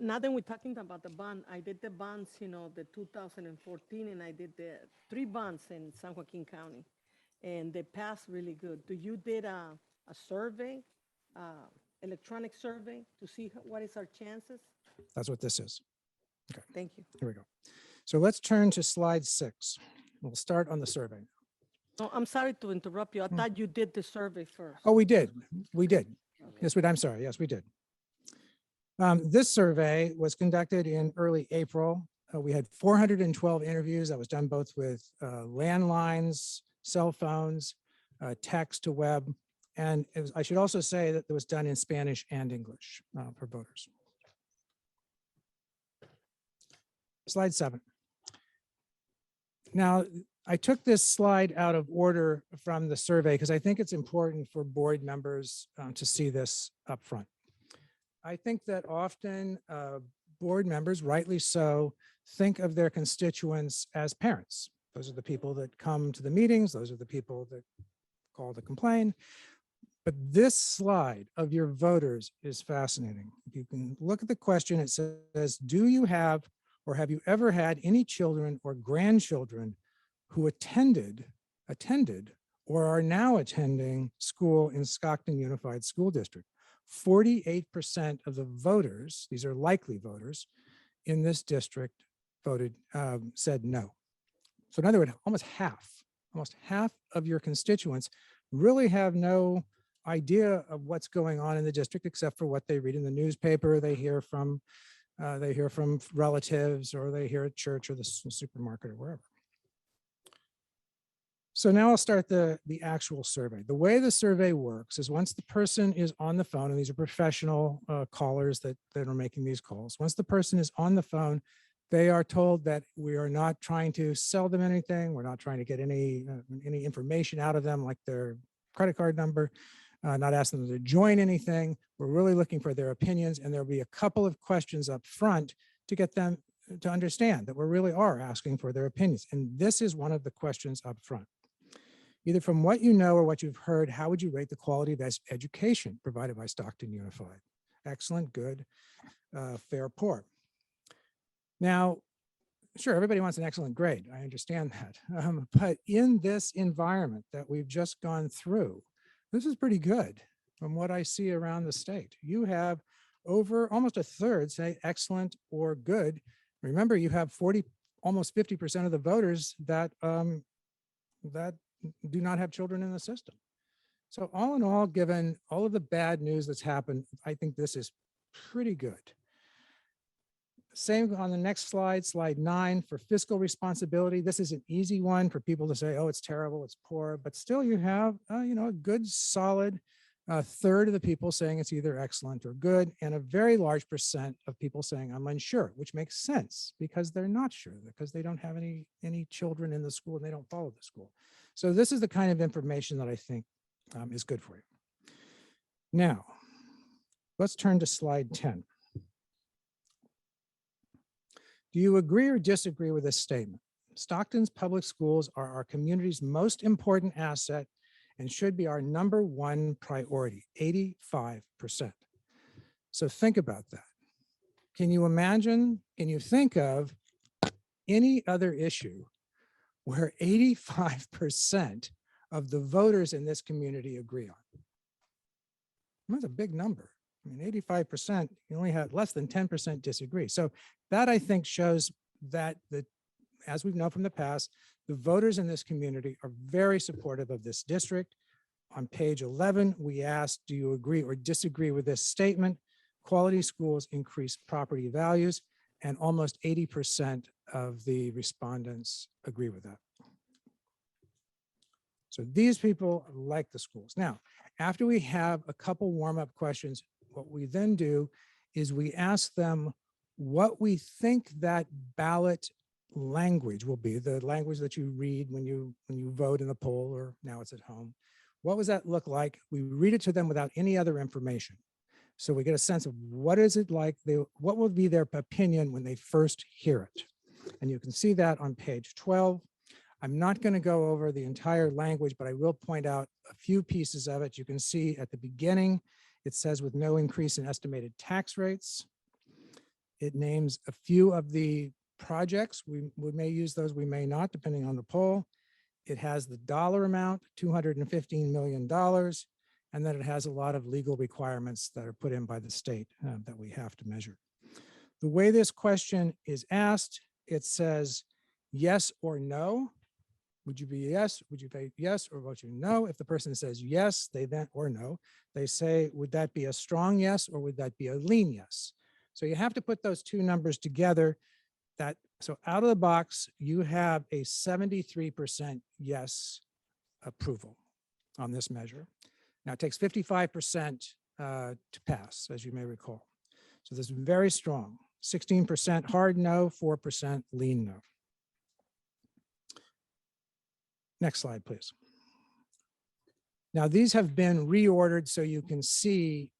Now that we're talking about the bond, I did the bonds, the 2014, and I did the 3 bonds in San Joaquin County. and they passed really good. Do you did a survey, electronic survey to see what is our chances? That's what this is. Okay, Thank you. here we go. So let's turn to slide 6. We'll start on the survey. No, I'm sorry to interrupt you. I thought you did the survey first. Oh, we did. We did. Yes, I'm sorry. Yes, we did. This survey was conducted in early April. We had 412 interviews. That was done both with landlines, cell phones, text to web. And I should also say that it was done in Spanish and English for voters. Slide 7. Now, I took this slide out of order from the survey because I think it's important for board members to see this up front. I think that often board members, rightly so, think of their constituents as parents. Those are the people that come to the meetings. Those are the people that call to complain. But this slide of your voters is fascinating. If you can look at the question, it says, do you have or have you ever had any children or grandchildren who attended or are now attending school in Stockton Unified School District? 48% of the voters, these are likely voters, in this district said no. So in other words, almost half of your constituents really have no idea of what's going on in the district except for what they read in the newspaper, they hear from relatives, or they hear at church or the supermarket or wherever. So now I'll start the actual survey. The way the survey works is once the person is on the phone, and these are professional callers that are making these calls. Once the person is on the phone, they are told that we are not trying to sell them anything. We're not trying to get any information out of them, like their credit card number, not asking them to join anything. We're really looking for their opinions, and there'll be a couple of questions up front to get them to understand that we really are asking for their opinions. And this is one of the questions up front. Either from what you know or what you've heard, how would you rate the quality of education provided by Stockton Unified? Excellent, good, fair, poor. Now, sure, everybody wants an excellent grade. I understand that. But in this environment that we've just gone through, this is pretty good from what I see around the state. You have over almost a third say excellent or good. Remember, you have almost 50% of the voters that do not have children in the system. So all in all, given all of the bad news that's happened, I think this is pretty good. Same on the next slide, slide 9, for fiscal responsibility. This is an easy one for people to say, oh, it's terrible, it's poor, but still you have, a good solid third of the people saying it's either excellent or good, and a very large percent of people saying I'm unsure, which makes sense because they're not sure, because they don't have any children in the school and they don't follow the school. So this is the kind of information that I think is good for you. Now, let's turn to slide 10. Do you agree or disagree with this statement? Stockton's public schools are our community's most important asset and should be our #1 priority, 85%. So think about that. Can you imagine, can you think of any other issue where 85% of the voters in this community agree on? That's a big number. I mean, 85%, you only have less than 10% disagree. So that, I think, shows that as we've known from the past, the voters in this community are very supportive of this district. On page 11, we asked, do you agree or disagree with this statement? Quality schools increase property values, and almost 80% of the respondents agree with that. So these people like the schools. Now, after we have a couple warm-up questions, what we then do is we ask them what we think that ballot language will be, the language that you read when you vote in the poll, or now it's at home. What does that look like? We read it to them without any other information. So we get a sense of what is it like, what will be their opinion when they first hear it. And you can see that on page 12. I'm not going to go over the entire language, but I will point out a few pieces of it. You can see at the beginning, it says with no increase in estimated tax rates. It names a few of the projects. We may use those, we may not, depending on the poll. It has the dollar amount, $215 million, and then it has a lot of legal requirements that are put in by the state that we have to measure. The way this question is asked, it says yes or no. Would you be yes? Would you vote yes or vote you no? If the person says yes, they then, or no, they say, would that be a strong yes or would that be a lean yes? So you have to put those two numbers together. So out of the box, you have a 73% yes approval on this measure. Now it takes 55% to pass, as you may recall. So this is very strong. 16% hard no, 4% lean no. Next slide, please. Now these have been reordered so you can see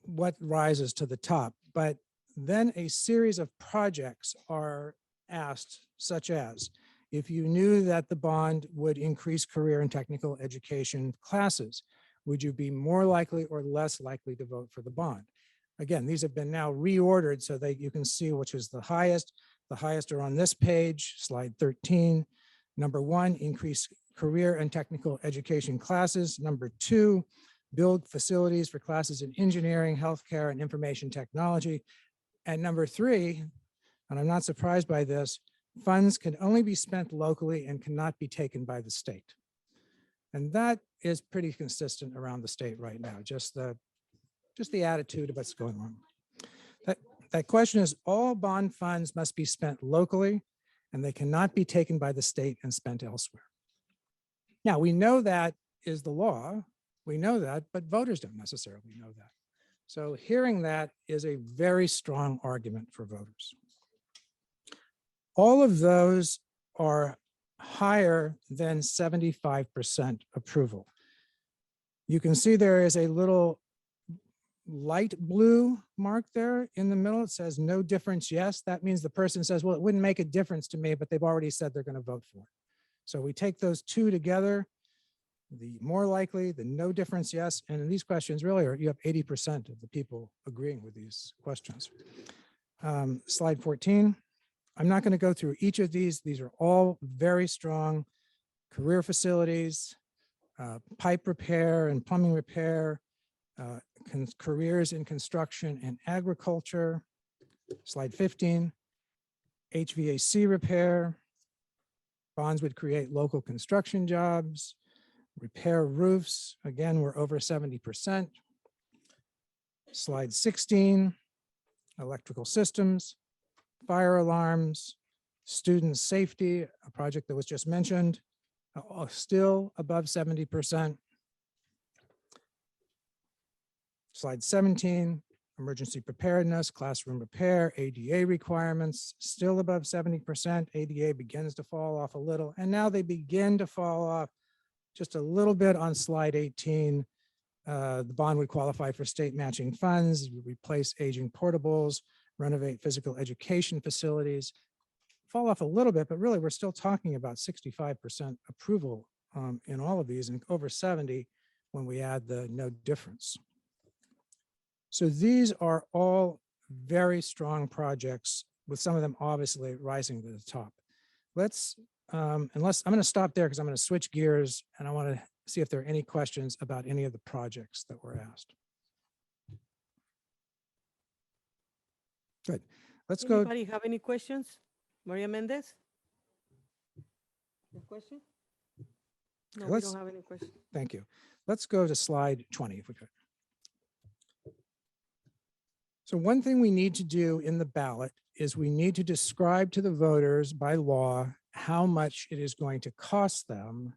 what rises to the top, but then a series of projects are asked, such as, if you knew that the bond would increase career and technical education classes, would you be more likely or less likely to vote for the bond? Again, these have been now reordered so that you can see which is the highest. The highest are on this page, slide 13. Number 1, increase career and technical education classes. Number 2, build facilities for classes in engineering, healthcare, and information technology. And number 3, and I'm not surprised by this, funds can only be spent locally and cannot be taken by the state. And that is pretty consistent around the state right now, just the attitude of what's going on. That question is, all bond funds must be spent locally and they cannot be taken by the state and spent elsewhere. Now, we know that is the law. We know that, but voters don't necessarily know that. So hearing that is a very strong argument for voters. All of those are higher than 75% approval. You can see there is a little light blue mark there in the middle. It says no difference, yes. That means the person says, well, it wouldn't make a difference to me, but they've already said they're going to vote for it. So we take those two together, the more likely, the no difference, yes. And in these questions, really, you have 80% of the people agreeing with these questions. Slide 14. I'm not going to go through each of these. These are all very strong. Career facilities, pipe repair and plumbing repair, careers in construction and agriculture. Slide 15, HVAC repair. Bonds would create local construction jobs. Repair roofs, again, we're over 70%. Slide 16, electrical systems, fire alarms, student safety, a project that was just mentioned, still above 70%. Slide 17, emergency preparedness, classroom repair, ADA requirements, still above 70%. ADA begins to fall off a little, and now they begin to fall off just a little bit on slide 18. The bond would qualify for state matching funds, replace aging portables, renovate physical education facilities. Fall off a little bit, but really we're still talking about 65% approval in all of these and over 70 when we add the no difference. So these are all very strong projects, with some of them obviously rising to the top. Let's, I'm going to stop there because I'm going to switch gears and I want to see if there are any questions about any of the projects that were asked. Good. Let's go. Anybody have any questions? Maria Mendez? No question? No, we Let's- don't have any questions. Thank you. Let's go to slide 20 if we could. So one thing we need to do in the ballot is we need to describe to the voters by law how much it is going to cost them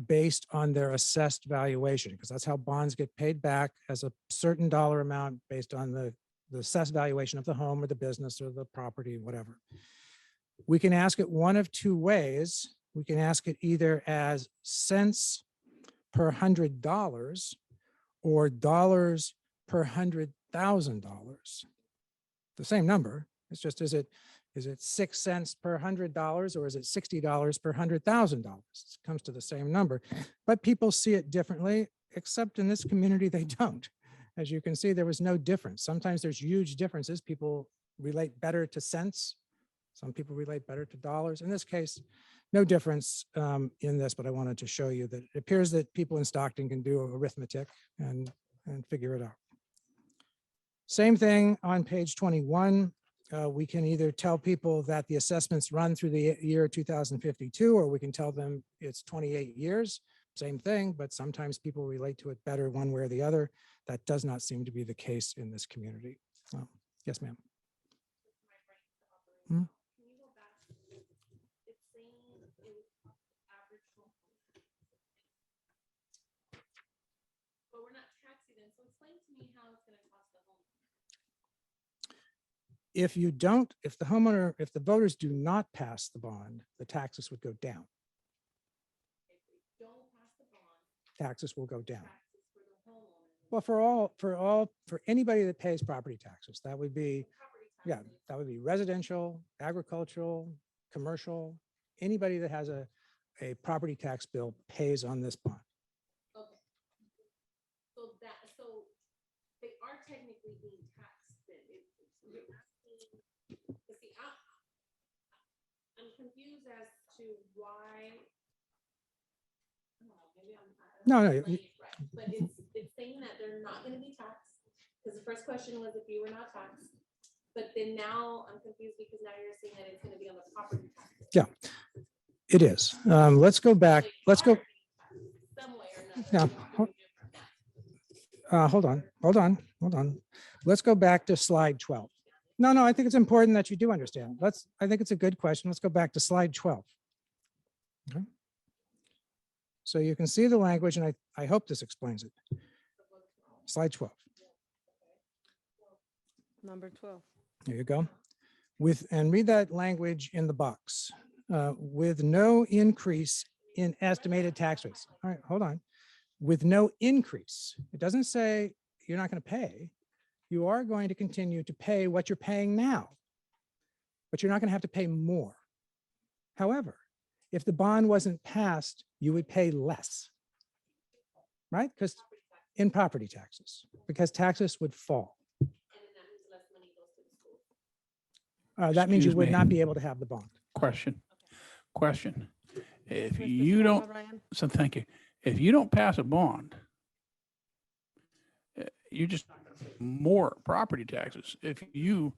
based on their assessed valuation, because that's how bonds get paid back, as a certain dollar amount based on the assessed valuation of the home or the business or the property, whatever. We can ask it one of two ways. We can ask it either as cents per $100 or dollars per $100,000. The same number. It's just, is it 6 cents per $100 or is it $60 per $100,000? It comes to the same number, but people see it differently, except in this community, they don't. As you can see, there was no difference. Sometimes there's huge differences. People relate better to cents Some people relate better to dollars. In this case, no difference in this, but I wanted to show you that it appears that people in Stockton can do arithmetic and figure it out. Same thing on page 21. We can either tell people that the assessments run through the year 2052, or we can tell them it's 28 years. Same thing, but sometimes people relate to it better one way or the other. That does not seem to be the case in this community. Yes, ma'am. Hmm? But we're not taxing them, so explain to me how it's gonna cost the homeowner. If you don't, if the homeowner, if the voters do not pass the bond, the taxes would go down. If we don't pass the bond, Taxes will go down. taxes for the homeowner. Well, for anybody that pays property taxes, that would be, yeah, that would be residential, agricultural, commercial, anybody that has a property tax bill pays on this bond. Okay. So they are technically being taxed then. You're asking, see, I'm confused as to why. Maybe No, I'm no, explaining it right, but it's saying that they're not gonna be taxed. Because the first question was if you were not taxed, but then now I'm confused because now you're saying that it's gonna be on the property tax. Yeah, it is. Let's go back. Let's go. Some way or another. Yeah. Hold on. Let's go back to slide 12. No, I think it's important that you do understand. I think it's a good question. Let's go back to slide 12. Okay. So you can see the language, and I hope this explains it. Slide 12. Number 12. There you go. And read that language in the box. With no increase in estimated tax rates. All right, hold on. With no increase. It doesn't say you're not going to pay. You are going to continue to pay what you're paying now, but you're not going to have to pay more. However, if the bond wasn't passed, you would pay less, right? Because in property taxes, because taxes would fall. That means you Excuse would me. not be able to have the bond. Question. If Mr. you Suarez, don't, Ryan? so thank you. If you don't pass a bond, you just more property taxes. If you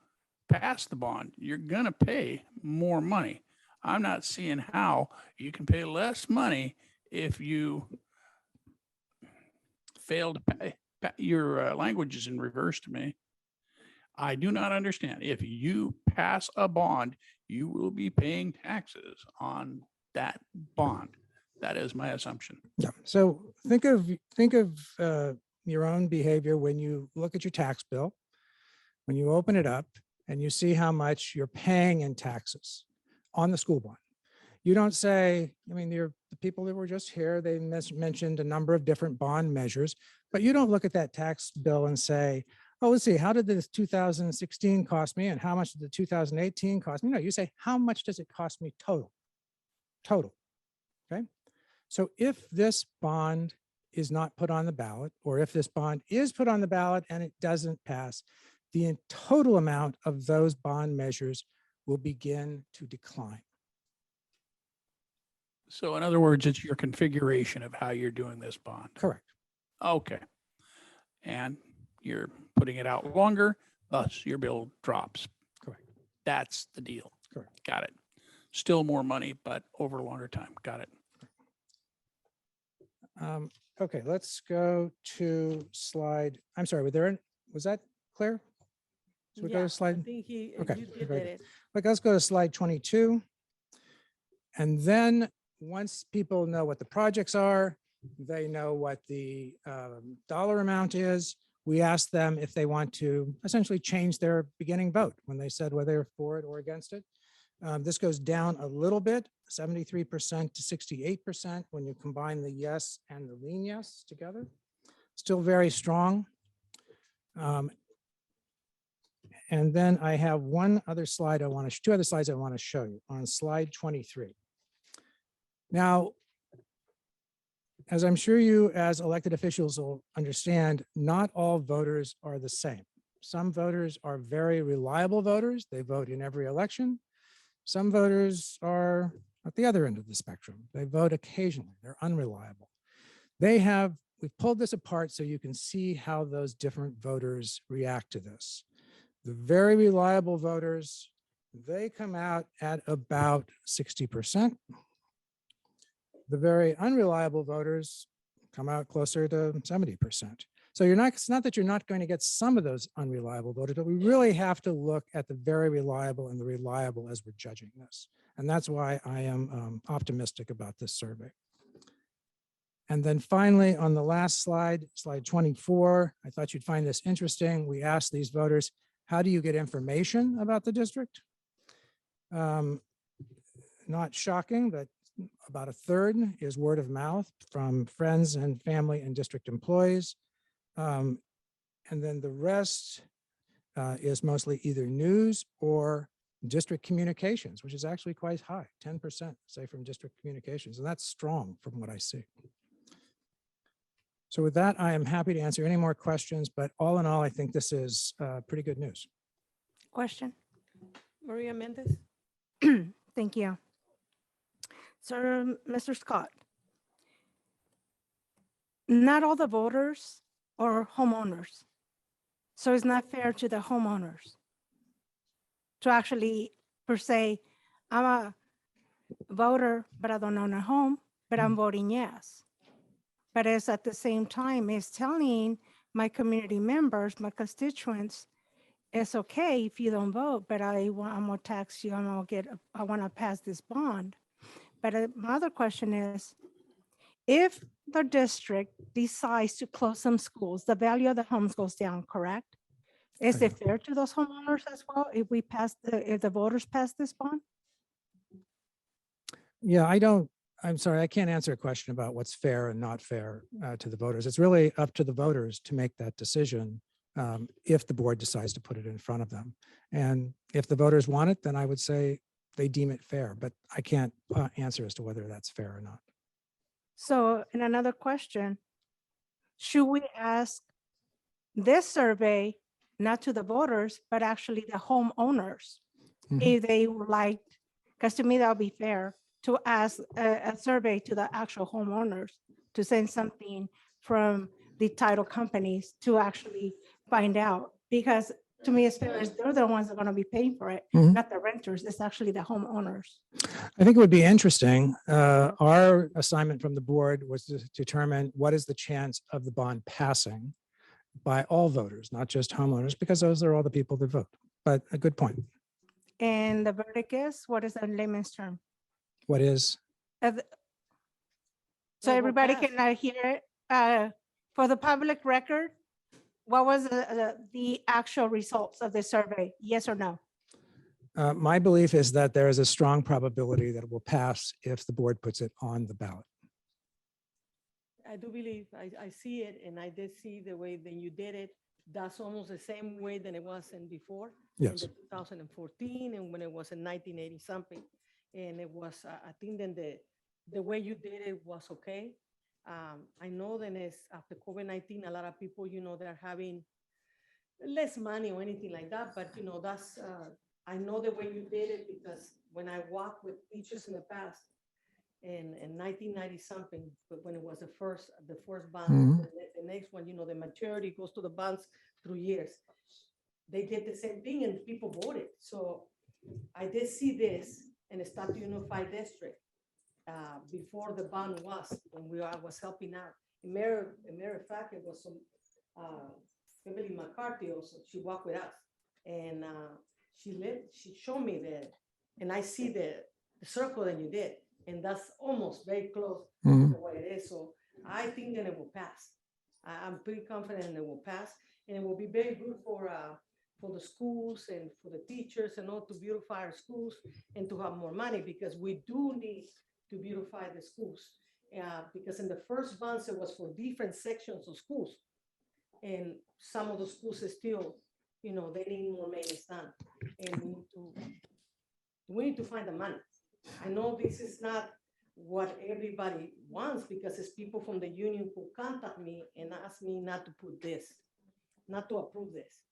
pass the bond, you're gonna pay more money. I'm not seeing how you can pay less money if you fail to pay. Your language is in reverse to me. I do not understand. If you pass a bond, you will be paying taxes on that bond. That is my assumption. Yeah. So think of your own behavior when you look at your tax bill, when you open it up and you see how much you're paying in taxes on the school bond. You don't say, I mean, the people that were just here, they mentioned a number of different bond measures, but you don't look at that tax bill and say, oh, let's see, how did this 2016 cost me and how much did the 2018 cost me? No, you say, how much does it cost me total? Okay. So if this bond is not put on the ballot, or if this bond is put on the ballot and it doesn't pass, the total amount of those bond measures will begin to decline. So in other words, it's your configuration of how you're doing this bond. Correct. Okay. And you're putting it out longer, thus your bill drops. Correct. That's the deal. Correct. Got it. Still more money, but over a longer time. Got it. Okay, let's go to slide. I'm sorry, was that clear? So we go Yeah, to slide. I think Okay, you very did good. it. Like, let's go to slide 22. And then once people know what the projects are, they know what the dollar amount is. We ask them if they want to essentially change their beginning vote when they said whether they're for it or against it. This goes down a little bit, 73% to 68% when you combine the yes and the lean yes together. Still very strong. And then I have two other slides I want to show you on slide 23. Now, as I'm sure you as elected officials will understand, not all voters are the same. Some voters are very reliable voters. They vote in every election. Some voters are at the other end of the spectrum. They vote occasionally. They're unreliable. We've pulled this apart so you can see how those different voters react to this. The very reliable voters, they come out at about 60%. The very unreliable voters come out closer to 70%. So it's not that you're not going to get some of those unreliable voters, but we really have to look at the very reliable and the reliable as we're judging this. And that's why I am optimistic about this survey. And then finally, on the last slide, slide 24, I thought you'd find this interesting. We asked these voters, how do you get information about the district? Not shocking, but about a third is word of mouth from friends and family and district employees. And then the rest is mostly either news or district communications, which is actually quite high, 10% say from district communications. And that's strong from what I see. So with that, I am happy to answer any more questions, but all in all, I think this is pretty good news. Question. Maria Mendez? Thank you. So, Mr. Scott, not all the voters are homeowners. So it's not fair to the homeowners to actually, per se, I'm a voter, but I don't own a home, but I'm voting yes. But it's at the same time, it's telling my community members, my constituents, it's okay if you don't vote, but I'm gonna tax you, I wanna pass this bond. But my other question is, if the district decides to close some schools, the value of the homes goes down, correct? Is it fair to those homeowners as well if the voters pass this bond? Yeah, I'm sorry, I can't answer a question about what's fair and not fair to the voters. It's really up to the voters to make that decision if the board decides to put it in front of them. And if the voters want it, then I would say they deem it fair, but I can't answer as to whether that's fair or not. So, in another question, should we ask this survey, not to the voters, but actually the homeowners, if they would like, because to me, that would be fair, to ask a survey to the actual homeowners to send something from the title companies to actually find out. Because to me, it's fair, they're the ones that are going to be paying for it, not the renters. It's actually the homeowners. I think it would be interesting. Our assignment from the board was to determine what is the chance of the bond passing by all voters, not just homeowners, because those are all the people that vote. But a good point. And the verdict is, what is a layman's term? What is? So everybody can hear it. For the public record, what was the actual results of the survey? Yes or no? My belief is that there is a strong probability that it will pass if the board puts it on the ballot. I do believe, I see it, and I did see the way that you did it. That's almost the same way than it was in before. Yes. In the 2014 and when it was in 1980 something. And it was, I think then the way you did it was okay. I know that it's after COVID-19, a lot of people, they're having less money or anything like that, but that's, I know the way you did it because when I walked with teachers in the past, in 1990 something, but when it was the first bond, the next one, the maturity goes to the bonds through years. They did the same thing and people voted. So I did see this in the Start Unified District before the bond was, when I was helping out. A matter of fact, it was some Emily McCarthy also, she walked with us. And she showed me that, and I see the circle that you did. And that's almost very close to what it is. So I think that it will pass. I'm pretty confident it will pass. And it will be very good for the schools and for the teachers and all to beautify our schools and to have more money because we do need to beautify the schools. Because in the first bonds, it was for different sections of schools. And some of the schools are still, they need more maintenance done. And we need to find the money. I know this is not what everybody wants because it's people from the union who contact me and ask me not to put this, not to approve this.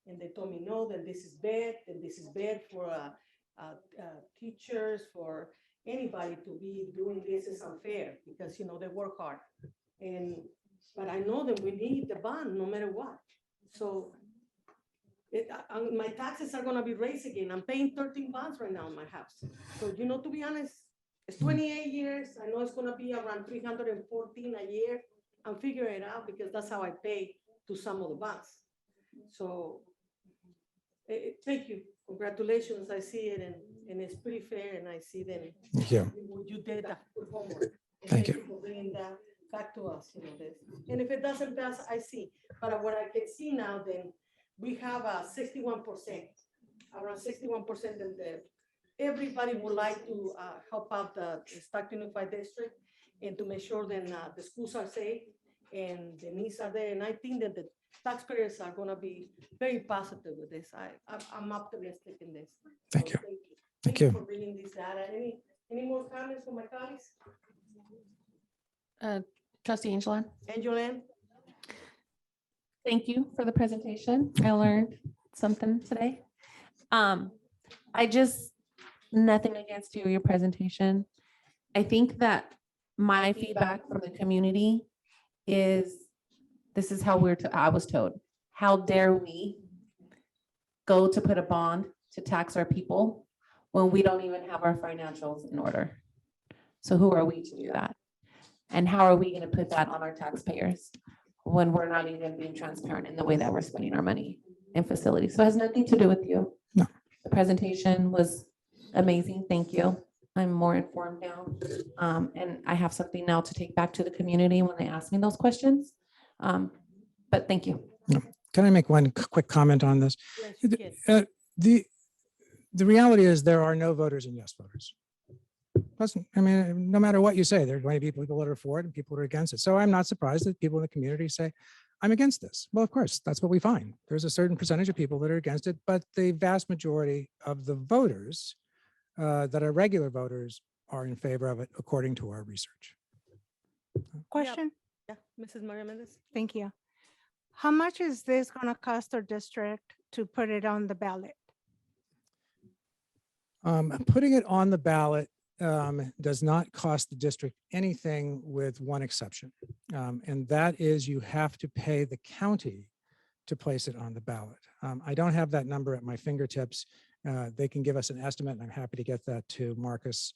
And they told me, no, that this is bad, and this is bad for teachers, for anybody to be doing this is unfair because, they work hard. But I know that we need the bond no matter what. So my taxes are gonna be raised again. I'm paying 13 bonds right now in my house. So, to be honest, it's 28 years. I know it's gonna be around 314 a year. I'm figuring it out because that's how I pay to some of the bonds. So, thank you. Congratulations. I see it and it's pretty fair and I see that Thank you. you did that good homework. And Thank you. for bringing that back to us, this. And if it doesn't pass, I see. But what I can see now, then we have a 61%, around 61%, and everybody would like to help out the Stockton Unified District and to make sure that the schools are safe and the needs are there. And I think that the taxpayers are going to be very positive with this. I'm optimistic in this. Thank you. Thank you for bringing this data. Any more comments from my colleagues? Trustee Angelon. Angeline? Thank you for the presentation. I learned something today. Nothing against you, your presentation. I think that my feedback from the community is, this is how I was told. How dare we go to put a bond to tax our people when we don't even have our financials in order? So who are we to do that? And how are we going to put that on our taxpayers when we're not even being transparent in the way that we're spending our money in facilities? So it has nothing to do with you. No. The presentation was amazing. Thank you. I'm more informed now. And I have something now to take back to the community when they ask me those questions. But thank you. Can I make one quick comment on this? The reality is there are no voters and yes voters. No matter what you say, there are going to be people that are for it and people that are against it. So I'm not surprised that people in the community say, I'm against this. Well, of course, that's what we find. There's a certain percentage of people that are against it, but the vast majority of the voters that are regular voters are in favor of it, according to our research. Question? Yeah, Mrs. Maria Mendez. Thank you. How much is this going to cost our district to put it on the ballot? Putting it on the ballot does not cost the district anything with one exception. And that is you have to pay the county to place it on the ballot. I don't have that number at my fingertips. They can give us an estimate and I'm happy to get that to Marcus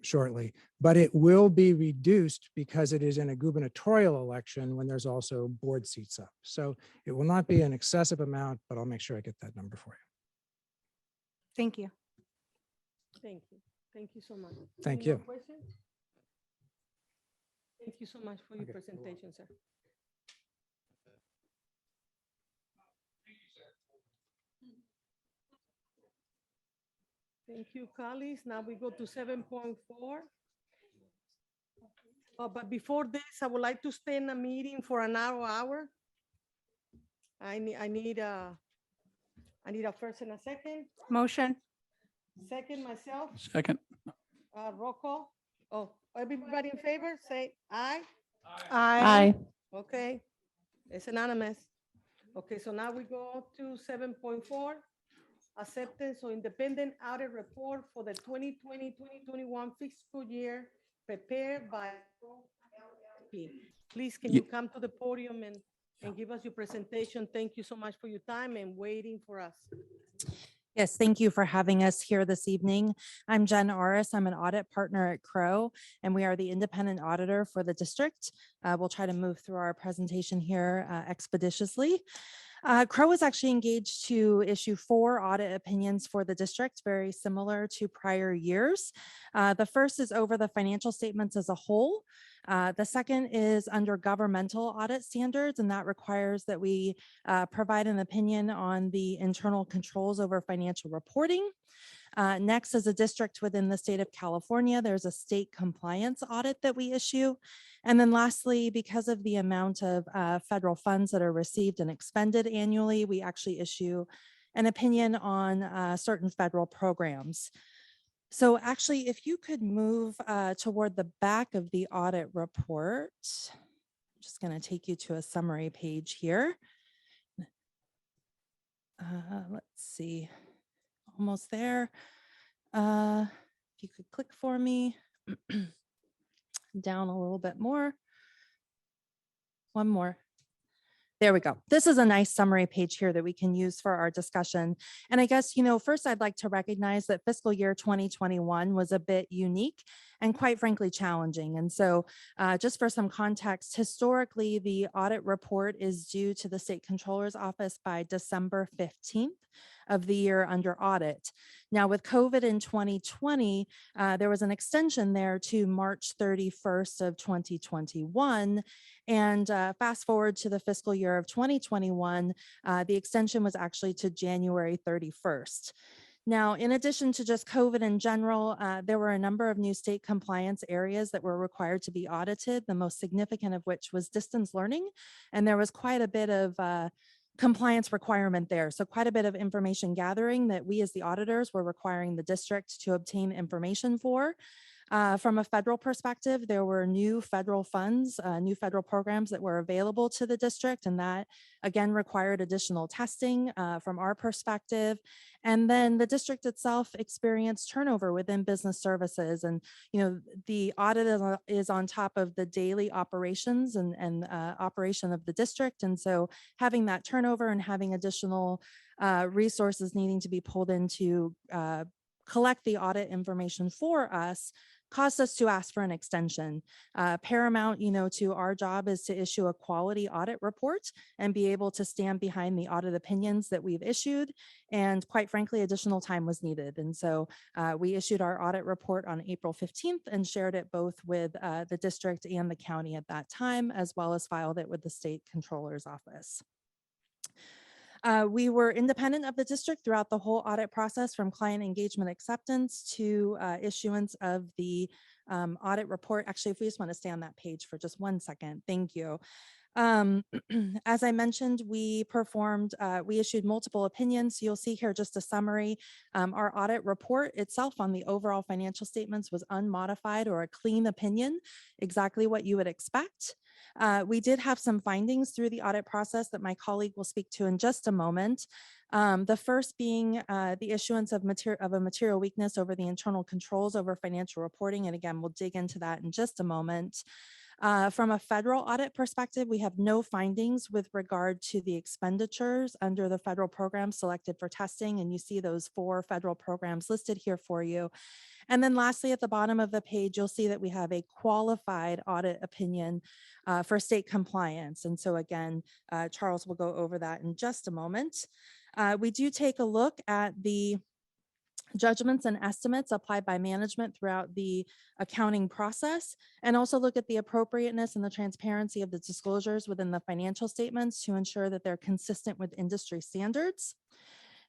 shortly, but it will be reduced because it is in a gubernatorial election when there's also board seats up. So it will not be an excessive amount, but I'll make sure I get that number for you. Thank you. Thank you. Thank you so much. Thank Any more you. questions? Thank you so much for your presentation, sir. Thank you, colleagues. Now we go to 7.4. But before this, I would like to stay in a meeting for an hour. I need a first and a second. Motion. Second, myself. Second. Roll call. Oh, everybody in favor, say aye. Aye. Okay, it's anonymous. Okay, so now we go to 7.4. Acceptance or independent audit report for the 2020-2021 fiscal year prepared by LLP. Please, can you come to the podium and give us your presentation? Thank you so much for your time and waiting for us. Yes, thank you for having us here this evening. I'm Jen Orris. I'm an audit partner at Crow, and we are the independent auditor for the district. We'll try to move through our presentation here expeditiously. Crow is actually engaged to issue 4 audit opinions for the district, very similar to prior years. The first is over the financial statements as a whole. The second is under governmental audit standards, and that requires that we provide an opinion on the internal controls over financial reporting. Next, as a district within the state of California, there's a state compliance audit that we issue. And then lastly, because of the amount of federal funds that are received and expended annually, we actually issue an opinion on certain federal programs. So actually, if you could move toward the back of the audit report, I'm just going to take you to a summary page here. Let's see, almost there. If you could click for me down a little bit more. One more. There we go. This is a nice summary page here that we can use for our discussion. And I guess, first I'd like to recognize that fiscal year 2021 was a bit unique and quite frankly challenging. And so just for some context, historically, the audit report is due to the State Controller's Office by December 15th of the year under audit. Now with COVID in 2020, there was an extension there to March 31st of 2021. And fast forward to the fiscal year of 2021, the extension was actually to January 31st. Now, in addition to just COVID in general, there were a number of new state compliance areas that were required to be audited, the most significant of which was distance learning. And there was quite a bit of compliance requirement there. So quite a bit of information gathering that we as the auditors were requiring the district to obtain information for. From a federal perspective, there were new federal funds, new federal programs that were available to the district, and that again required additional testing from our perspective. And then the district itself experienced turnover within business services, and the audit is on top of the daily operations and operation of the district, and so having that turnover and having additional resources needing to be pulled in to collect the audit information for us caused us to ask for an extension. Paramount, to our job is to issue a quality audit report and be able to stand behind the audit opinions that we've issued. And quite frankly, additional time was needed. And so we issued our audit report on April 15th and shared it both with the district and the county at that time, as well as filed it with the State Controller's Office. We were independent of the district throughout the whole audit process, from client engagement acceptance to issuance of the audit report. Actually, if we just want to stay on that page for just 1 second, thank you. As I mentioned, we issued multiple opinions. So you'll see here just a summary. Our audit report itself on the overall financial statements was unmodified or a clean opinion, exactly what you would expect. We did have some findings through the audit process that my colleague will speak to in just a moment. The first being the issuance of a material weakness over the internal controls over financial reporting. And again, we'll dig into that in just a moment. From a federal audit perspective, we have no findings with regard to the expenditures under the federal program selected for testing. And you see those 4 federal programs listed here for you. And then lastly, at the bottom of the page, you'll see that we have a qualified audit opinion for state compliance. And so again, Charles will go over that in just a moment. We do take a look at the judgments and estimates applied by management throughout the accounting process, and also look at the appropriateness and the transparency of the disclosures within the financial statements to ensure that they're consistent with industry standards.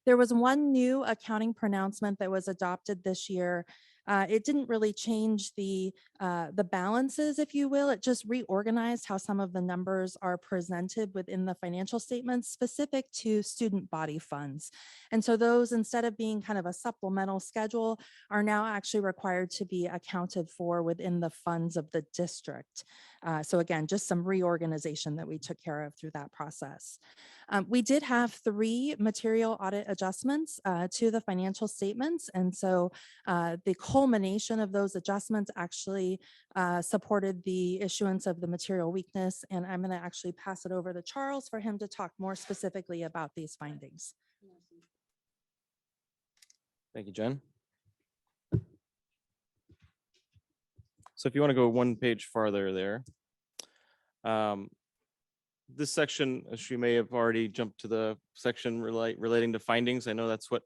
There was one new accounting pronouncement that was adopted this year. It didn't really change the balances, if you will. It just reorganized how some of the numbers are presented within the financial statements specific to student body funds. And so those, instead of being kind of a supplemental schedule, are now actually required to be accounted for within the funds of the district. So again, just some reorganization that we took care of through that process. We did have 3 material audit adjustments to the financial statements. And so the culmination of those adjustments actually supported the issuance of the material weakness. And I'm going to actually pass it over to Charles for him to talk more specifically about these findings. Thank you, Jen. So if you want to go 1 page farther there, this section, as you may have already jumped to the section relating to findings. I know that's what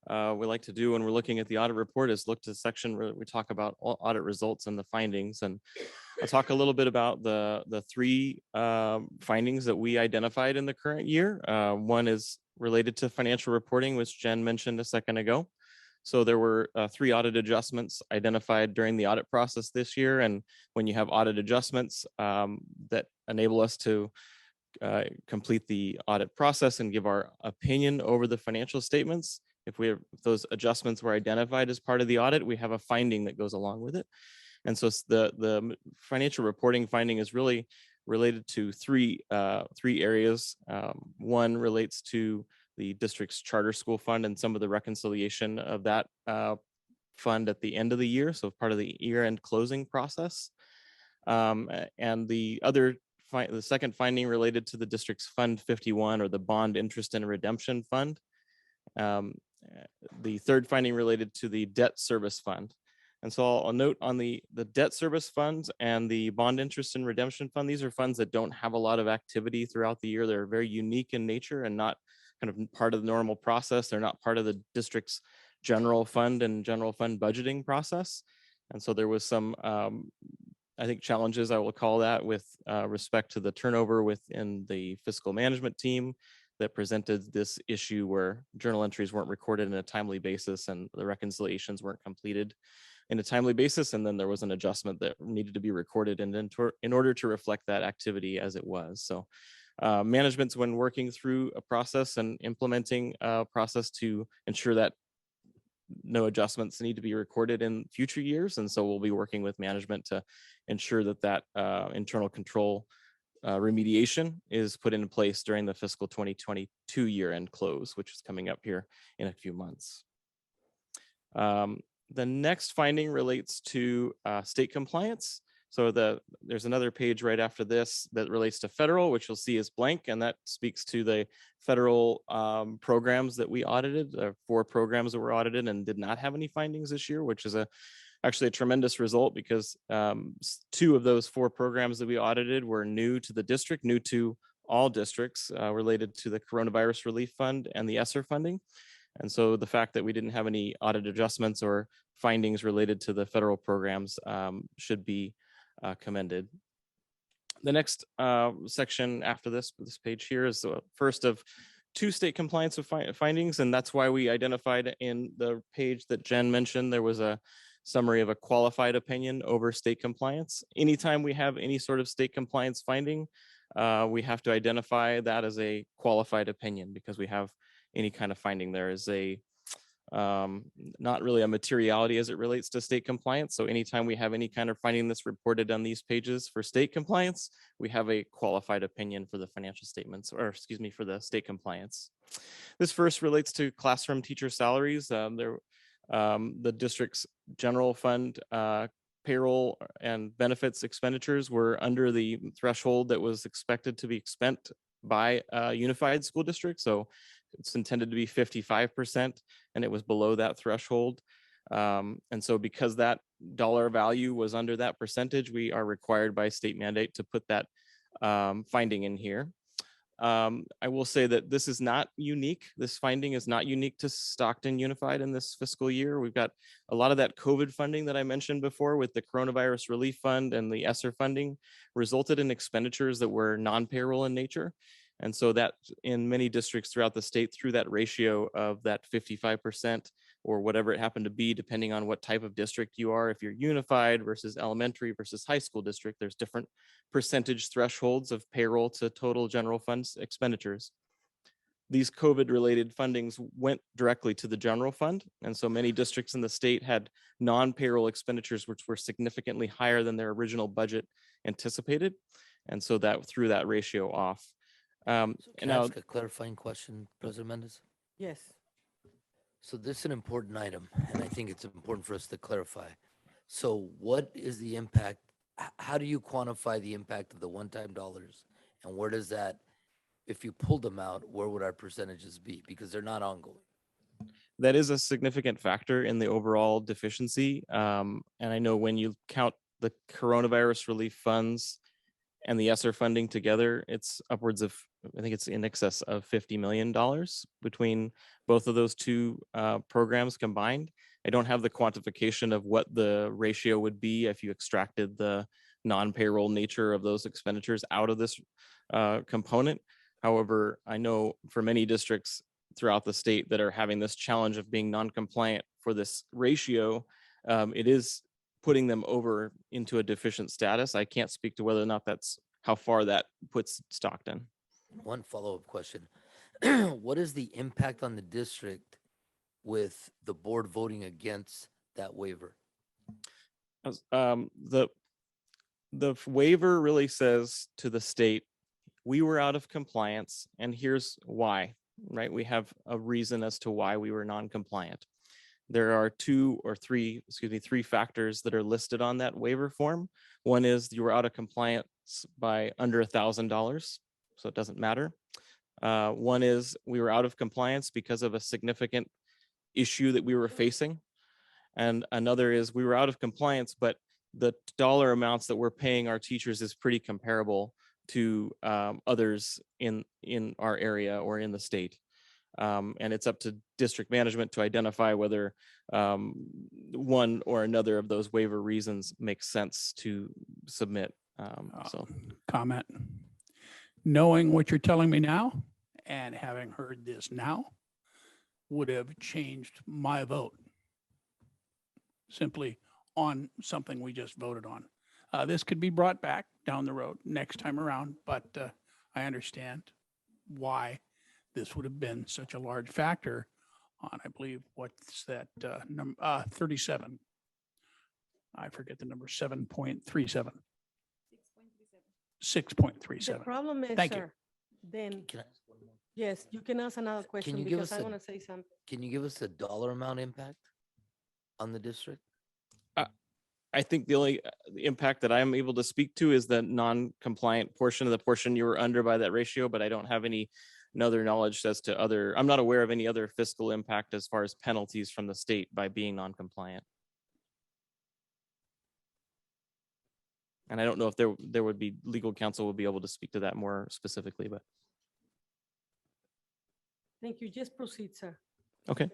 we like to do when we're looking at the audit report, is look to the section where we talk about audit results and the findings. And I'll talk a little bit about the 3 findings that we identified in the current year. One is related to financial reporting, which Jen mentioned a second ago. So there were 3 audit adjustments identified during the audit process this year. And when you have audit adjustments that enable us to complete the audit process and give our opinion over the financial statements, if those adjustments were identified as part of the audit, we have a finding that goes along with it. And so the financial reporting finding is really related to three areas. One relates to the district's charter school fund and some of the reconciliation of that fund at the end of the year, so part of the year-end closing process. And the second finding related to the district's Fund 51, or the Bond Interest and Redemption Fund. The third finding related to the Debt Service Fund. And so I'll note on the Debt Service Funds and the Bond Interest and Redemption Fund, these are funds that don't have a lot of activity throughout the year. They're very unique in nature and not kind of part of the normal process. They're not part of the district's general fund and general fund budgeting process. And so there was some, I think, challenges, I will call that, with respect to the turnover within the fiscal management team that presented this issue where journal entries weren't recorded in a timely basis and the reconciliations weren't completed in a timely basis. And then there was an adjustment that needed to be recorded in order to reflect that activity as it was. So management's been working through a process and implementing a process to ensure that no adjustments need to be recorded in future years. And so we'll be working with management to ensure that internal control remediation is put in place during the fiscal 2022 year-end close, which is coming up here in a few months. The next finding relates to state compliance. So there's another page right after this that relates to federal, which you'll see is blank, and that speaks to the federal programs that we audited. 4 programs that were audited and did not have any findings this year, which is actually a tremendous result, because 2 of those 4 programs that we audited were new to the district, new to all districts, related to the Coronavirus Relief Fund and the ESSER funding. And so the fact that we didn't have any audit adjustments or findings related to the federal programs should be commended. The next section after this page here is the first of 2 state compliance of findings, and that's why we identified in the page that Jen mentioned, there was a summary of a qualified opinion over state compliance. Anytime we have any sort of state compliance finding, we have to identify that as a qualified opinion, because we have any kind of finding there is not really a materiality as it relates to state compliance. So anytime we have any kind of finding that's reported on these pages for state compliance, we have a qualified opinion for the financial statements, or excuse me, for the state compliance. This first relates to classroom teacher salaries. The district's general fund payroll and benefits expenditures were under the threshold that was expected to be spent by a unified school district. So it's intended to be 55%, and it was below that threshold. And so because that dollar value was under that percentage, we are required by state mandate to put that finding in here. I will say that this is not unique. This finding is not unique to Stockton Unified in this fiscal year. We've got a lot of that COVID funding that I mentioned before with the Coronavirus Relief Fund and the ESSER funding resulted in expenditures that were non-payroll in nature. And so that in many districts throughout the state, through that ratio of that 55% or whatever it happened to be, depending on what type of district you are, if you're unified versus elementary versus high school district, there's different percentage thresholds of payroll to total general funds expenditures. These COVID-related fundings went directly to the general fund. And so many districts in the state had non-payroll expenditures, which were significantly higher than their original budget anticipated. And so that threw that ratio off. Can I ask a clarifying question, President Mendez? Yes. So this is an important item, and I think it's important for us to clarify. So what is the impact? How do you quantify the impact of the one-time dollars? And where does that, if you pulled them out, where would our percentages be? Because they're not ongoing. That is a significant factor in the overall deficiency. And I know when you count the coronavirus relief funds and the ESSER funding together, it's upwards of, I think it's in excess of $50 million between both of those 2 programs combined. I don't have the quantification of what the ratio would be if you extracted the non-payroll nature of those expenditures out of this component. However, I know for many districts throughout the state that are having this challenge of being non-compliant for this ratio, it is putting them over into a deficient status. I can't speak to whether or not that's how far that puts Stockton. One follow-up question. What is the impact on the district with the board voting against that waiver? The waiver really says to the state, we were out of compliance and here's why, right? We have a reason as to why we were non-compliant. there are three factors that are listed on that waiver form. One is you were out of compliance by under $1,000, so it doesn't matter. One is we were out of compliance because of a significant issue that we were facing. And another is we were out of compliance, but the dollar amounts that we're paying our teachers is pretty comparable to others in our area or in the state. And it's up to district management to identify whether one or another of those waiver reasons makes sense to submit. So Comment. Knowing what you're telling me now and having heard this now would have changed my vote simply on something we just voted on. This could be brought back down the road next time around, but I understand why this would have been such a large factor on, I believe, what's that, 37. I forget the number, 7.37. 6.37. The problem is, Thank you. sir, then, Can I ask one more? yes, you can ask another Can question you give because us I a- want to say something. Can you give us a dollar amount impact on the district? I think the only impact that I'm able to speak to is the non-compliant portion of the portion you were under by that ratio, but I don't have any other knowledge as to other, I'm not aware of any other fiscal impact as far as penalties from the state by being non-compliant. And I don't know if there would be, legal counsel would be able to speak to that more specifically, but Thank you. Just proceed, sir. okay.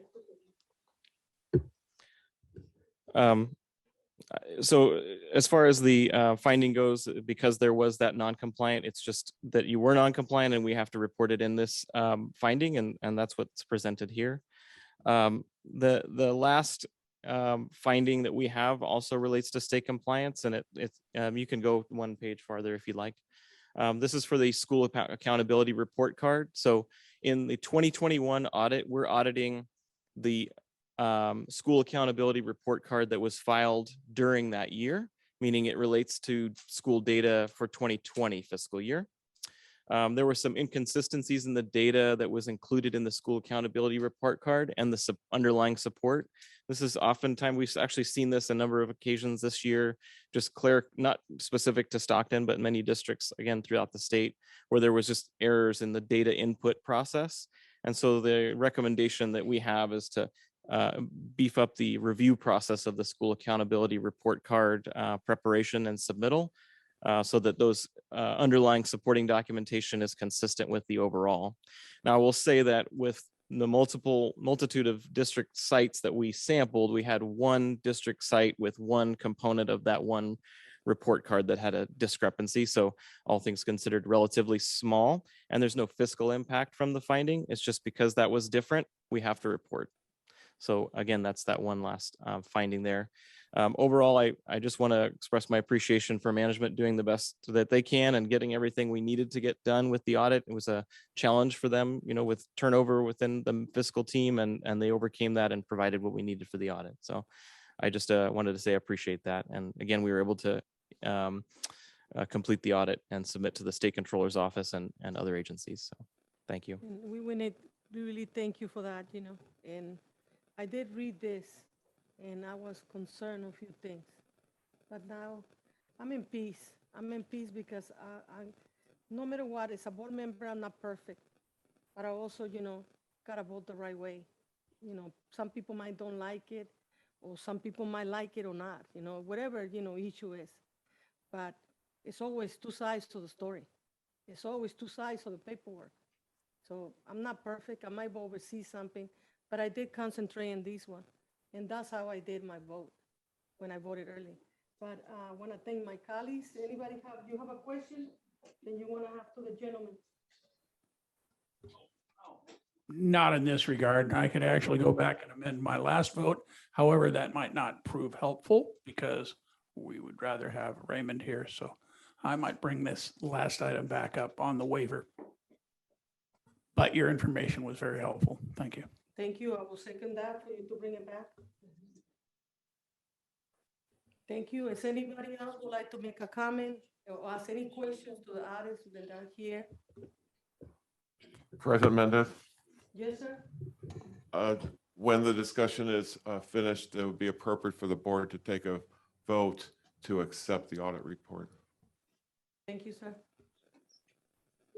So as far as the finding goes, because there was that non-compliant, it's just that you were non-compliant and we have to report it in this finding, and that's what's presented here. The last finding that we have also relates to state compliance, and you can go one page farther if you'd like. This is for the school accountability report card. So in the 2021 audit, we're auditing the school accountability report card that was filed during that year, meaning it relates to school data for 2020 fiscal year. There were some inconsistencies in the data that was included in the school accountability report card and the underlying support. This is oftentimes, we've actually seen this a number of occasions this year, just clear, not specific to Stockton, but many districts, again, throughout the state, where there was just errors in the data input process. And so the recommendation that we have is to beef up the review process of the school accountability report card preparation and submittal, so that those underlying supporting documentation is consistent with the overall. Now, I will say that with the multitude of district sites that we sampled, we had one district site with one component of that one report card that had a discrepancy. So all things considered, relatively small, and there's no fiscal impact from the finding. It's just because that was different, we have to report. So again, that's that one last finding there. Overall, I just want to express my appreciation for management doing the best that they can and getting everything we needed to get done with the audit. It was a challenge for them, with turnover within the fiscal team, and they overcame that and provided what we needed for the audit. So I just wanted to say I appreciate that. And again, we were able to complete the audit and submit to the state controller's office and other agencies. So thank you. And we really thank you for that, and I did read this and I was concerned a few things, but now I'm in peace. I'm in peace because I no matter what, as a board member, I'm not perfect, but I also, gotta vote the right way. Some people might don't like it, or some people might like it or not, whatever, issue is. But it's always two sides to the story. It's always two sides of the paperwork. So I'm not perfect. I might oversee something, but I did concentrate on this one. And that's how I did my vote when I voted early. But I want to thank my colleagues. Anybody you have a question? Then you want to have to the gentleman. Not in this regard. I could actually go back and amend my last vote. However, that might not prove helpful because we would rather have Raymond here. So I might bring this last item back up on the waiver. But your information was very helpful. Thank you. Thank you. I will second that for you to bring it back. Thank you. Is anybody else would like to make a comment or ask any questions to the artists that are here? President Mendez, Yes, sir. When the discussion is finished, it would be appropriate for the board to take a vote to accept the audit report. Thank you, sir.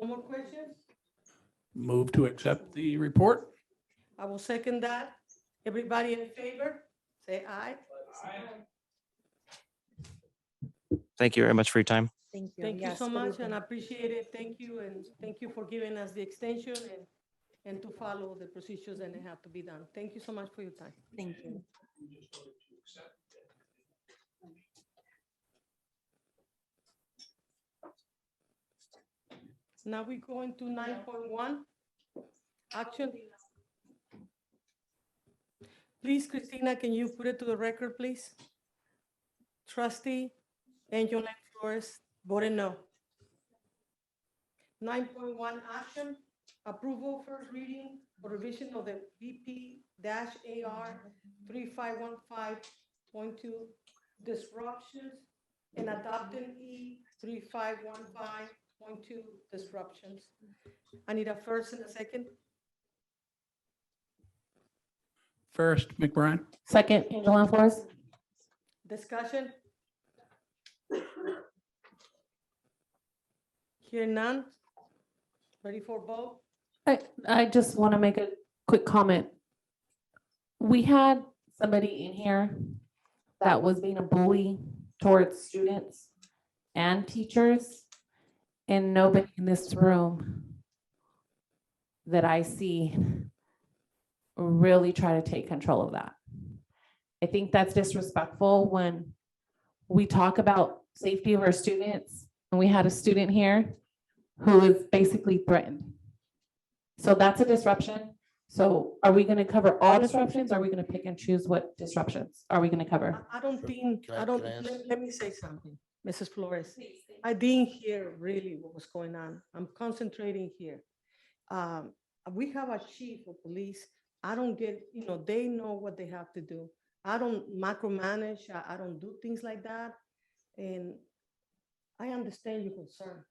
No more questions? Move to accept the report. I will second that. Everybody in favor, say aye. Thank you very much for your time. Thank you. Thank you Yes, so good much, evening. and I appreciate it. Thank you, and thank you for giving us the extension and to follow the procedures that have to be done. Thank you so much for your time. Thank you. Now we go into 9.1, action. Please, Christina, can you put it to the record, please? Trustee Angelina Flores voted no. 9.1, action, approval first reading for revision of the BP-AR 3515.2 disruptions and adopting E 3515.2 disruptions. I need a first and a second. First, McBride. Second, Angelina Flores. Discussion? Hear none? Ready for vote? I just want to make a quick comment. We had somebody in here that was being a bully towards students and teachers, and nobody in this room that I see really try to take control of that. I think that's disrespectful when we talk about safety of our students, and we had a student here who is basically threatened. So that's a disruption. So are we going to cover all disruptions? Or are we going to pick and choose what disruptions are we going to cover? I don't think, Can I- I don't, can I ask? let me say something, Mrs. Flores. I didn't hear really what was going on. I'm concentrating here. We have a chief of police. I don't get, they know what they have to do. I don't micromanage. I don't do things like that. And I understand your concern.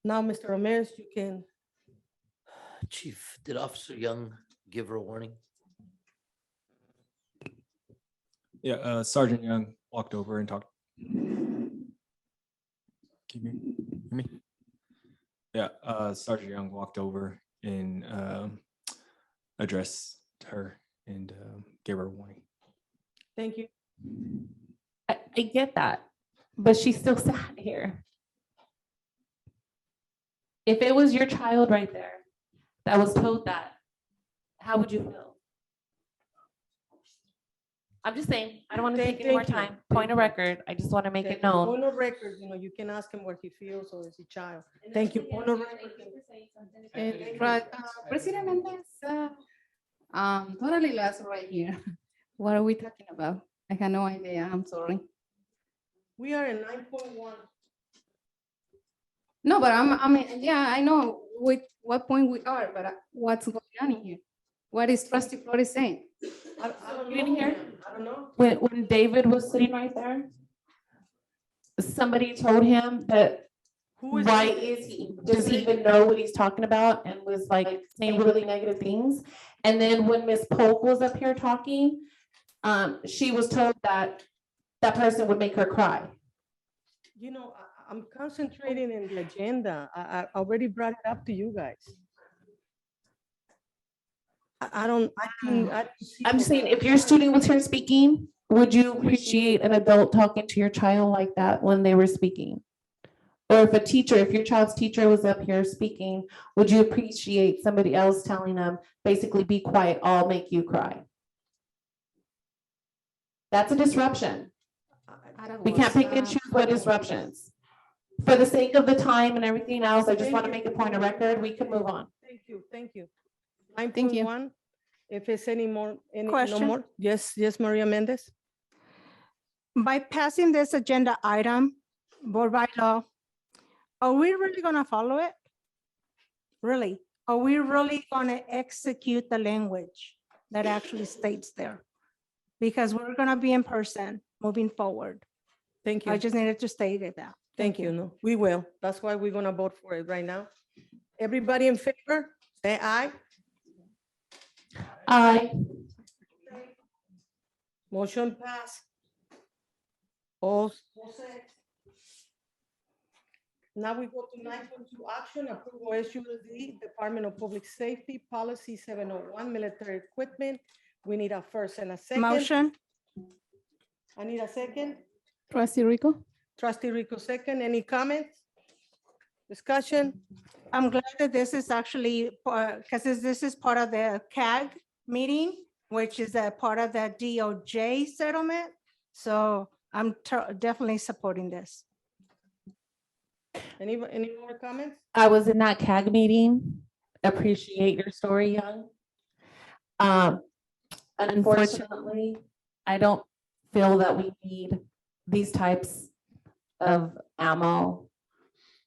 Now, Mr. Ramirez, you can. Chief, did Officer Young give her a warning? Yeah, Sergeant Young walked over and talked. Can you hear me? Yeah, Sergeant Young walked over and addressed her and gave her a warning. Thank you. I get that, but she still sat here. If it was your child right there that was told that, how would you feel? I'm just saying, I don't want to take any more Thank you. time. Point of record, I just want to make it known. Point of record, you can ask him what he feels or is he child. Thank you. Point of record. President Mendez, totally lost right here. What are we talking about? I have no idea. I'm sorry. We are in 9.1. No, but yeah, I know with what point we are, but what's going on in here? What is Trustee Flores saying? I don't You didn't know, hear? ma'am. I don't know. When David was sitting right there, somebody told him that, Who is why David? is he, does he even know what he's talking about, and was like saying really negative things. And then when Miss Polk was up here talking, she was told that that person would make her cry. I'm concentrating in the agenda. I already brought it up to you guys. I think. I'm just saying, if your student was here speaking, would you appreciate an adult talking to your child like that when they were speaking? Or if your child's teacher was up here speaking, would you appreciate somebody else telling them, basically, be quiet, I'll make you cry? That's a disruption. We can't pick and choose what disruptions. For the sake of the time and everything else, I just want to make a point of record. We can move on. Thank you, thank you. 9.1, if it's any more, no Question? more. Yes, Maria Mendez. By passing this agenda item, board by law, are we really gonna follow it? Really? Are we really gonna execute the language that actually states there? Because we're gonna be in person moving forward. Thank you. I just needed to state it that. Thank you. No, we will. That's why we're gonna vote for it right now. Everybody in favor, say aye. Aye. Motion pass. All set. Now we go to 9.2 action, approval SUSD, Department of Public Safety, Policy 701, military equipment. We need a first and a second. Motion. I need a second. Trustee Rico? Trustee Rico, second. Any comments? Discussion? I'm glad that this is actually, because this is part of the CAG meeting, which is a part of the DOJ settlement. So I'm definitely supporting this. Any more comments? I was in that CAG meeting. Appreciate your story, Young. Unfortunately, I don't feel that we need these types of ammo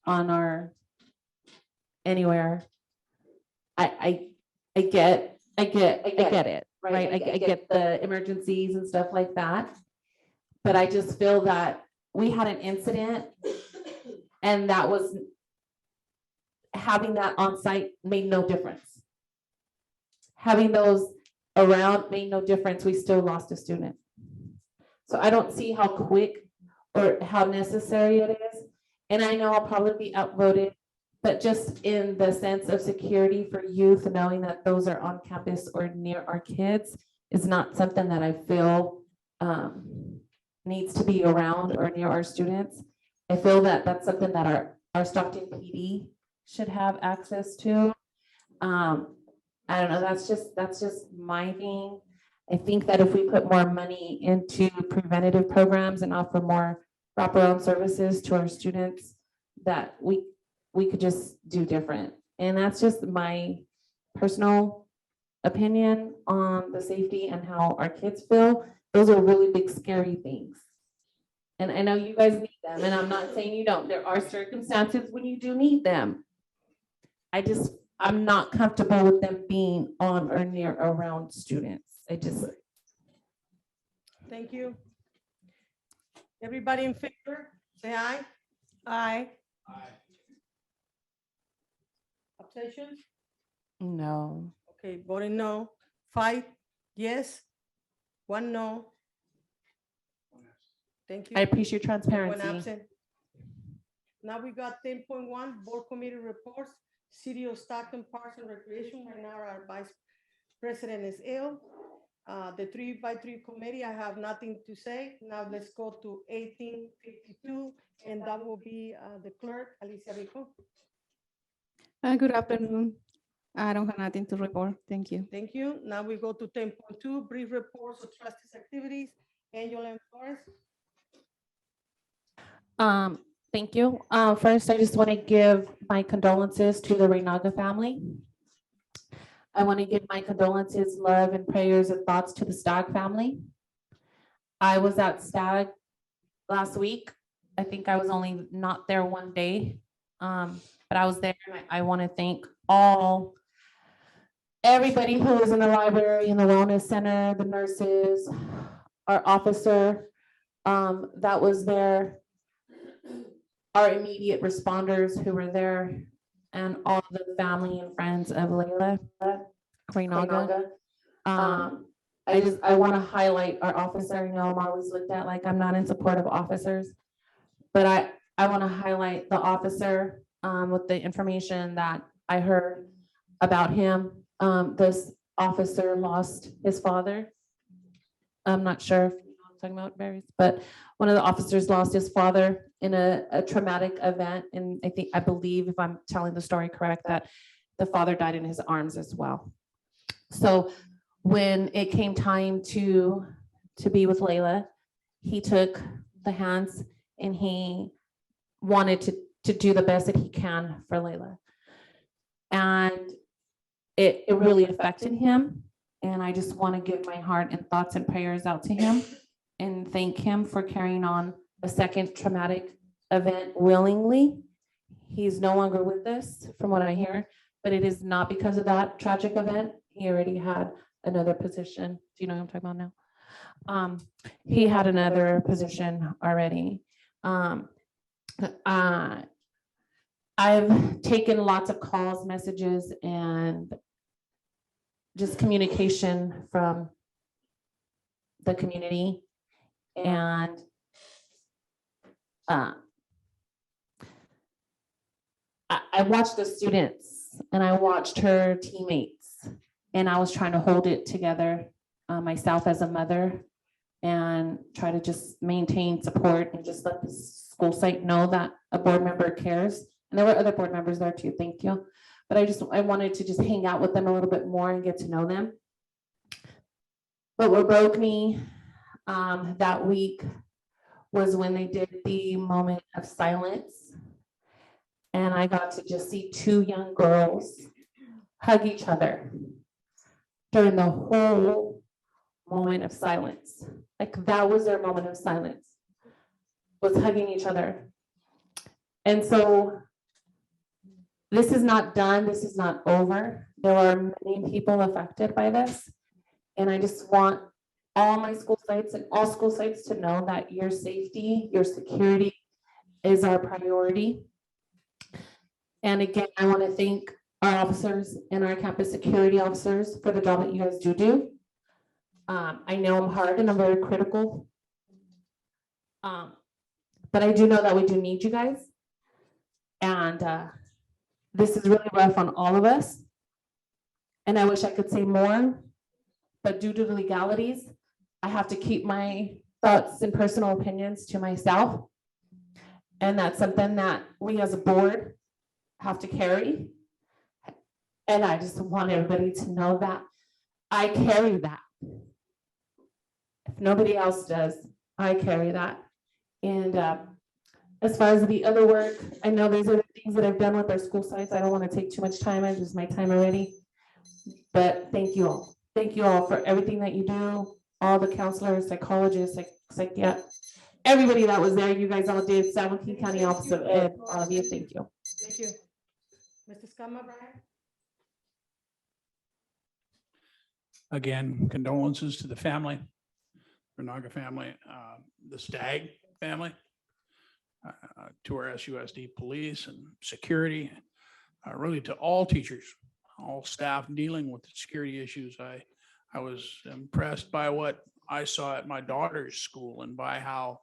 on our anywhere. I get it, right? I get the emergencies and stuff like that. But I just feel that we had an incident and that was having that on site made no difference. Having those around made no difference. We still lost a student. So I don't see how quick or how necessary it is. And I know I'll probably be outvoted, but just in the sense of security for youth, knowing that those are on campus or near our kids is not something that I feel needs to be around or near our students. I feel that that's something that our Stockton PD should have access to. I don't know, that's just my thing. I think that if we put more money into preventative programs and offer more wraparound services to our students, that we could just do different. And that's just my personal opinion on the safety and how our kids feel. Those are really big, scary things. And I know you guys need them, and I'm not saying you don't. There are circumstances when you do need them. I'm not comfortable with them being on or near around students. Thank you. Everybody in favor, say aye. Aye. Abstentions? No. Okay, voting no. 5 yes, 1 no. Thank you. I appreciate your One transparency. absent. Now we got 10.1, board committee reports, City of Stockton Parks and Recreation. Right now our vice president is ill. The 3x3 committee, I have nothing to say. Now let's go to 1852, and that will be the clerk, Alicia Rico. Good afternoon. I don't have nothing to report. Thank you. Thank you. Now we go to 10.2, brief reports of trustees' activities. Angela and Flores. Thank you. First, I just want to give my condolences to the Reynaga family. I want to give my condolences, love, and prayers and thoughts to the Stagg family. I was at Stagg last week. I think I was only not there one day, but I was there. I want to thank everybody who was in the library, in the wellness center, the nurses, our officer that was there, our immediate responders who were there, and all the family and friends of Layla Reynaga. I want to highlight our officer. I know I'm always looked at like I'm not in support of officers, but I want to highlight the officer with the information that I heard about him. This officer lost his father. I'm not sure if you know what I'm talking about, Barry, but one of the officers lost his father in a traumatic event. And I believe, if I'm telling the story correct, that the father died in his arms as well. So when it came time to be with Layla, he took the hands and he wanted to do the best that he can for Layla. And it really affected him. And I just want to give my heart and thoughts and prayers out to him and thank him for carrying on a second traumatic event willingly. He's no longer with us, from what I hear, but it is not because of that tragic event. He already had another position. Do you know what I'm talking about now? He had another position already. I've taken lots of calls, messages, and just communication from the community. And I watched the students and I watched her teammates, and I was trying to hold it together myself as a mother, and try to just maintain support and just let the school site know that a board member cares. And there were other board members there too, thank you. But I wanted to just hang out with them a little bit more and get to know them. But what broke me that week was when they did the moment of silence. And I got to just see two young girls hug each other during the whole moment of silence. Like that was their moment of silence, was hugging each other. And so this is not done. This is not over. There are many people affected by this. And I just want all my school sites and all school sites to know that your safety, your security is our priority. And again, I want to thank our officers and our campus security officers for the job that you guys do. I know I'm hard and I'm very critical. But I do know that we do need you guys. And this is really rough on all of us. And I wish I could say more, but due to the legalities, I have to keep my thoughts and personal opinions to myself. And that's something that we as a board have to carry. And I just want everybody to know that I carry that. If nobody else does, I carry that. And as far as the other work, I know there's other things that I've done with our school sites. I don't want to take too much time. I just my time already. But thank you all. Thank you all for everything that you do. All the counselors, psychologists, everybody that was there. You guys all did. San Joaquin County Office of Ed. All of you. Thank you. Thank you. Mr. Scama, Brian? Again, condolences to the family, Renaga family, the Stagg family, to our SUSD police and security, really to all teachers, all staff dealing with the security issues. I was impressed by what I saw at my daughter's school and by how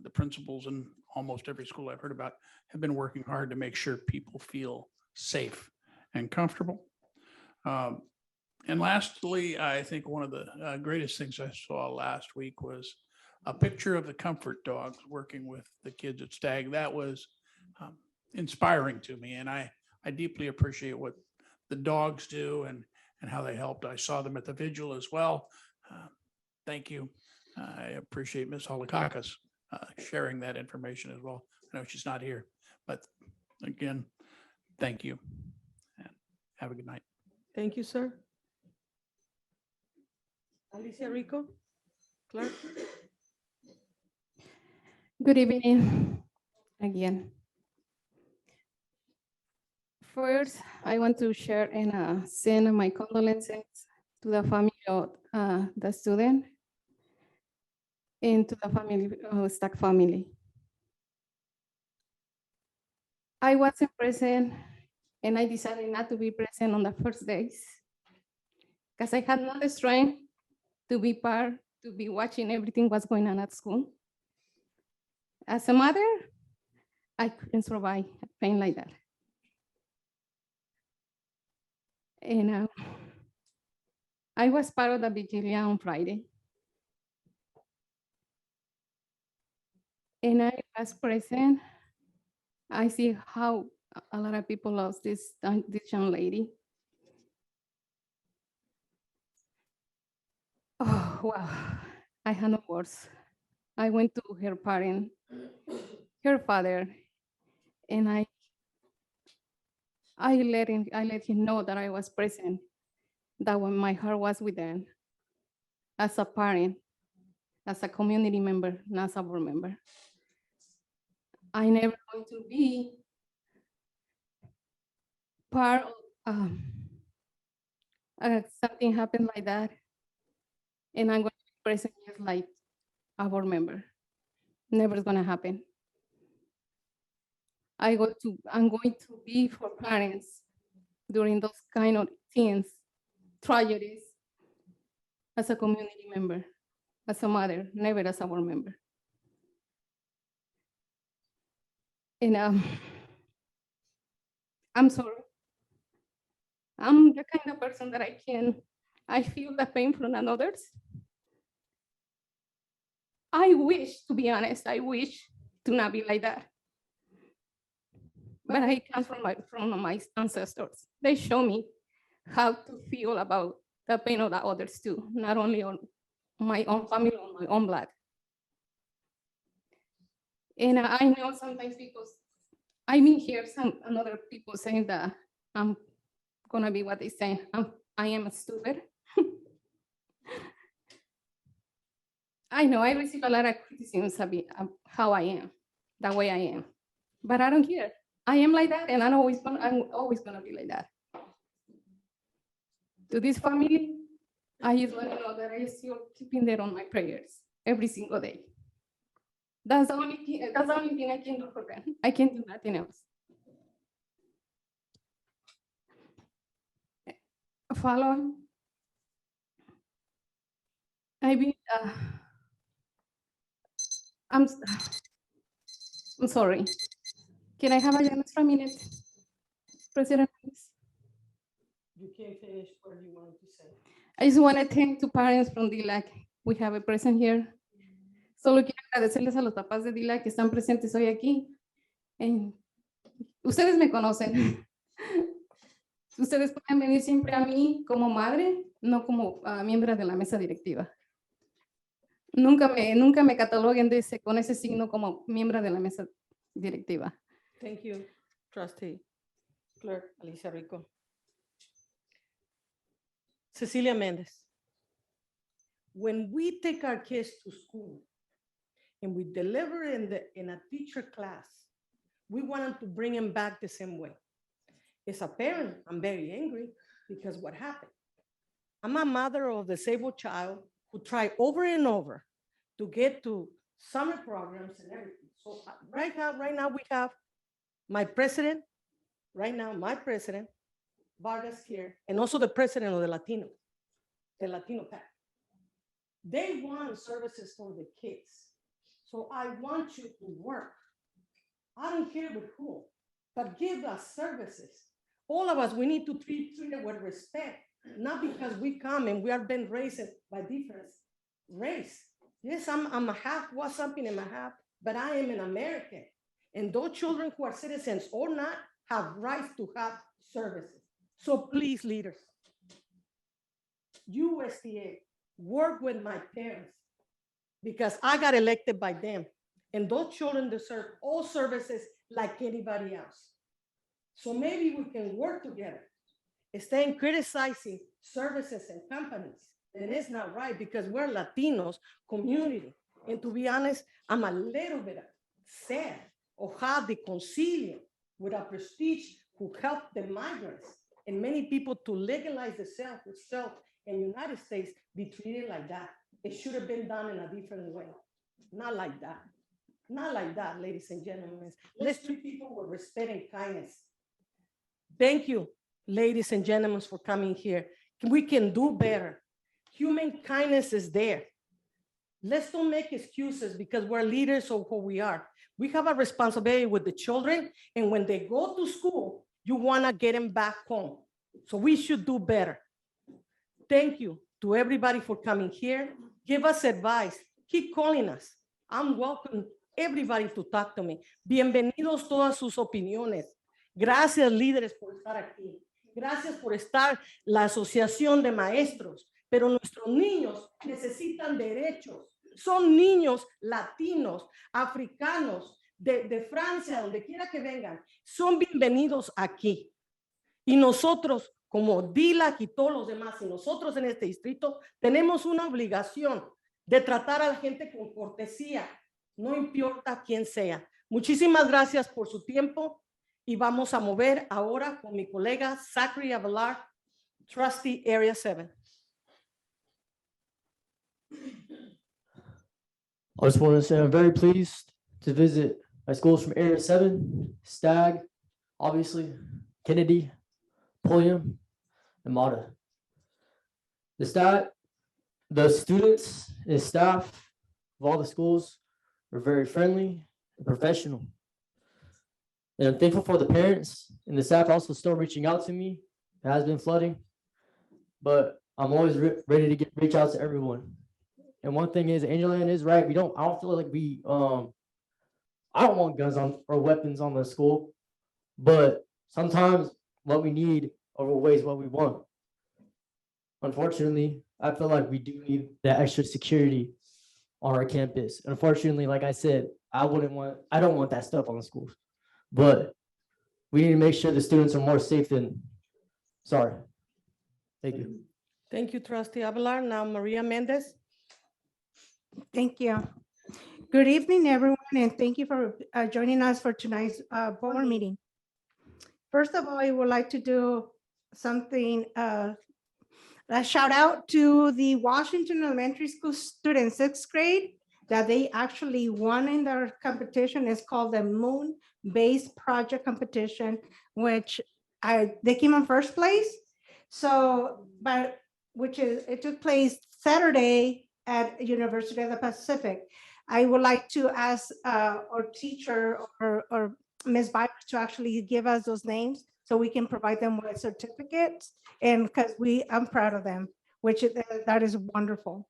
the principals in almost every school I've heard about have been working hard to make sure people feel safe and comfortable. And lastly, I think one of the greatest things I saw last week was a picture of the comfort dogs working with the kids at Stagg. That was inspiring to me. And I deeply appreciate what the dogs do and how they helped. I saw them at the vigil as well. Thank you. I appreciate Ms. Holikakis sharing that information as well. I know she's not here, but again, thank you. And have a good night. Thank you, sir. Alicia Rico, clerk. Good evening again. First, I want to share and send my condolences to the family of the student and to the family, Stack family. I wasn't present and I decided not to be present on the first days because I had not the strength to be watching everything what's going on at school. As a mother, I couldn't survive pain like that. And I was part of the vigilia on Friday. And I was present. I see how a lot of people lost this young lady. Oh, wow. I had no words. I went to her parent, her father, and I let him know that I was present, that when my heart was with them, as a parent, as a community member, not as a board member. I never going to be part of something happened like that, and I'm going to be present just like a board member. Never is going to happen. I'm going to be for parents during those kind of things tragedies as a community member, as a mother, never as a board member. And I'm sorry. I'm the kind of person that I feel the pain from others. I wish, to be honest, I wish to not be like that. But I come from my ancestors. They show me how to feel about the pain of the others too, not only on my own family, on my own blood. And I know sometimes I hear another people saying that I'm gonna be what they say. I am stupid. I know I receive a lot of criticisms of how I am, the way I am, but I don't care. I am like that, and I'm always gonna be like that. To this family, I just want to know that I still keeping them on my prayers every single day. That's the only thing I can do for them. I can't do nothing else. Follow. I'm sorry. Can I have a extra minute, President? You can finish what you wanted to say. I just want to thank to parents from DILAC. We have a present here. Solo quiero agradecerles a los papás de DILAC que están presentes hoy aquí. Ustedes me conocen. Ustedes pueden venir siempre a mí como madre, no como miembro de la mesa directiva. Nunca me cataloguen con ese signo como miembro de la mesa directiva. Thank you, Trustee Clerk Alicia Rico. Cecilia Mendez. When we take our kids to school and we deliver in a teacher class, we want them to bring them back the same way. As a parent, I'm very angry because what happened? I'm a mother of a disabled child who tried over and over to get to summer programs and everything. So right now we have my president, Vargas here, and also the president of the Latino PAC. They want services for the kids. So I want you to work. I don't care with who, but give us services. All of us, we need to treat it with respect, not because we come and we are being raised by different race. Yes, I'm a half, was something in my half, but I am an American. And those children who are citizens or not have rights to have services. So please, leaders, USDA, work with my parents because I got elected by them. And those children deserve all services like anybody else. So maybe we can work together. Instead of criticizing services and companies, and it's not right because we're Latinos community. And to be honest, I'm a little bit sad of how the concilium with a prestige who helped the migrants and many people to legalize the self in the United States be treated like that. It should have been done in a different way. Not like that. Not like that, ladies and gentlemen. Let's treat people with respect and kindness. Thank you, ladies and gentlemen, for coming here. We can do better. Human kindness is there. Let's don't make excuses because we're leaders of who we are. We have a responsibility with the children, and when they go to school, you want to get them back home. So we should do better. Thank you to everybody for coming here. Give us advice. Keep calling us. I'm welcome everybody to talk to me. Bienvenidos todas sus opiniones. Gracias, líderes, por estar aquí. Gracias por estar la Asociación de Maestros. Pero nuestros niños necesitan derechos. Son niños latinos, africanos, de Francia, donde quiera que vengan. Son bienvenidos aquí. Y nosotros, como DILAC y todos los demás, y nosotros en este distrito, tenemos una obligación de tratar a la gente con cortesía, no importa quién sea. Muchísimas gracias por su tiempo y vamos a mover ahora con mi colega Zachary Avalar, Trustee Area 7. I just want to say I'm very pleased to visit my schools from Area 7, Stagg, obviously, Kennedy, Pulliam, and Mata. The students and staff of all the schools were very friendly and professional. And I'm thankful for the parents and the staff also still reaching out to me. It has been flooding, but I'm always ready to reach out to everyone. And one thing is, Angeline is right. I don't feel like I don't want guns on or weapons on the school, but sometimes what we need overweighs what we want. Unfortunately, I feel like we do need that extra security on our campus. Unfortunately, like I said, I don't want that stuff on the schools, but we need to make sure the students are more safe than, sorry. Thank you. Thank you, trustee Avelar. Now Maria Mendez. Thank you. Good evening, everyone, and thank you for joining us for tonight's board meeting. First of all, I would like to do something, a shout out to the Washington Elementary School students, 6th grade, that they actually won in their competition. It's called the Moon-Based Project Competition, which they came in first place. So, it took place Saturday at University of the Pacific. I would like to ask our teacher or Ms. Byers to actually give us those names so we can provide them with certificates, and because I'm proud of them, that is wonderful.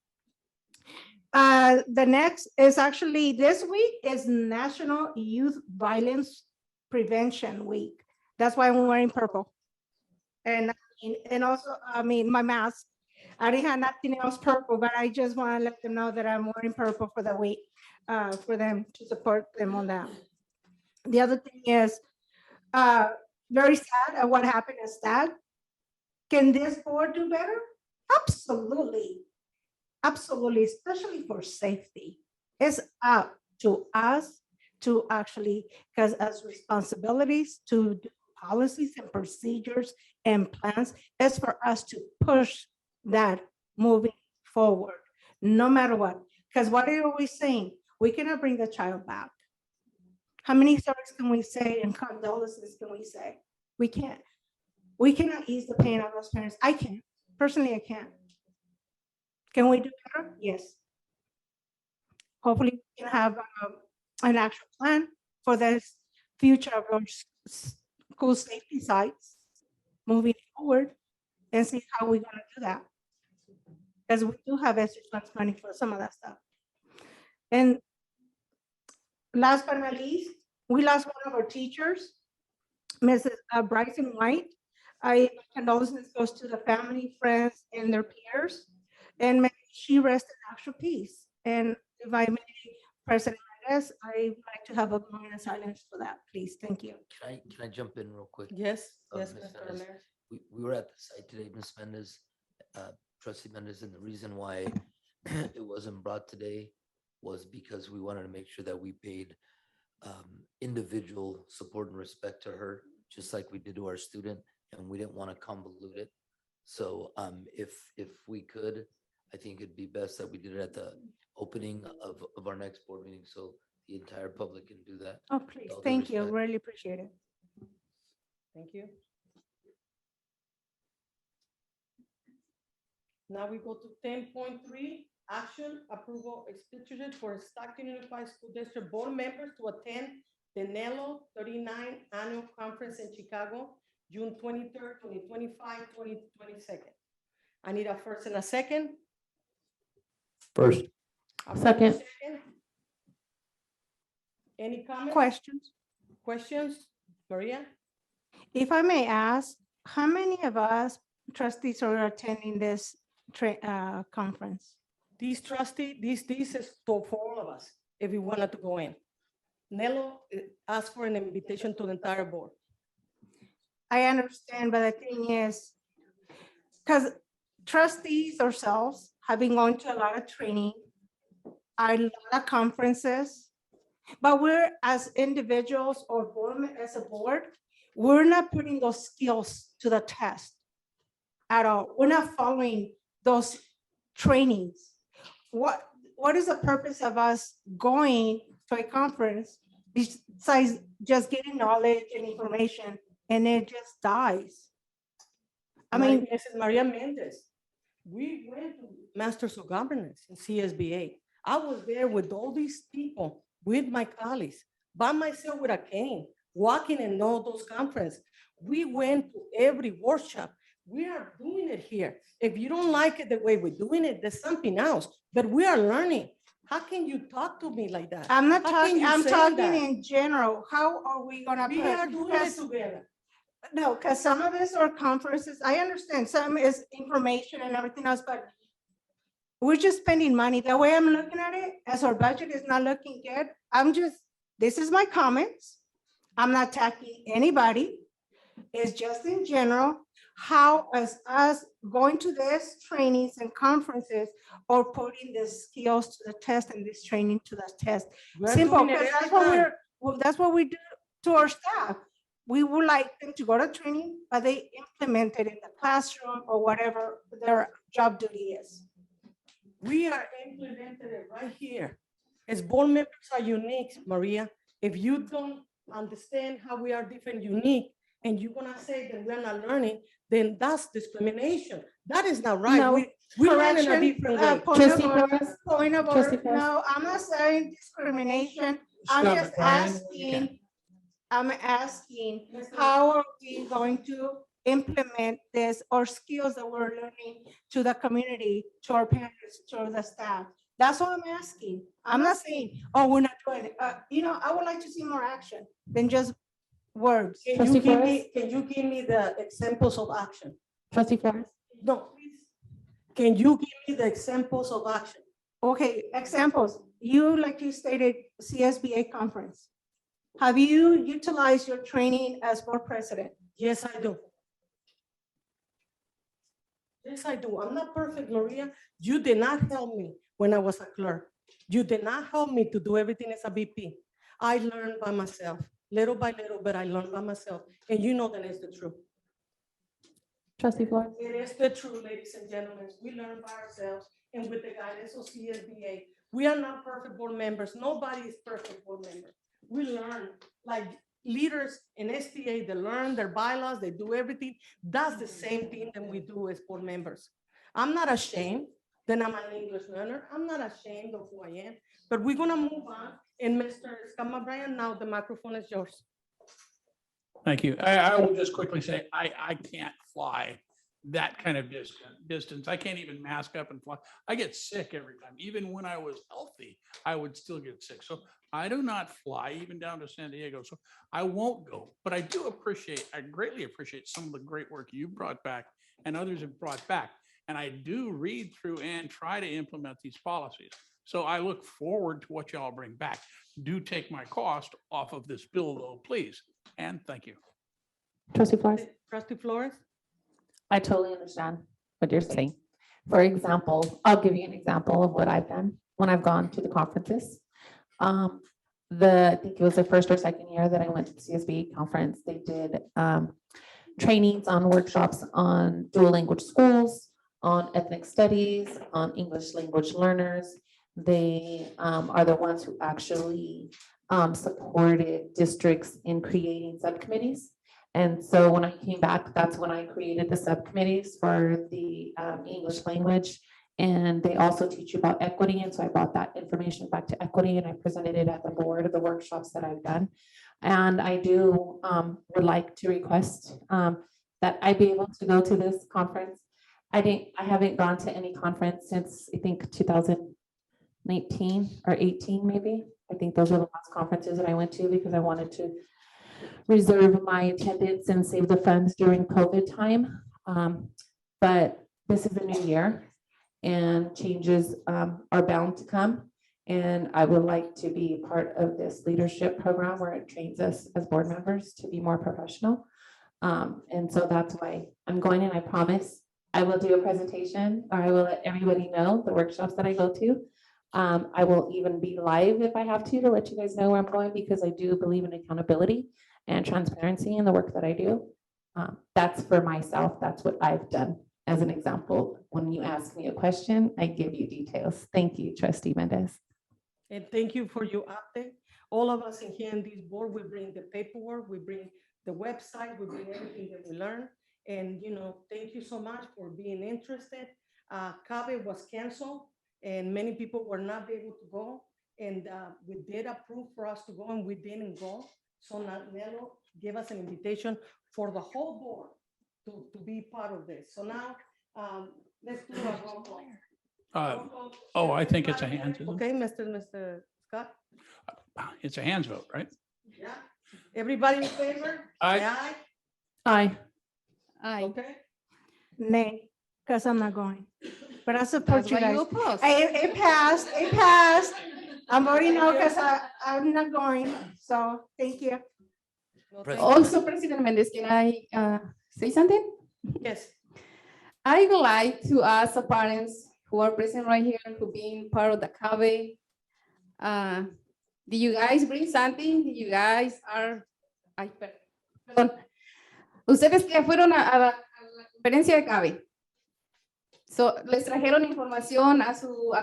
The next is actually this week is National Youth Violence Prevention Week. That's why I'm wearing purple. And also, my mask. I didn't have nothing else purple, but I just want to let them know that I'm wearing purple for the week, for them to support them on that. The other thing is very sad at what happened is that. Can this board do better? Absolutely. Absolutely, especially for safety. It's up to us to actually, because as responsibilities to do policies and procedures and plans, it's for us to push that moving forward, no matter what. Because what are we always saying? We cannot bring the child back. How many stories can we say and condolences can we say? We can't. We cannot ease the pain of those parents. I can't. Personally, I can't. Can we do better? Yes. Hopefully we can have an actual plan for the future of our school safety sites moving forward and see how we're going to do that. Because we do have extra funds money for some of that stuff. And last but not least, we lost one of our teachers, Mrs. Bryson White. Condolences goes to the family, friends, and their peers. And may she rest in actual peace. And if I may, President Reyes, I would like to have a moment of silence for that, please. Thank you. Can I jump in real quick? Yes, Ms. Mr. Mendez? Ramirez. We were at the site today, Ms. Mendez, Trustee Mendez, and the reason why it wasn't brought today was because we wanted to make sure that we paid individual support and respect to her, just like we did to our student, and we didn't want to convolute it. So if we could, I think it'd be best that we did it at the opening of our next board meeting, so the entire public can do that. Oh, please, With all due thank you. respect. Really appreciate it. Thank you. Now we go to 10.3, action approval expenditure for Stockton Unified School District board members to attend the NELO 39 Annual Conference in Chicago, June 23rd, 2025, 2022. I need a first and a second. First. A first Second. and a second. Any comments? Questions? Questions? Maria? If I may ask, how many of us trustees are attending this conference? These this is for all of us, if we wanted to go in. Nello asked for an invitation to the entire board. I understand, but the thing is, because trustees ourselves have been going to a lot of training, a lot of conferences, but we're as individuals or as a board, we're not putting those skills to the test at all. We're not following those trainings. What is the purpose of us going to a conference besides just getting knowledge and information and it just dies? I mean, Mrs. Maria Mendez, We went to Masters of Governance in CSBA. I was there with all these people, with my colleagues, by myself with a cane, walking in all those conferences. We went to every workshop. We are doing it here. If you don't like it the way we're doing it, there's something else. But we are learning. How can you talk to me like that? I'm not How can talking, you I'm say talking that? in general. How are we gonna? We put- are doing it because- together. No, because some of us are conferences. I understand some is information and everything else, but we're just spending money. The way I'm looking at it, as our budget is not looking good, this is my comments. I'm not attacking anybody. It's just in general, how as us going to these trainings and conferences or putting the skills to the test and this training to the test. We're Simple, doing it because every time. that's what we do to our staff. We would like them to go to training, but they implement it in the classroom or whatever their job duty is. We are implementing it right here. As board members are unique, Maria. If you don't understand how we are different, unique, and you're gonna say that we're not learning, then that's discrimination. That is not right. No, We learn in a correction, different way. point of Trustee order, Flores? point of Trustee order. Flores? No, I'm not saying discrimination. I'm Stop it, just Brian. asking, I'm asking, how are we going to implement this or skills that we're learning to the community, to our parents, to the staff? That's what I'm asking. I'm not saying, oh, we're not doing it. I would like to see more action than just words. Can Trustee you give Flores? me, can you give me the examples of action? Trustee Flores? No, please. Can you give me the examples of action? Okay, examples. Like you stated, CSBA conference. Have you utilized your training as board president? Yes, I do. Yes, I do. I'm not perfect, Maria. You did not help me when I was a clerk. You did not help me to do everything as a VP. I learned by myself, little by little, but I learned by myself. And you know that is the truth. Trustee Flores? It is the truth, ladies and gentlemen. We learn by ourselves and with the guidance of CSBA. We are not perfect board members. Nobody is perfect board member. We learn like leaders in STA, they learn their bylaws, they do everything. That's the same thing that we do as board members. I'm not ashamed that I'm an English learner. I'm not ashamed of who I am, but we're gonna move on. And Mr. Scama Bryan, now the microphone is yours. Thank you. I will just quickly say, I can't fly that kind of distance. I can't even mask up and fly. I get sick every time. Even when I was healthy, I would still get sick. So I do not fly even down to San Diego. So I won't go, but I greatly appreciate some of the great work you brought back and others have brought back. And I do read through and try to implement these policies. So I look forward to what y'all bring back. Do take my cost off of this bill though, please. And thank you. Trustee Flores? Trustee Flores? I totally understand what you're saying. For example, I'll give you an example of what I've done when I've gone to the conferences. I think it was the first or second year that I went to the CSB conference. They did trainings on workshops on dual language schools, on ethnic studies, on English language learners. They are the ones who actually supported districts in creating subcommittees. And so when I came back, that's when I created the subcommittees for the English language. And they also teach you about equity. And so I brought that information back to equity and I presented it at the board of the workshops that I've done. And I do would like to request that I be able to go to this conference. I haven't gone to any conference since I think 2019 or 18 maybe. I think those were the last conferences that I went to because I wanted to reserve my attendance and save the funds during COVID time. But this is a new year and changes are bound to come. And I would like to be part of this leadership program where it trains us as board members to be more professional. And so that's why I'm going, and I promise I will do a presentation, or I will let everybody know the workshops that I go to. I will even be live if I have to let you guys know where I'm going, because I do believe in accountability and transparency in the work that I do. That's for myself. That's what I've done. As an example, when you ask me a question, I give you details. Thank you, Trustee Mendez. And thank you for your update. All of us in here in this board, we bring the paperwork, we bring the website, we bring everything that we learn. And, thank you so much for being interested. CABE was canceled and many people were not able to go. And we did approve for us to go and we didn't go. So Nelo gave us an invitation for the whole board to be part of this. So now, let's do a roll call. Oh, I think it's a hands. isn't it? Okay, Mr. Scott? It's a hands vote, right? Yeah. Everybody in favor? Aye. Say aye. Aye. Aye. Okay. Nay, because I'm not going. But I support That's you why guys. you oppose. It passed, it passed. I'm voting no because I'm not going. So thank you. No, thank you. Also, President Mendez, can I say something? Yes. I would like to ask the parents who are present right here, who being part of the CABE, did you guys bring something? Did you guys are, ay, perdón. Ustedes que fueron a la conferencia de CABE, so, ¿les trajeron información a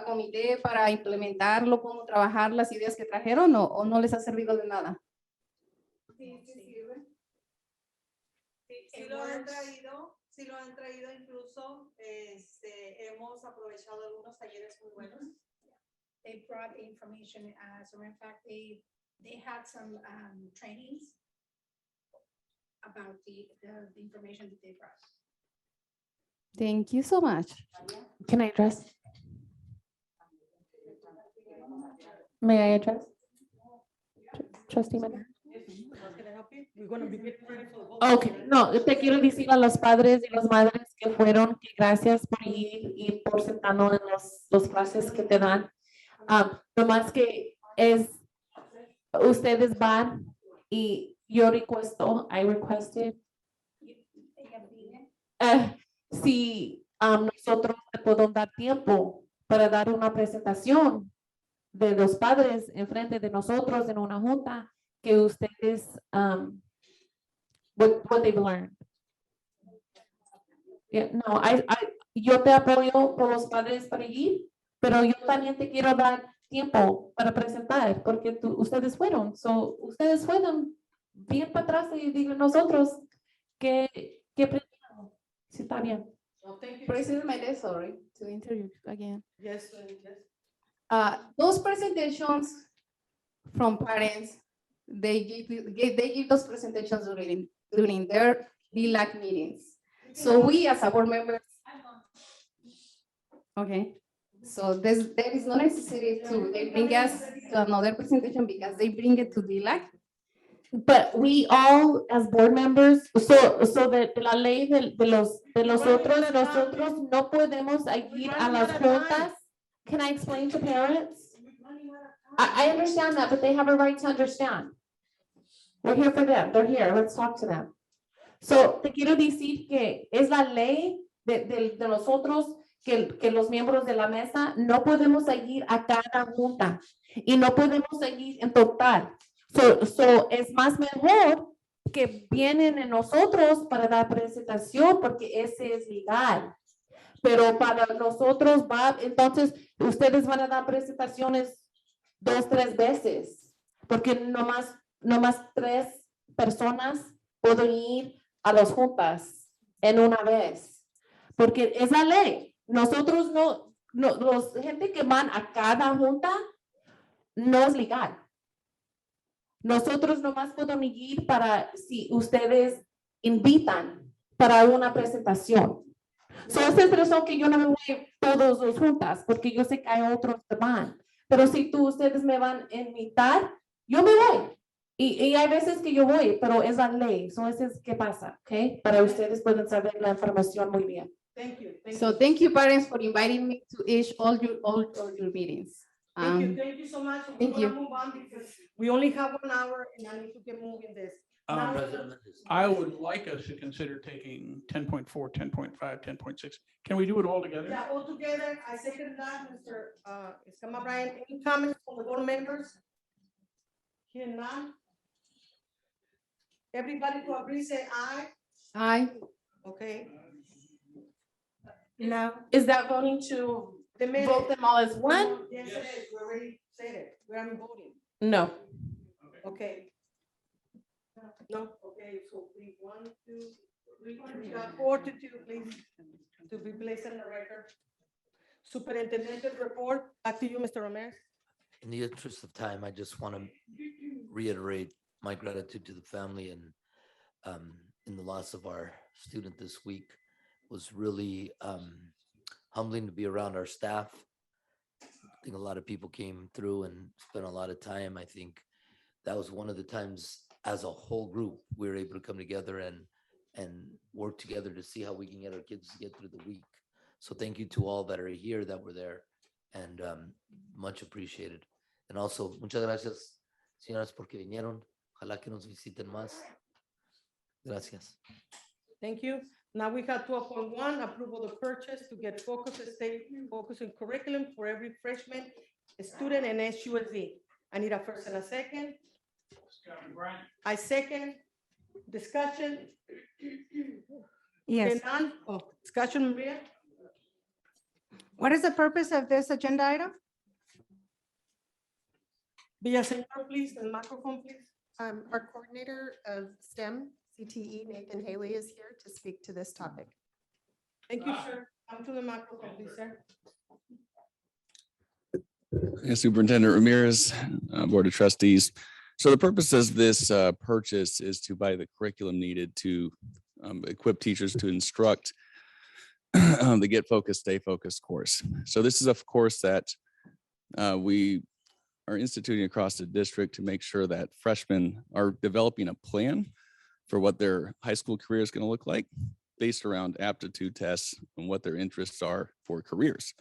comité para implementarlo, cómo trabajar las ideas que trajeron o no les ha servido de nada? Sí, sí sirve. Sí lo han traído, incluso hemos aprovechado algunos talleres muy buenos. They brought information, as a matter of fact, they had some trainings about the information that they brought. Thank you so much. Can I address? May I address? Trustee Mena. We're gonna be getting ready for the vote. Okay, no, te quiero decir a los padres y las madres que fueron, que gracias por ir y por sentarnos en los clases que te dan. Nomás que ustedes van y yo I requested, si nosotros te podemos dar tiempo para dar una presentación de los padres en frente de nosotros en una junta, que ustedes, what they've learned. Yeah, no, yo te apoyo por los padres para ir, pero yo también te quiero dar tiempo para presentar, porque ustedes fueron, ustedes fueron bien para atrás y digan nosotros que si está bien. President Mendez, sorry to interview again. Yes, yes. Those presentations from parents, they give those presentations during their DLAC meetings. So we as a board members, okay. So there is no necessity to bring us to another presentation because they bring it to DLAC. But we all, as board members, so de la ley de nosotros no podemos ir a las juntas. Can I explain to parents? I understand that, but they have a right to understand. We're here for them. They're here. Let's talk to them. So, te quiero decir que es la ley de nosotros que los miembros de la mesa no podemos ir a cada junta y no podemos ir en total. So es más mejor que vienen en nosotros para dar presentación porque ese es legal. Pero para nosotros entonces ustedes van a dar presentaciones 2, 3 veces porque nomás 3 personas pueden ir a las juntas en una vez. Porque es la ley. Nosotros los gente que van a cada junta no es legal. Nosotros nomás podemos ir para si ustedes invitan para una presentación. Esa es la razón que yo no me voy todos los juntas, porque yo sé que hay otros que van. Pero si ustedes me van a invitar, yo me voy. Y hay veces que yo voy, pero es la ley. Eso es que pasa, ¿ok? Para ustedes pueden saber la información muy bien. Thank you. Thank you, parents, for inviting me to all your meetings. Thank you so much. Thank you. Move on because we only have 1 hour and I need to get moving this. I would like us to consider taking 10.4, 10.5, 10.6. Can we do it all together? Yeah, all together. I second that, Mr. Escama Brian. Any comments from the board members? Here none. Everybody who agrees say aye. Aye. Okay. No. Is that voting to vote them all as one? Yes, it is. We already said it. We are voting. No. Okay. No, okay, so please, 1, 2, 3, we got 4 to 2, please, to be placed in the record. Superintendent report, back to you, Mr. Ramirez. In the interest of time, I just want to reiterate my gratitude to the family and in the loss of our student this week. Was really humbling to be around our staff. I think a lot of people came through and spent a lot of time. I think that was one of the times as a whole group, we were able to come together and work together to see how we can get our kids to get through the week. So thank you to all that are here that were there and much appreciated. And also, muchas gracias, señoras, porque vinieron. Ojalá que nos visiten más. Gracias. Thank you. Now we have 12.1, approval of purchase to get focus in curriculum for every freshman student and SUSD. I need a first and a second. I second. Discussion. Yes. Okay, none? Oh, discussion, Maria? What is the purpose of this agenda item? Villaseñor, please, the microphone, please. Our coordinator of STEM, CTE, Nathan Haley, is here to speak to this topic. Thank you, sir. Come to the microphone, please, sir. Superintendent Ramirez, Board of Trustees. So the purpose of this purchase is to buy the curriculum needed to equip teachers to instruct the Get Focused, Stay Focused course. So this is a course that we are instituting across the district to make sure that freshmen are developing a plan for what their high school career is going to look like based around aptitude tests and what their interests are for careers.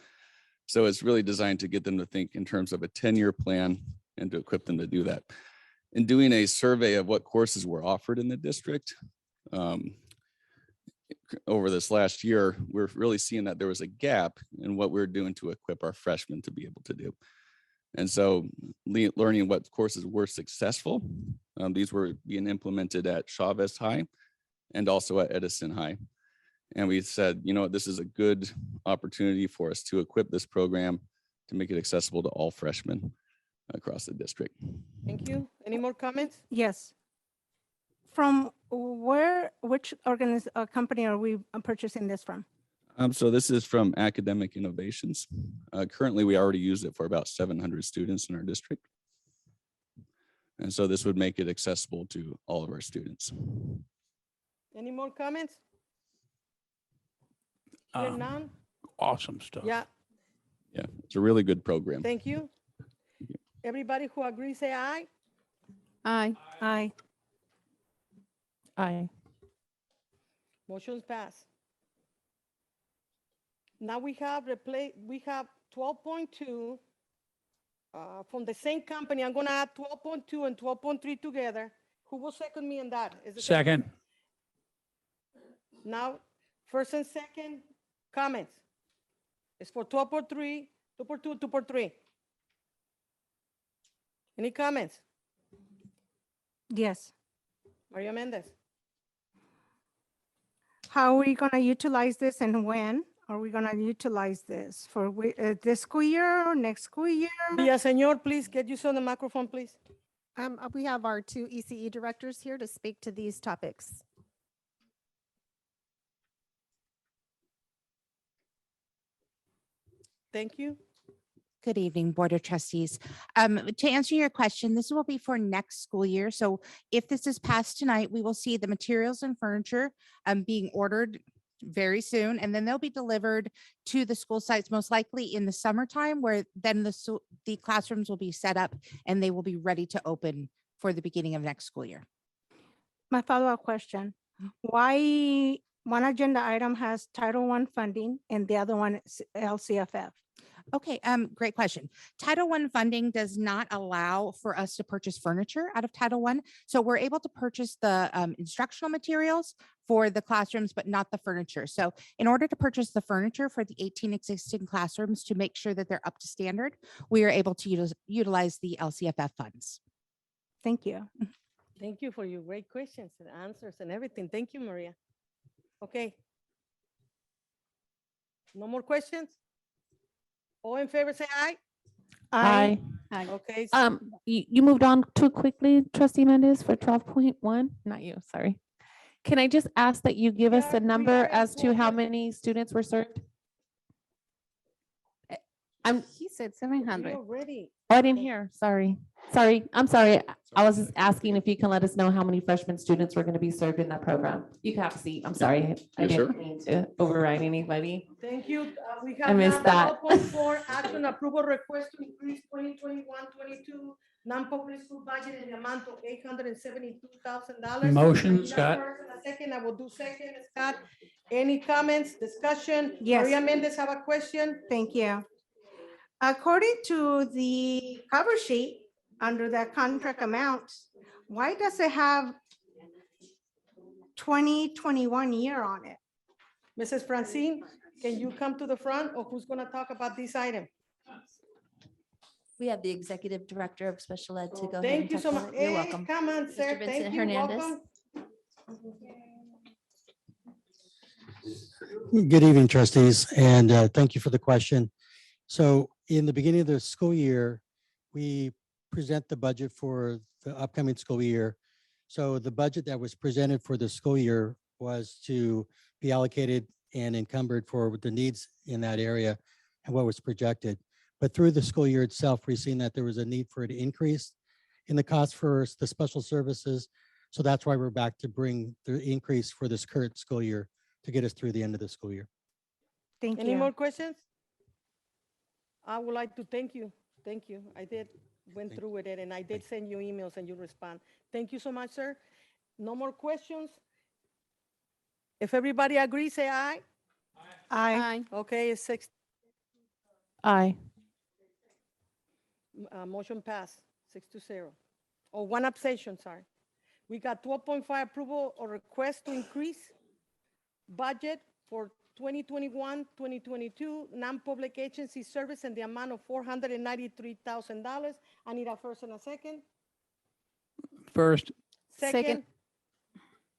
So it's really designed to get them to think in terms of a 10-year plan and to equip them to do that. In doing a survey of what courses were offered in the district over this last year, we're really seeing that there was a gap in what we're doing to equip our freshmen to be able to do. And so learning what courses were successful, these were being implemented at Chavez High and also at Edison High. And we said, you know what, this is a good opportunity for us to equip this program to make it accessible to all freshmen across the district. Thank you. Any more comments? Yes. From which company are we purchasing this from? So this is from Academic Innovations. Currently, we already use it for about 700 students in our district. And so this would make it accessible to all of our students. Any more comments? Hear none? Awesome stuff. Yeah, Yeah, it's a really good program. thank you. Everybody who agrees, say aye. Aye. Aye. Aye. Motion's passed. Now we have 12.2 from the same company. I'm gonna add 12.2 and 12.3 together. Who will second me on that? Is it Second. Now, first and second comments. It's for 12.3, 2.2, 2.3. Any comments? Yes. Maria Mendez. How are we going to utilize this and when are we going to utilize this? For this school year or next school year? Villaseñor, please get you on the microphone, please. We have our two ECE directors here to speak to these topics. Thank you. Good evening, Board of Trustees. To answer your question, this will be for next school year. So if this is passed tonight, we will see the materials and furniture being ordered very soon, and then they'll be delivered to the school sites most likely in the summertime, where then the classrooms will be set up and they will be ready to open for the beginning of next school year. My follow-up question, why one agenda item has Title I funding and the other one is LCFF? Okay, great question. Title I funding does not allow for us to purchase furniture out of Title I. So we're able to purchase the instructional materials for the classrooms, but not the furniture. So in order to purchase the furniture for the 18 existing classrooms to make sure that they're up to standard, we are able to utilize the LCFF funds. Thank you. Thank you for your great questions and answers and everything. Thank you, Maria. Okay. No more questions? All in favor, say aye. Aye. Okay. You moved on too quickly, Trustee Mendez, for 12.1. Not you, sorry. Can I just ask that you give us a number as to how many students were served? He said 700. Already. Oh, I didn't hear. Sorry. I'm sorry. I was just asking if you can let us know how many freshman students were going to be served in that program. You can have a seat. I'm sorry. I Yeah, sure. didn't mean to override anybody. Thank you. We I have missed now that. 12.4 action approval request to increase 2021-22 non-public school budget in the amount of $872,000. Motion, Scott. A second, I will do second, Scott. Any comments, discussion? Yes. Maria Mendez have a question? Thank you. According to the cover sheet, under that contract amount, why does it have 2021 year on it? Mrs. Francine, can you come to the front, or who's gonna talk about this item? We have the Executive Director of Special Ed to go ahead Thank and you talk so about much. it. You're Hey, welcome. come on, sir. Mr. Thank Vincent you. Hernandez. Welcome. Good evening, trustees, and thank you for the question. So in the beginning of the school year, we present the budget for the upcoming school year. So the budget that was presented for the school year was to be allocated and encumbered for the needs in that area and what was projected. But through the school year itself, we've seen that there was a need for an increase in the cost for the special services. So that's why we're back to bring the increase for this current school year to get us through the end of the school year. Thank Any you. more questions? I would like to thank you. Thank you. I went through with it, and I did send you emails and you respond. Thank you so much, sir. No more questions? If everybody agrees, say aye. Aye. Okay, it's 6. Aye. Motion passed, 6-0. Oh, one abstention, sorry. We got 12.5 approval or request to increase budget for 2021-2022 non-public agency service in the amount of $493,000. I need a first and a second. First, Second.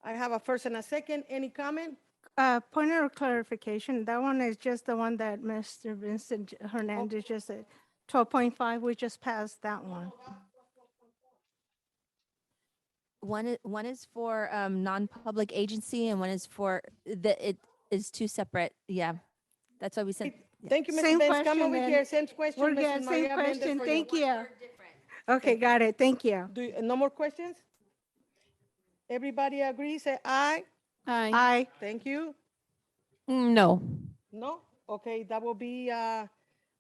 I have a first and a second. Any comment? Point of clarification, that one is just the one that Mr. Vincent Hernandez just said. 12.5, we just passed that one. One is for non-public agency and one is for it is two separate. Yeah, that's why we sent. Thank you, Same Mr. Benz. Come question over then. here. Same question. We're Mrs. good, same Maria Mendez question. for Thank you. Okay, got it. Thank you. No more questions? Everybody agree? Say aye. Aye. Aye. Thank you. No. No? Okay, that will be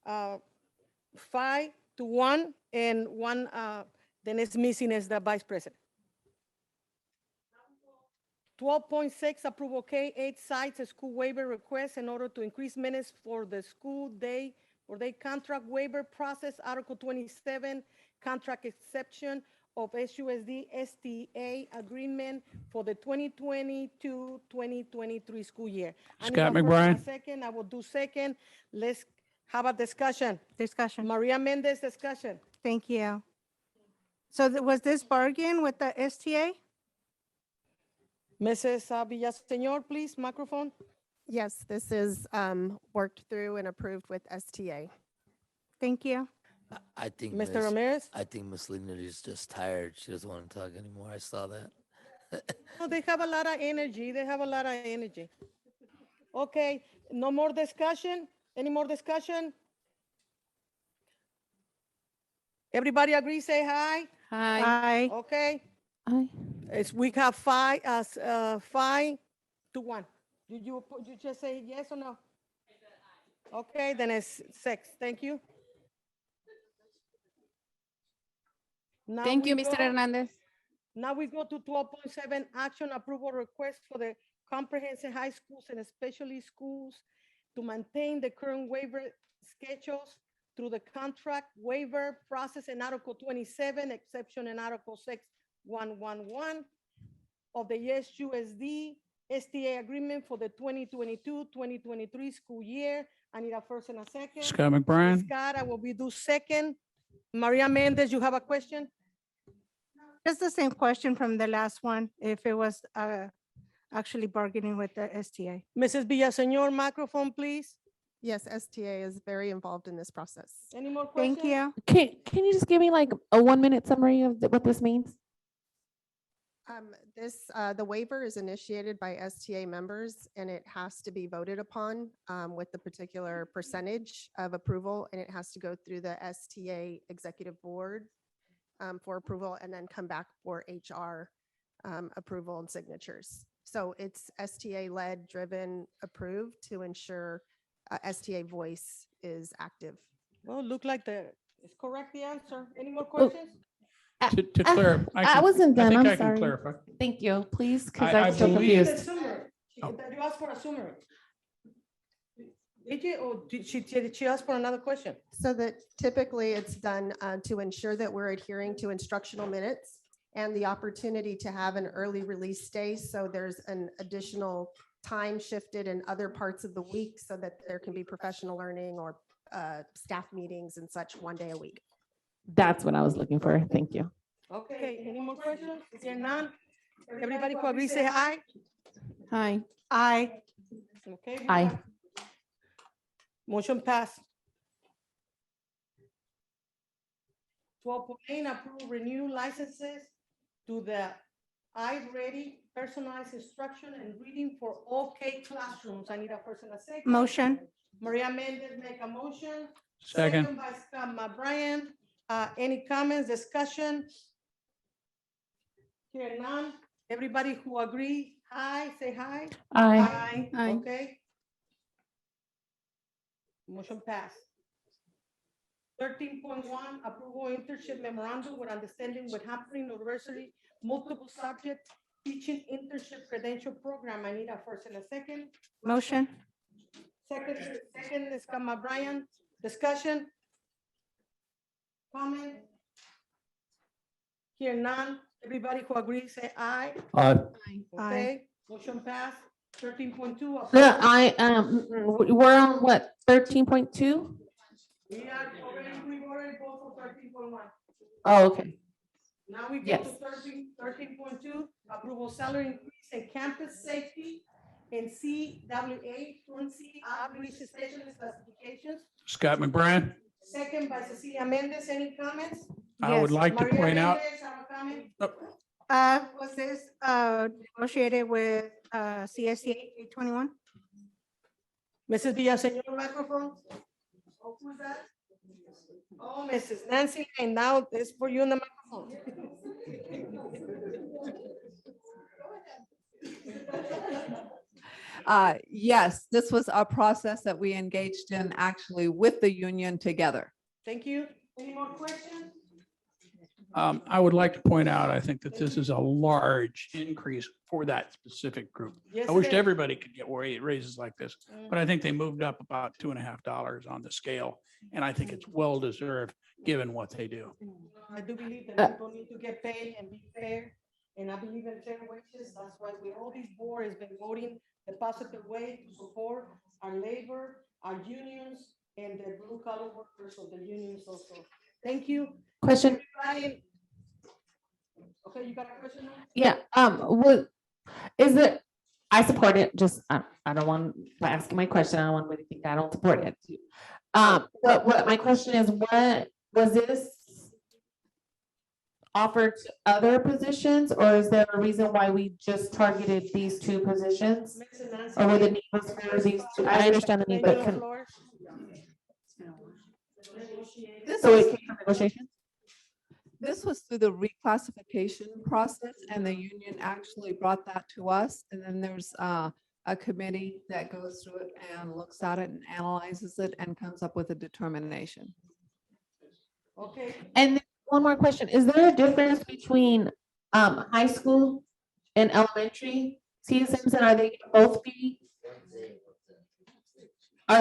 5-1, and one, the next missing is the vice president. 12.6, approval K-8 sites, a school waiver request in order to increase minutes for the school day, or they contract waiver process, Article 27, contract exception of SUSD STA agreement for the 2022-2023 school year. I need Scott a first and a McBride. Second, I will do second. Let's have a discussion. Discussion. Maria Mendez, discussion. Thank you. So was this bargain with the STA? Mrs. Villaseñor, please, microphone. Yes, this is worked through and approved with STA. Thank you. I think Mr. Ramirez? I think Miss Lena is just tired. She doesn't want to talk anymore. I saw that. No, they have a lot of energy. They have a lot of energy. Okay, no more discussion? Any more discussion? Everybody agree, say hi? Aye. Aye. Okay, Aye. we have 5-1. You just say yes or no? Okay, then it's 6. Thank you. Now Thank you, we Mr. go- Hernandez. Now we go to 12.7, action approval request for the comprehensive high schools and especially schools to maintain the current waiver schedules through the contract waiver process in Article 27, exception in Article 6111 of the SUSD STA agreement for the 2022-2023 school year. I need a first and a second. Scott McBride. Scott, I will be do second. Maria Mendez, you have a question? Just the same question from the last one, if it was actually bargaining with the STA. Mrs. Villaseñor, microphone, please. Yes, STA is very involved in this process. Any more questions? Thank you. Can you just give me like a 1-minute summary of what this means? The waiver is initiated by STA members and it has to be voted upon with the particular percentage of approval, and it has to go through the STA Executive Board for approval and then come back for HR approval and signatures. So it's STA-led, driven, approved to ensure STA voice is active. Well, look like it's correct the answer. Any more questions? To clarify. I wasn't done, think I'm I can sorry. clarify. Thank you, please, because I I'm still believe- confused. You asked for a summary. Did you, or did she ask for another question? So that typically it's done to ensure that we're adhering to instructional minutes and the opportunity to have an early release day. So there's an additional time shifted in other parts of the week so that there can be professional learning or staff meetings and such one day a week. That's what I was looking for. Thank you. Okay, any more questions? Is there none? Everybody who agrees, say aye. Hi. Aye. Okay. we Aye. have- Motion passed. 12.8, approve renew licenses to the iReady personalized instruction and reading for all K classrooms. I need a first and a second. Motion. Maria Mendez make a motion. Second. By Scott Bryan. Any comments, discussion? Here none. Everybody who agree, aye, say aye. Aye. Aye. Okay. Motion passed. 13.1, approval internship memorandum with understanding with Hampton University multiple subject teaching internship credential program. I need a first and a second. Motion. Second is Kama Bryan. Discussion? Comment? Here none. Everybody who agrees, say aye. Aye. Okay, motion passed. 13.2. No, we're on what, 13.2? We've already go for 13.1. Oh, okay. Now we go Yes. to 13.2, approval salary increase in campus safety in CWA, fluency, outreach specialist classifications. Scott McBrien, Second by Cecilia Mendez. Any comments? I would Yes. like to Maria point out, Mendez, have a comment? Was this negotiated with CSCA 821? Mrs. Villaseñor, microphone. Oh, who's that? Oh, Mrs. Nancy, and now it's for you in the microphone. Yes, this was a process that we engaged in actually with the union together. Thank you. Any more questions? I would like to point out, I think that this is a large increase for that specific group. Yes, I it wished is. everybody could get raises like this, but I think they moved up about $2.50 on the scale. And I think it's well deserved, given what they do. I do believe that people need to get paid and be fair, and I believe in fair wages. That's why we, all these board has been voting the positive way to support our labor, our unions, and the blue collar workers of the unions also. Thank you. Question. Everybody- Okay, you got a question now? Yeah, is it, I support it, just, I don't want, by asking my question, I don't want anybody to think I don't support it. But what my question is, what, was this offered to other positions, or is there a reason why we just targeted these two positions? Or were the need was for these two? I understand the need, but can, so it came from negotiations? This was through the reclassification process, and the union actually brought that to us. And then there's a committee that goes through it and looks at it and analyzes it and comes up with a determination. Okay. And then one more question, is there a difference between high school and elementary CSMs, and are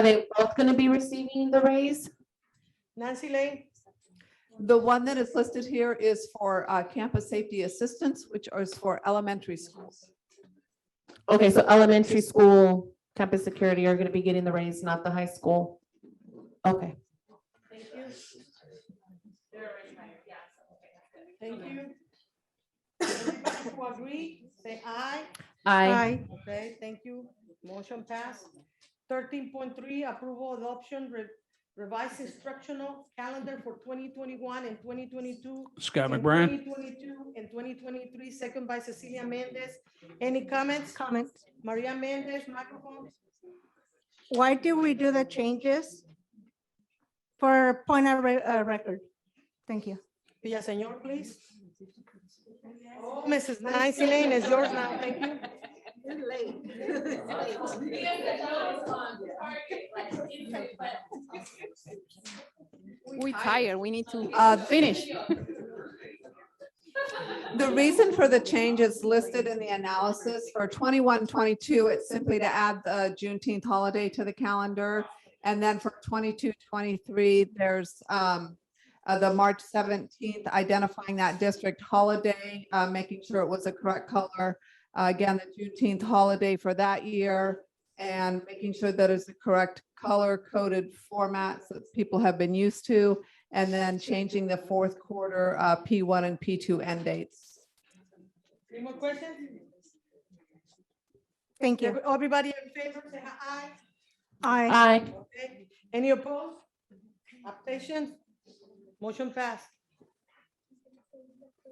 they both gonna be receiving the raise? Nancy Lane? The one that is listed here is for campus safety assistance, which is for elementary schools. Okay, so elementary school campus security are gonna be getting the raise, not the high school. Okay. Thank you. Thank you. Everybody who agree, say aye. Aye. Okay, thank you. Motion passed. 13.3, approval adoption revised instructional calendar for 2021 and 2022. Scott and McBride. 2022 and 2023, second by Cecilia Mendez. Any comments? Comments. Maria Mendez, microphone. Why did we do the changes? For point of record. Thank you. Villaseñor, please. Oh, Mrs. Nancy Lane is yours now. Thank you. We tired, we need to finish. The reason for the change is listed in the analysis for 21-22. It's simply to add the Juneteenth holiday to the calendar. And then for 22-23, there's the March 17th, identifying that district holiday, making sure it was the correct color. Again, the Juneteenth holiday for that year, and making sure that it's the correct color coded formats that people have been used to. And then changing the fourth quarter P1 and P2 end dates. Any more questions? Thank you. Everybody in favor, say aye. Aye. Aye. Okay. Any opposed? Abstentions? Motion passed.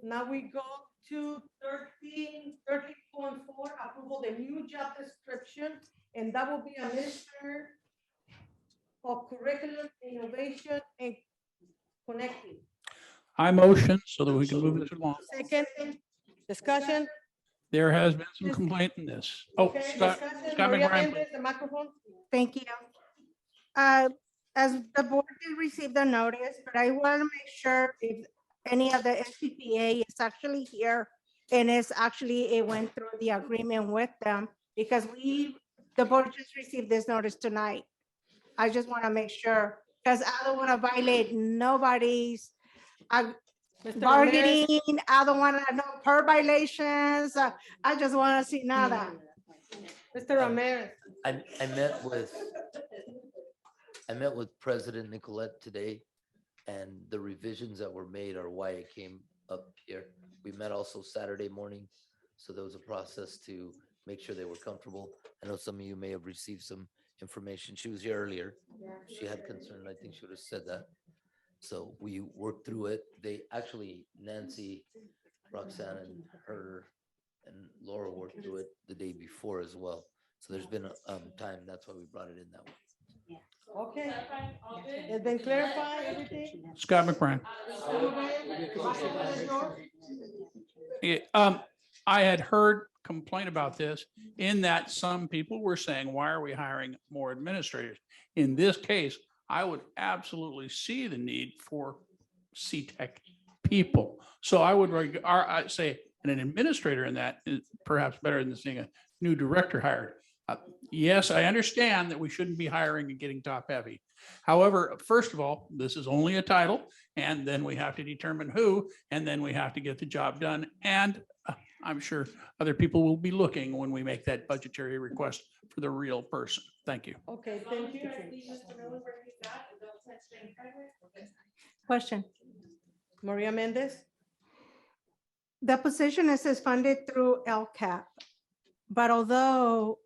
Now we go to 13.4, approval the new job description, and that will be a Minister of Curriculum, Innovation, and Connecting. I motion so that we can move this along. Second, discussion. There has been some complaint in this. Oh, Okay, Scott discussion. Maria McBride. Mendez, the microphone. Thank you. As the board did receive the notice, but I want to make sure if any of the SCPA is actually here and it's actually, it went through the agreement with them, because the board just received this notice tonight. I just want to make sure, because I don't want to violate nobody's Mr. bargaining. I don't want to know per violations. I just want to see nada. Mr. Ramirez. I met with President Nicolette today, and the revisions that were made are why it came up here. We met also Saturday morning, so there was a process to make sure they were comfortable. I know some of you may have received some information. She was here earlier. She had concern. I think she would have said that. So we worked through it. They actually, Nancy, Roxanne, and her and Laura worked through it the day before as well. So there's been time. That's why we brought it in that way. Okay. It's been clarified, everything? Scott McBride. I had heard complaint about this in that some people were saying, why are we hiring more administrators? In this case, I would absolutely see the need for CTEC people. So I would I'd say an administrator in that is perhaps better than seeing a new director hired. Yes, I understand that we shouldn't be hiring and getting top heavy. However, first of all, this is only a title, and then we have to determine who, and then we have to get the job done. And I'm sure other people will be looking when we make that budgetary request for the real person. Thank you. Okay, thank you. Question. Maria Mendez. The position is funded through LCAP, but although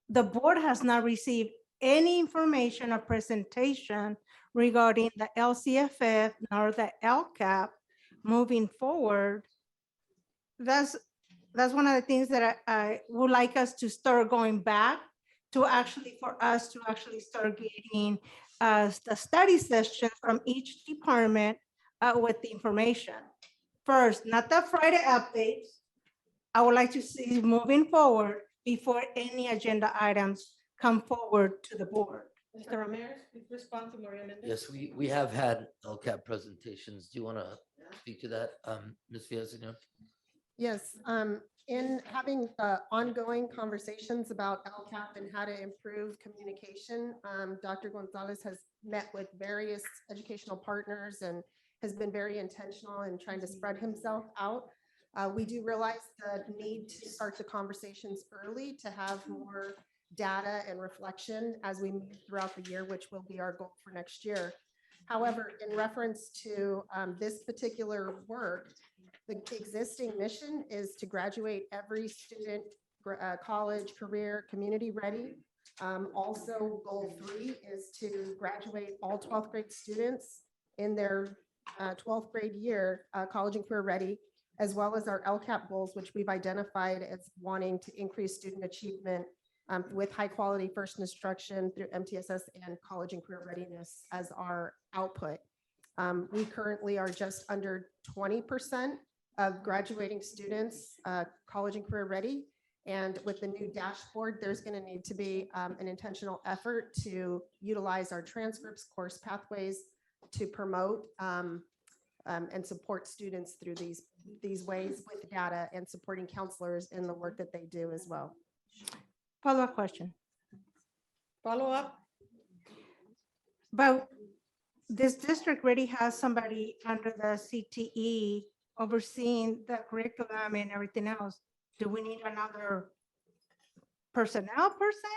the board has not received any information or presentation regarding the LCFF nor the LCAP moving forward, that's one of the things that I would like us to start going back to, actually for us to actually start getting the study session from each department with the information. First, not the Friday updates. I would like to see moving forward before any agenda items come forward to the board. Mr. Ramirez, please respond to Maria Mendez. Yes, we have had LCAP presentations. Do you want to speak to that, Ms. Villaseñor? Yes, in having ongoing conversations about LCAP and how to improve communication, Dr. Gonzalez has met with various educational partners and has been very intentional in trying to spread himself out. We do realize the need to start the conversations early to have more data and reflection as we move throughout the year, which will be our goal for next year. However, in reference to this particular work, the existing mission is to graduate every student college, career, community ready Also, goal 3 is to graduate all 12th grade students in their 12th grade year, college and career ready, as well as our LCAP goals, which we've identified as wanting to increase student achievement with high quality first instruction through MTSS and college and career readiness as our output. We currently are just under 20% of graduating students college and career ready. And with the new dashboard, there's going to need to be an intentional effort to utilize our transcripts, course pathways to promote and support students through these ways with data and supporting counselors in the work that they do as well. Follow-up question. Follow up? But this district already has somebody under the CTE overseeing the curriculum and everything else. Do we need another personnel person?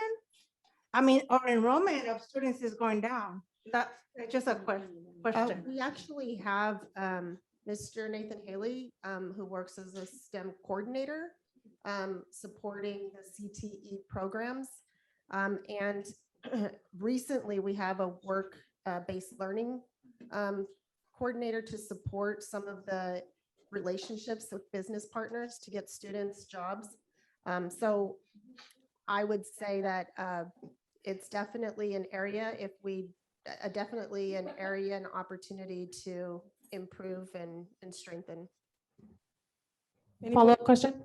I mean, our enrollment of students is going down. That's just a question. We actually have Mr. Nathan Haley, who works as a STEM coordinator, supporting the CTE programs. And recently we have a work-based learning coordinator to support some of the relationships with business partners to get students jobs. So I would say that it's definitely an area an opportunity to improve and strengthen. Follow-up question?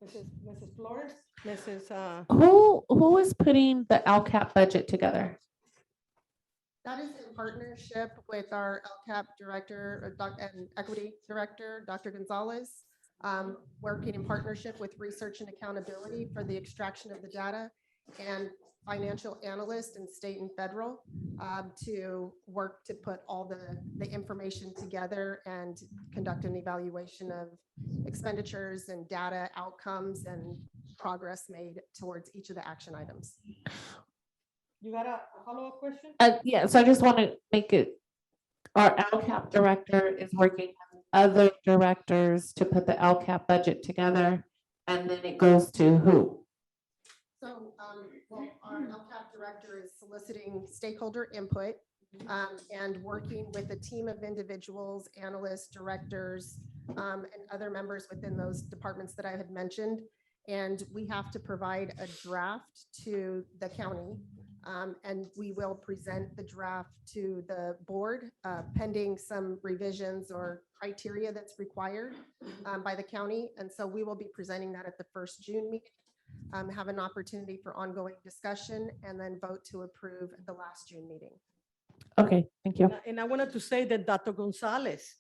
Mrs. Flores, Who is putting the LCAP budget together? That is in partnership with our LCAP director and equity director, Dr. Gonzalez, working in partnership with research and accountability for the extraction of the data and financial analyst and state and federal to work to put all the information together and conduct an evaluation of expenditures and data outcomes and progress made towards each of the action items. You got a follow-up question? Yeah, so I just want to make it, our LCAP director is working with other directors to put the LCAP budget together, and then it goes to who? So, well, our LCAP director is soliciting stakeholder input and working with a team of individuals, analysts, directors, and other members within those departments that I had mentioned. And we have to provide a draft to the county. And we will present the draft to the board pending some revisions or criteria that's required by the county. And so we will be presenting that at the first June meeting. Have an opportunity for ongoing discussion and then vote to approve at the last June meeting. Okay, thank you. And I wanted to say that Dr. Gonzalez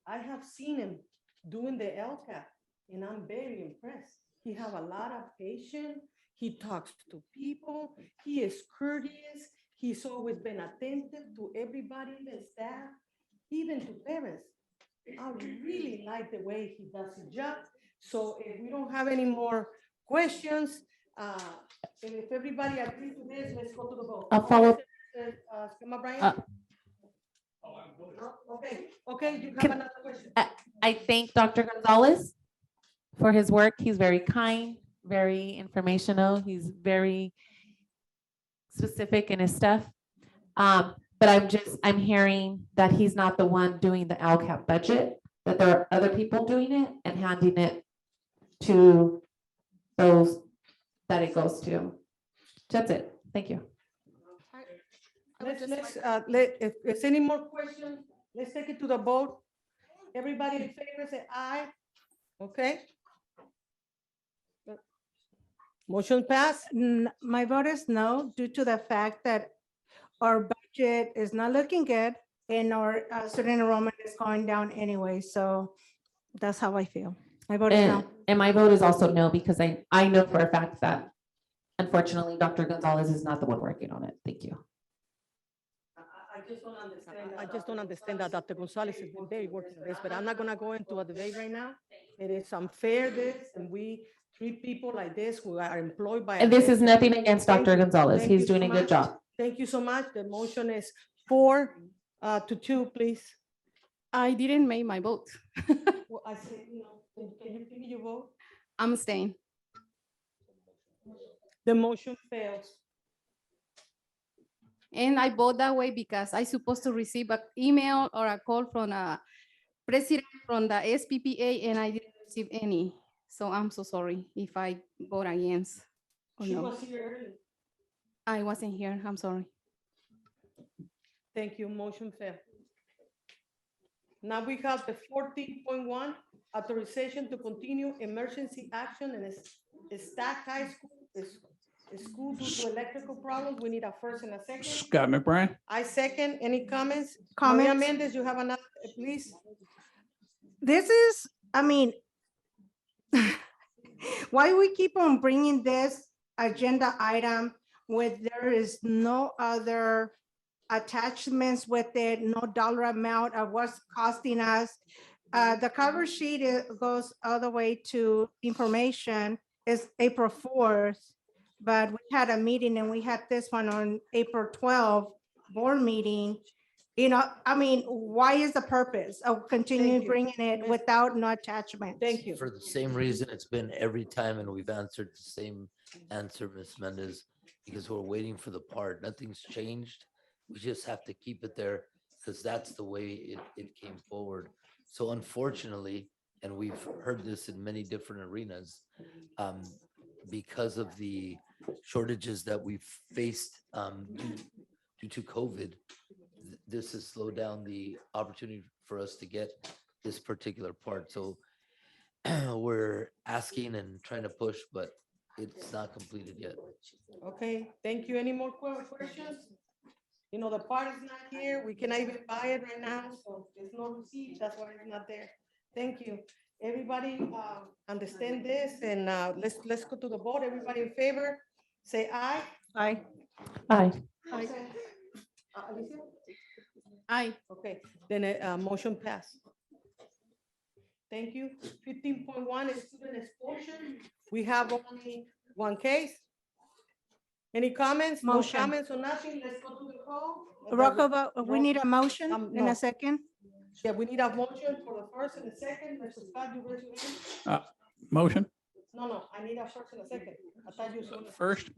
I have seen him doing the LCAP and I'm very impressed. He have a lot of patience. He talks to people. He is courteous. He's always been attentive to everybody, the staff, even to parents. I really like the way he does his job. So if we don't have any more questions, and if everybody agrees to this, let's go to the vote. I'll follow. Okay, you have another question. I thank Dr. Gonzalez for his work. He's very kind, very informational. He's very specific in his stuff. But I'm hearing that he's not the one doing the LCAP budget, that there are other people doing it and handing it to those that it goes to. That's it. Thank you. If there's any more questions, let's take it to the vote. Everybody in favor say aye. Okay. Motion passed. My vote is no, due to the fact that our budget is not looking good and our student enrollment is going down anyway. So that's how I feel. My vote is no. And my vote is also no, because I know for a fact that unfortunately, Dr. Gonzalez is not the one working on it. Thank you. I just don't understand that Dr. Gonzalez has been very working on this, but I'm not gonna go into a debate right now. It is unfair this, and we treat people like this who are employed by. And this is nothing against Dr. Gonzalez. He's doing a good job. Thank you so much. The motion is 4-2, please. I didn't make my vote. Well, I said, can you give me your vote? I'm staying. The motion fails. And I vote that way because I supposed to receive an email or a call from a president from the SPPA and I didn't receive any. So I'm so sorry if I vote against. Or She no. was here early. I wasn't here, I'm sorry. Thank you, motion failed. Now we have the 14.1, authorization to continue emergency action in Stack High School, school due to electrical problems. We need a first and a second. Scott McBride. I second. Any comments? Comments? Maria Mendez, you have another, please? This is, I mean, why we keep on bringing this agenda item when there is no other attachments with it, no dollar amount of what's costing us. The cover sheet goes all the way to information is April 4th, but we had a meeting and we had this one on April 12th board meeting. You know, I mean, why is the purpose of continuing you. bringing it without no attachment? Thank you. For the same reason it's been every time, and we've answered the same answer, Ms. Mendez, because we're waiting for the part. Nothing's changed. We just have to keep it there because that's the way it came forward. So unfortunately, and we've heard this in many different arenas, because of the shortages that we've faced due to COVID, this has slowed down the opportunity for us to get this particular part. So we're asking and trying to push, but it's not completed yet. Okay, thank you. Any more questions? You know, the part is not here. We cannot even buy it right now, so there's no receipt. That's why it's not there. Thank you. Everybody understand this, and let's go to the vote. Everybody in favor, say aye. Aye. Aye. Alicia? Aye. Okay, then motion pass. Thank you. 15.1 is student expulsion. We have only one case. Any comments? No Motion. comments or nothing? Let's go to the call. Rocco, we need a motion in no. a second. Yeah, we need a motion for the first and the second. Mr. Scott, you raise your hand? Motion. No, I need a first and a second. I thought you said. First.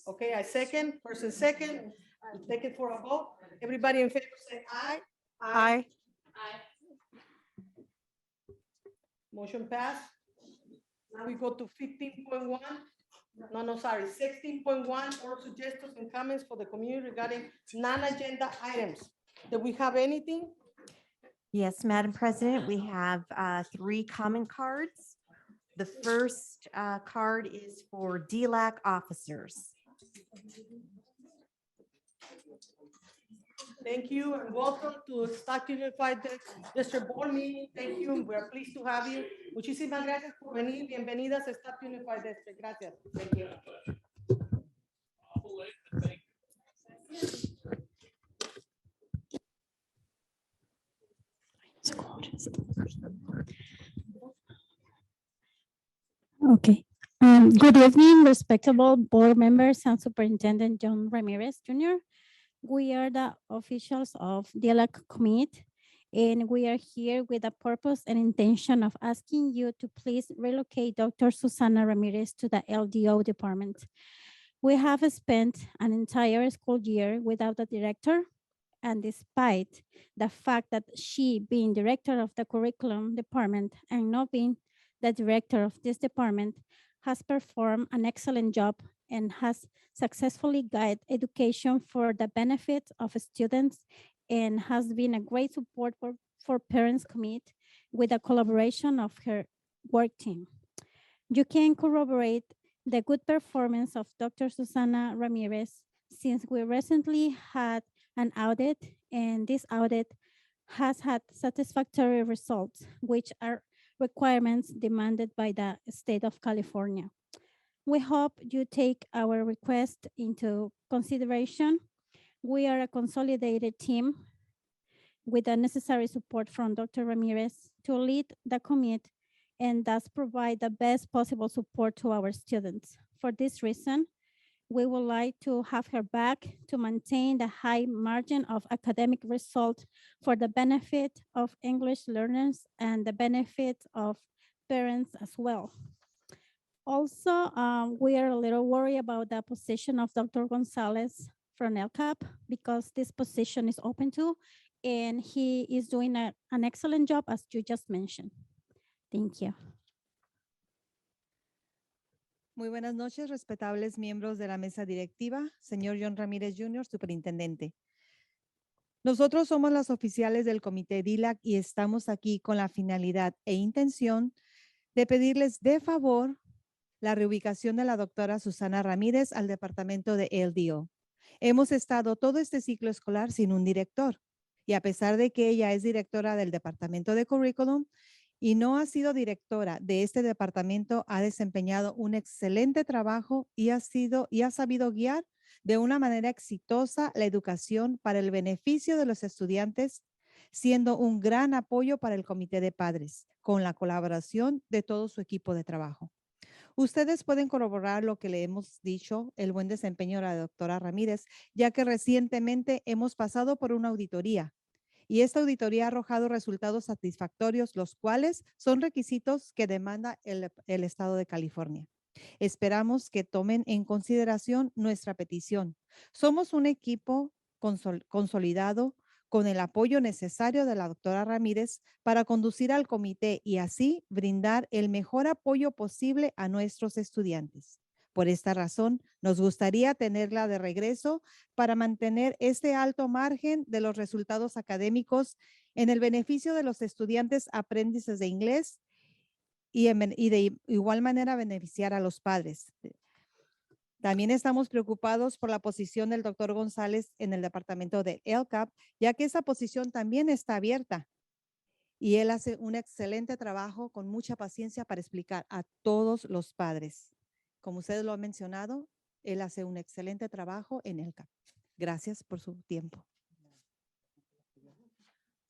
Okay, I second, first and second. Take it for a vote. Everybody in favor say aye. Aye. Motion passed. Now we go to 15.1. Sorry, 16.1, or suggestions and comments for the community regarding non-agenda items. Do we have anything? Yes, Madam President, we have 3 comment cards. The first card is for DLAC officers. Thank you and welcome to Stockton Unified District Board meeting. Thank you. We are pleased to have you. Muchísimas gracias por venir. Bienvenidas a Stockton Unified District. Gracias. Thank you. Okay. Good evening, respectable board members and Superintendent John Ramirez Jr. We are the officials of the DLAC Committee, and we are here with the purpose and intention of asking you to please relocate Dr. Susana Ramirez to the LDO department. We have spent an entire school year without a director, and despite the fact that she being director of the curriculum department and not being the director of this department, has performed an excellent job and has successfully guided education for the benefit of students and has been a great support for parents committee with the collaboration of her work team. You can corroborate the good performance of Dr. Susana Ramirez since we recently had an audit, and this audit has had satisfactory results, which are requirements demanded by the state of California. We hope you take our request into consideration. We are a consolidated team with the necessary support from Dr. Ramirez to lead the committee and thus provide the best possible support to our students. For this reason, we would like to have her back to maintain the high margin of academic results for the benefit of English learners and the benefit of parents as well. Also, we are a little worried about the position of Dr. Gonzalez from LCAP because this position is open too, and he is doing an excellent job, as you just mentioned. Thank you. Muy buenas noches, respetables miembros de la mesa directiva, señor John Ramírez Jr., superintendente. Nosotros somos las oficiales del comité DILAC y estamos aquí con la finalidad e intención de pedirles de favor la reubicación de la doctora Susana Ramírez al departamento de LDO. Hemos estado todo este ciclo escolar sin un director y a pesar de que ella es directora del departamento de currículum y no ha sido directora de este departamento, ha desempeñado un excelente trabajo y ha sabido guiar de una manera exitosa la educación para el beneficio de los estudiantes, siendo un gran apoyo para el comité de padres, con la colaboración de todo su equipo de trabajo. Ustedes pueden corroborar lo que le hemos dicho, el buen desempeño de la doctora Ramírez, ya que recientemente hemos pasado por una auditoría y esta auditoría ha arrojado resultados satisfactorios, los cuales son requisitos que demanda el estado de California. Esperamos que tomen en consideración nuestra petición. Somos un equipo consolidado con el apoyo necesario de la doctora Ramírez para conducir al comité y así brindar el mejor apoyo posible a nuestros estudiantes. Por esta razón, nos gustaría tenerla de regreso para mantener este alto margen de los resultados académicos en el beneficio de los estudiantes aprendices de inglés y de igual manera beneficiar a los padres. También estamos preocupados por la posición del doctor González en el departamento de LCAP, ya que esa posición también está abierta y él hace un excelente trabajo con mucha paciencia para explicar a todos los padres. Como ustedes lo han mencionado, él hace un excelente trabajo en LCAP. Gracias por su tiempo.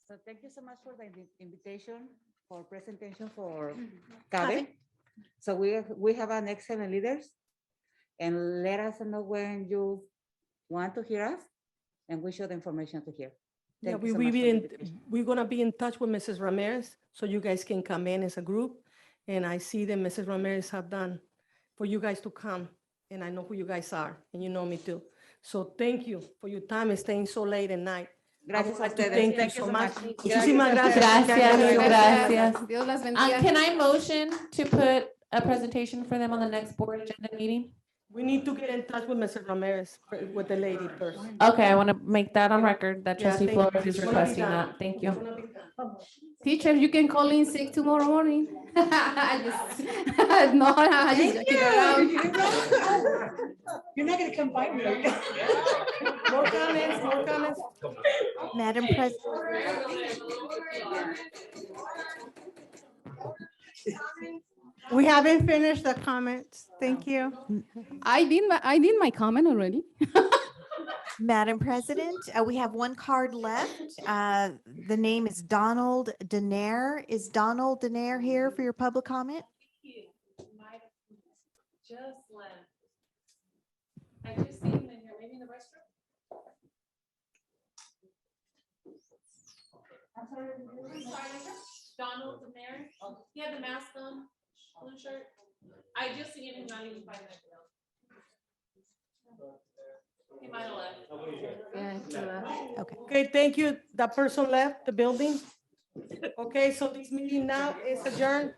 So thank you so much for the invitation for presentation for CABE. So we have an excellent leaders, and let us know when you want to hear us, and we show the information to hear. Yeah, Thank you so much for the invitation. we're gonna be in touch with Mrs. Ramirez, so you guys can come in as a group. And I see that Mrs. Ramirez have done for you guys to come, and I know who you guys are, and you know me too. So thank you for your time and staying so late at night. I would Gracias a like to ustedes. Thank you Thank you so so much. much. Muchísimas gracias. Gracias. Dios las bendiga. Can I motion to put a presentation for them on the next board agenda meeting? We need to get in touch with Mrs. Ramirez, with the lady first. Okay, I want to make that on record that Yeah, trustee thank you. Flores is It's gonna be requesting done. that. Thank you. It's gonna be done. Teacher, you can call in sick tomorrow morning. I just, no, I just joking around. You're not gonna come find me. More comments, more comments. Madam President. We haven't finished the comments. Thank you. I did my comment already. Madam President, we have one card left. The name is Donald Denaire. Is Donald Denaire here for your public comment? Just left. I just seen him in here, maybe in the restroom. Donald Demare. He had the mask on, blue shirt. I just seen him not even 5 minutes ago. He might have left. Okay. Okay, thank you. That person left the building. Okay, so this meeting now is adjourned.